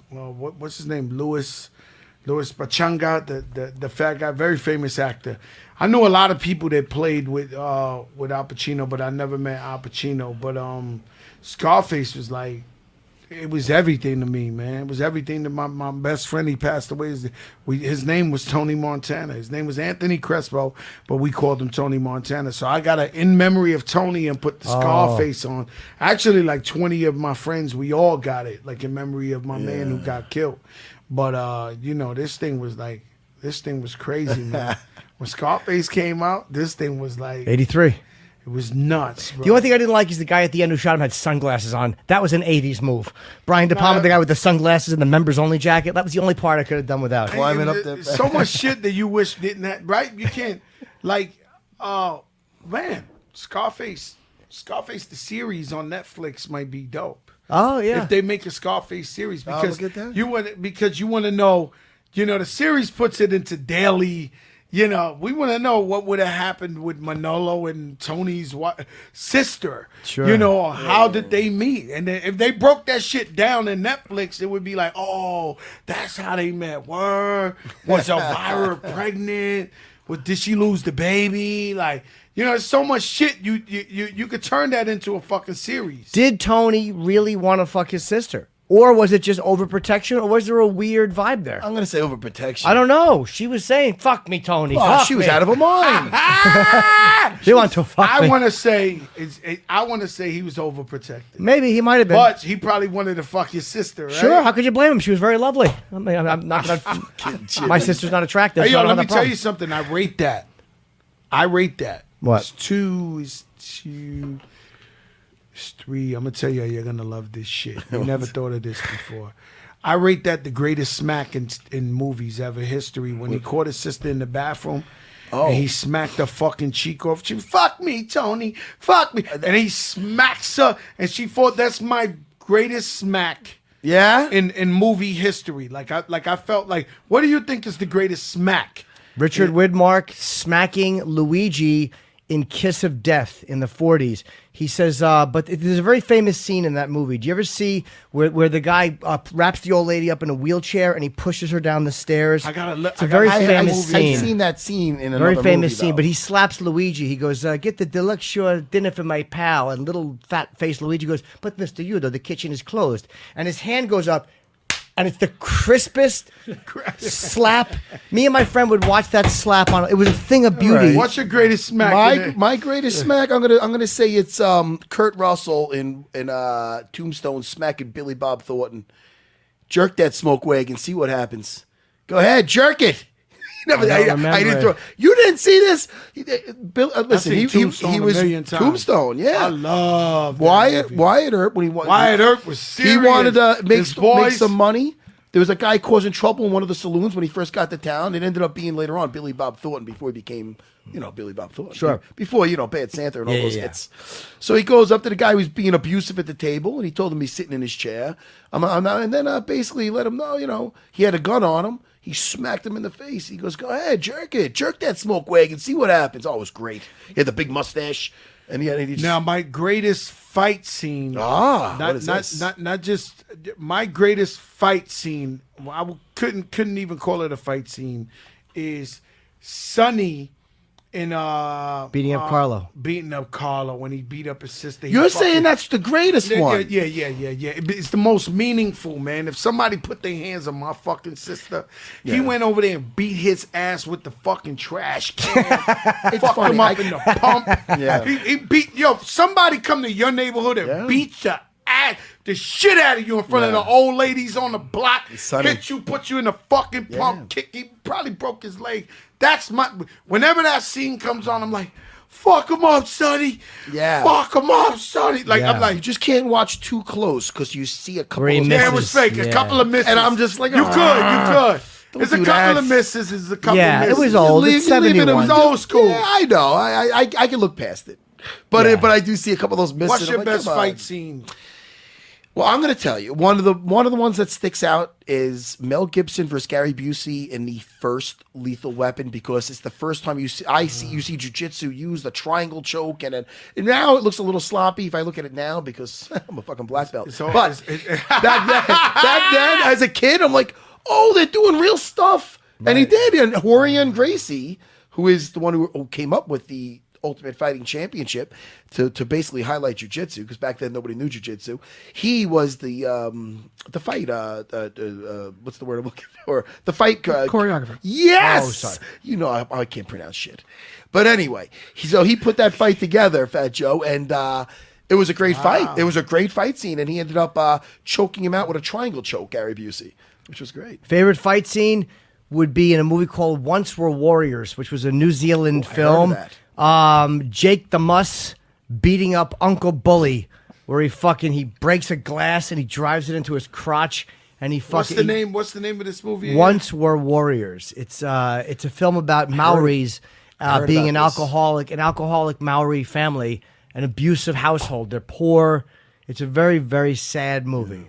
Speaker 7: what's his name? Louis Pachanga, the fat guy, very famous actor. I knew a lot of people that played with Al Pacino, but I never met Al Pacino. But Scarface was like, it was everything to me, man. It was everything to my best friend. He passed away. His name was Tony Montana. His name was Anthony Crespo, but we called him Tony Montana. So I got a in memory of Tony and put the Scarface on. Actually, like 20 of my friends, we all got it, like in memory of my man who got killed. But this thing was crazy, man. When Scarface came out, this thing was like
Speaker 1: 83.
Speaker 7: it was nuts, bro.
Speaker 1: The only thing I didn't like is the guy at the end who shot him had sunglasses on. That was an 80s move. Brian De Palma, the guy with the sunglasses and the members only jacket. That was the only part I could have done without.
Speaker 2: Climbing up there.
Speaker 7: So much shit that you wish didn't have, right? You can't, man, Scarface, the series on Netflix might be dope.
Speaker 1: Oh, yeah.
Speaker 7: If they make a Scarface series, because
Speaker 2: look at that.
Speaker 7: you want to know, the series puts it into daily. We want to know what would have happened with Manolo and Tony's sister.
Speaker 1: Sure.
Speaker 7: How did they meet? And then if they broke that shit down in Netflix, it would be like, oh, that's how they met. Word. Was Elvira pregnant? Did she lose the baby? Like, there's so much shit. You could turn that into a fucking series.
Speaker 1: Did Tony really want to fuck his sister? Or was it just overprotection? Or was there a weird vibe there?
Speaker 2: I'm going to say overprotection.
Speaker 1: I don't know. She was saying, fuck me, Tony.
Speaker 2: Oh,
Speaker 1: fuck
Speaker 2: she was
Speaker 1: me.
Speaker 2: out of her mind.
Speaker 1: She wanted to fuck me.
Speaker 7: I want to say he was overprotected.
Speaker 1: Maybe he might have been.
Speaker 7: But he probably wanted to fuck his sister, right?
Speaker 1: Sure, how could you blame him? She was very lovely. I mean, I'm not gonna, my sister's not attractive.
Speaker 7: Hey,
Speaker 1: so I
Speaker 7: yo,
Speaker 1: don't
Speaker 7: let
Speaker 1: have
Speaker 7: me
Speaker 1: that
Speaker 7: tell
Speaker 1: problem.
Speaker 7: you something. I rate that.
Speaker 1: What?
Speaker 7: It's 2, it's 3. I'm going to tell you, you're going to love this shit. You never thought of this before. I rate that the greatest smack in movies ever history. When he caught his sister in the bathroom and he smacked her fucking cheek off. She, fuck me, Tony, fuck me, and he smacks her, and she thought that's my greatest smack.
Speaker 2: Yeah.
Speaker 7: In movie history, like I felt like, what do you think is the greatest smack?
Speaker 1: Richard Widmark smacking Luigi in Kiss of Death in the 40s. He says, but there's a very famous scene in that movie. Do you ever see where the guy wraps the old lady up in a wheelchair and he pushes her down the stairs?
Speaker 7: It's
Speaker 1: a very famous scene.
Speaker 2: I've seen that scene in another
Speaker 1: very famous
Speaker 2: movie,
Speaker 1: scene,
Speaker 2: though.
Speaker 1: but he slaps Luigi. He goes, get the deluxe shore dinner for my pal. And little fat-faced Luigi goes, but Mr. Udo, the kitchen is closed. And his hand goes up, and it's the crispest slap. Me and my friend would watch that slap on. It was a thing of beauty.
Speaker 2: Right.
Speaker 7: What's your greatest smack?
Speaker 2: My greatest smack, I'm gonna say it's Kurt Russell in Tombstone smacking Billy Bob Thornton. Jerk that smoke wagon, see what happens. Go ahead, jerk it. No, I didn't throw. You didn't see this, Bill. Listen, he was Tombstone. Yeah,
Speaker 7: I love
Speaker 2: Wyatt Earp when he wanted.
Speaker 7: Wyatt Earp was serious.
Speaker 2: He wanted to make some money. There was a guy causing trouble in one of the saloons when he first got to town. It ended up being later on Billy Bob Thornton before he became, Billy Bob Thornton.
Speaker 1: Sure.
Speaker 2: Before, Bad Santa and all those hits. So he goes up to the guy who's being abusive at the table, and he told him he's sitting in his chair. And then basically let him know, he had a gun on him. He smacked him in the face. He goes, go ahead, jerk it. Jerk that smoke wagon. See what happens. Oh, it was great. He had the big mustache. And he just...
Speaker 7: Now, my greatest fight scene.
Speaker 2: What is this?
Speaker 7: Not just my greatest fight scene. Couldn't even call it a fight scene. Is Sonny in
Speaker 1: beating up Carlo.
Speaker 7: Beating up Carlo when he beat up his sister.
Speaker 2: You're saying that's the greatest one.
Speaker 7: Yeah. It's the most meaningful, man. If somebody put their hands on my fucking sister, he went over there and beat his ass with the fucking trash can. Fucked him up in the pump.
Speaker 2: Yeah.
Speaker 7: He beat, somebody come to your neighborhood and beat your ass, the shit out of you in front of the old ladies on the block, hit you, put you in the fucking pump, kick, he probably broke his leg. That's whenever that scene comes on, I'm like, fuck him up, Sonny.
Speaker 2: Yeah.
Speaker 7: Fuck him up, Sonny. I'm like,
Speaker 2: you just can't watch too close because you see a couple of
Speaker 7: it was fake. A couple of misses.
Speaker 2: And I'm just like,
Speaker 7: you could. There's a couple of misses. There's a couple of misses.
Speaker 1: It was old. It's 71.
Speaker 7: It was old school.
Speaker 2: Yeah, I know. I can look past it. But I do see a couple of those misses.
Speaker 7: What's your best fight scene?
Speaker 2: Well, I'm going to tell you one of the ones that sticks out is Mel Gibson versus Gary Busey in the first Lethal Weapon, because it's the first time you see jiu-jitsu use the triangle choke, and now it looks a little sloppy if I look at it now because I'm a fucking black belt. But back then, as a kid, I'm like, oh, they're doing real stuff, and he did. And Renzo Gracie, who is the one who came up with the Ultimate Fighting Championship to basically highlight jiu-jitsu, because back then nobody knew jiu-jitsu. He was the fight what's the word I'm looking for? The fight
Speaker 6: choreographer.
Speaker 2: Yes.
Speaker 1: Oh, sorry.
Speaker 2: I can't pronounce shit. But anyway, so he put that fight together, Fat Joe, and it was a great fight. It was a great fight scene, and he ended up choking him out with a triangle choke, Gary Busey, which was great.
Speaker 1: Favorite fight scene would be in a movie called Once Were Warriors, which was a New Zealand film.
Speaker 2: I heard of that.
Speaker 1: Jake the Muss beating up Uncle Bully, where he breaks a glass and he drives it into his crotch, and he fucking...
Speaker 7: What's the name of this movie?
Speaker 1: Once Were Warriors. It's a film about Maoris being an alcoholic Maori family, an abusive household. They're poor. It's a very, very sad movie.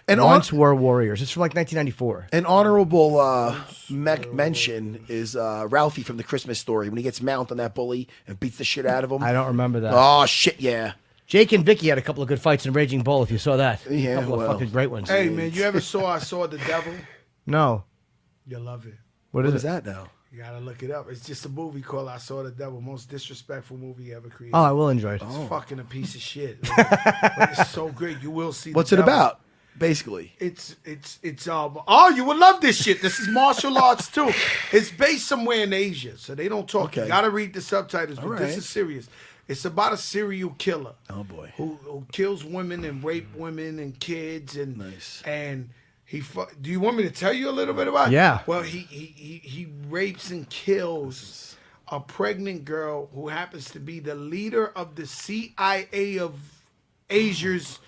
Speaker 1: And Once Were Warriors. It's from like 1994.
Speaker 2: An honorable mention is Ralphie from The Christmas Story, when he gets mount on that bully and beats the shit out of him.
Speaker 1: I don't remember that.
Speaker 2: Oh, shit, yeah.
Speaker 1: Jake and Vicky had a couple of good fights in Raging Bull, if you saw that.
Speaker 2: Yeah,
Speaker 1: a couple of fucking great ones.
Speaker 7: Hey, man, you ever saw I Saw the Devil?
Speaker 1: No.
Speaker 7: You'll love it.
Speaker 1: What is
Speaker 2: that now?
Speaker 7: You gotta look it up. It's just a movie called I Saw the Devil, most disrespectful movie ever created.
Speaker 1: Oh, I will enjoy it.
Speaker 7: It's fucking a piece of shit. But it's so great. You will see.
Speaker 2: What's it about? Basically,
Speaker 7: it's you would love this shit. This is martial arts too. It's based somewhere in Asia, so they don't talk.
Speaker 2: Okay.
Speaker 7: You gotta read the subtitles, but this is serious. It's about a serial killer.
Speaker 2: Oh boy,
Speaker 7: who kills women and rape women and kids and
Speaker 2: nice.
Speaker 7: And do you want me to tell you a little bit about it?
Speaker 1: Yeah.
Speaker 7: Well, he rapes and kills a pregnant girl who happens to be the leader of the CIA of Asia's.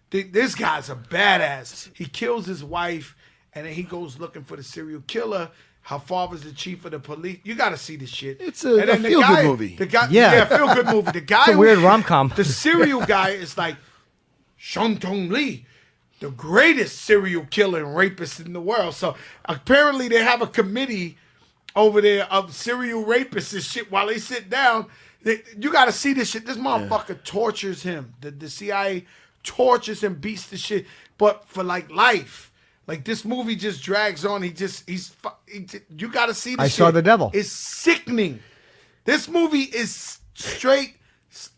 Speaker 7: This guy's a badass. He kills his wife, and then he goes looking for the serial killer. Her father's the chief of the police. You got to see this shit.
Speaker 2: It's a
Speaker 7: And then the
Speaker 2: feel-good
Speaker 7: guy-
Speaker 2: movie.
Speaker 7: The guy,
Speaker 1: Yeah.
Speaker 7: feel good movie. The guy,
Speaker 1: It's a
Speaker 7: who-
Speaker 1: weird rom-com.
Speaker 7: The serial guy is like Sean Tong Lee, the greatest serial killer and rapist in the world. So apparently they have a committee over there of serial rapists and shit. While they sit down, you got to see this shit. This motherfucker tortures him. The CIA tortures him, beats the shit, but for like life. Like this movie just drags on. You got to see this.
Speaker 1: I Saw the Devil.
Speaker 7: It's sickening. This movie is straight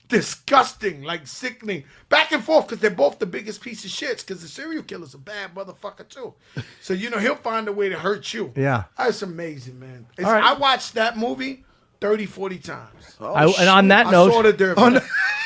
Speaker 7: disgusting, like sickening. Back and forth because they're both the biggest piece of shits. Because the serial killer's a bad motherfucker too. So he'll find a way to hurt you.
Speaker 1: Yeah.
Speaker 7: That's amazing, man.
Speaker 1: All right.
Speaker 7: I watched that movie 30, 40 times.
Speaker 1: And on that
Speaker 7: I
Speaker 1: note,
Speaker 7: saw the Derby.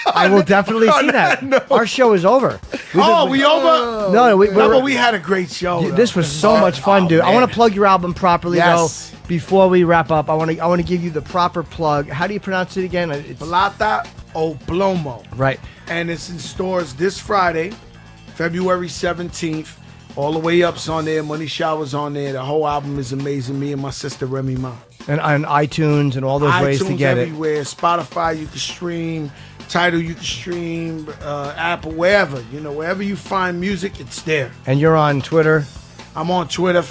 Speaker 1: I will definitely see that. Our show is over.
Speaker 7: We over?
Speaker 1: No,
Speaker 7: but we had a great show.
Speaker 1: This was so much fun, dude. I want to plug your album properly,
Speaker 2: Yes.
Speaker 1: though. Before we wrap up, I want to give you the proper plug. How do you pronounce it again? It's
Speaker 7: Plata O Plomo.
Speaker 1: right.
Speaker 7: And it's in stores this Friday, February 17th. All the way up's on there. Money Shower's on there. The whole album is amazing. Me and my sister Remy Ma.
Speaker 1: And on iTunes and all those ways to
Speaker 7: iTunes
Speaker 1: get
Speaker 7: everywhere. Spotify, you can stream. Tidal, you can stream. Apple, wherever. Wherever you find music, it's there.
Speaker 1: it. And you're on Twitter.
Speaker 7: I'm on Twitter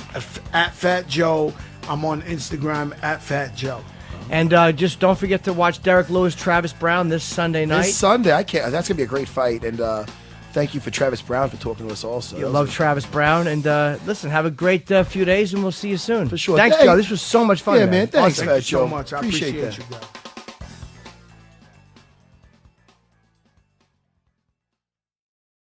Speaker 7: at Fat Joe. I'm on Instagram at Fat Joe.
Speaker 1: And just don't forget to watch Derrick Lewis, Travis Browne this Sunday night.
Speaker 2: This Sunday, I can't. That's gonna be a great fight, and thank you for Travis Browne for talking to us. Also,
Speaker 1: You love Travis Browne. And listen, have a great few days, and we'll see you soon.
Speaker 2: For sure.
Speaker 1: Thanks,
Speaker 2: Thanks.
Speaker 1: Joe. This was so much fun.
Speaker 2: Yeah, man. Thanks,
Speaker 7: Thank
Speaker 2: Fat
Speaker 7: you so
Speaker 2: Joe.
Speaker 7: much. I
Speaker 2: Appreciate
Speaker 7: appreciate
Speaker 2: that.
Speaker 7: you guys.